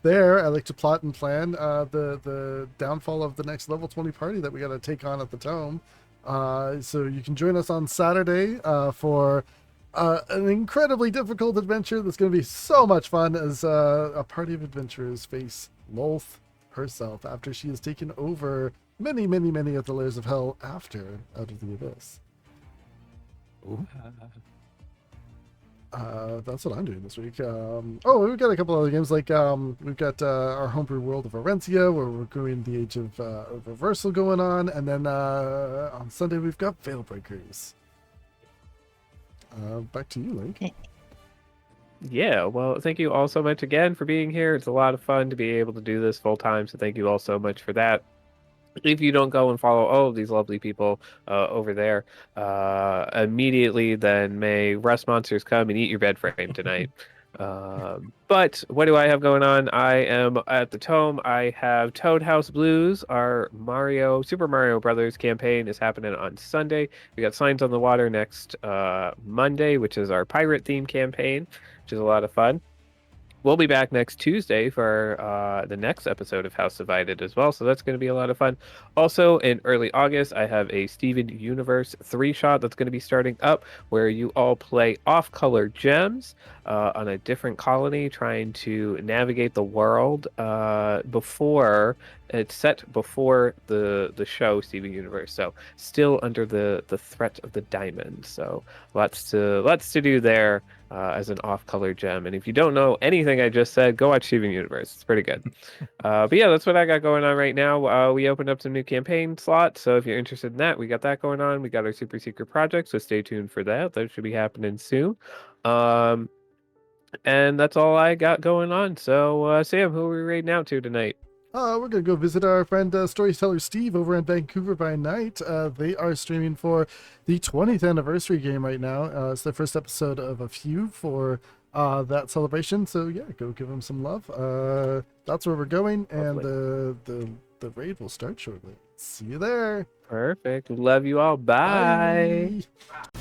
There, I like to plot and plan the downfall of the next level 20 party that we got to take on at the Tome. So you can join us on Saturday for an incredibly difficult adventure that's going to be so much fun as a party of adventurers face Lolth herself after she has taken over many, many, many of the layers of hell after Out of the Abyss. Ooh. That's what I'm doing this week. We've got a couple other games, like we've got our homebrew World of Orencia, where we're doing the Age of Reversal going on, and then on Sunday we've got Veilbreakers. Back to you, Link. Yeah, well, thank you all so much again for being here. It's a lot of fun to be able to do this full time, so thank you all so much for that. If you don't go and follow all of these lovely people over there immediately, then may rust monsters come and eat your bed frame tonight. But what do I have going on? I am at the Tome. I have Toad House Blues. Our Super Mario Brothers campaign is happening on Sunday. We got Signs on the Water next Monday, which is our pirate theme campaign, which is a lot of fun. We'll be back next Tuesday for the next episode of House Divided as well, so that's going to be a lot of fun. Also, in early August, I have a Steven Universe 3-shot that's going to be starting up, where you all play off-color gems on a different colony, trying to navigate the world before it's set before the show Steven Universe. So still under the threat of the diamond. So lots to do there. As an off-color gem. And if you don't know anything I just said, go watch Steven Universe. It's pretty good. But yeah, that's what I got going on right now. We opened up some new campaign slots, so if you're interested in that, we got that going on. We got our super secret project, so stay tuned for that. That should be happening soon. And that's all I got going on. So Sam, who are we raiding out to tonight? We're going to go visit our friend Storyteller Steve over in Vancouver by Night. They are streaming for the 20th anniversary game right now. It's their first episode of a few for that celebration. So yeah, go give them some love. That's where we're going, and the raid will start shortly. See you there. Perfect. Love you all. Bye. Bye.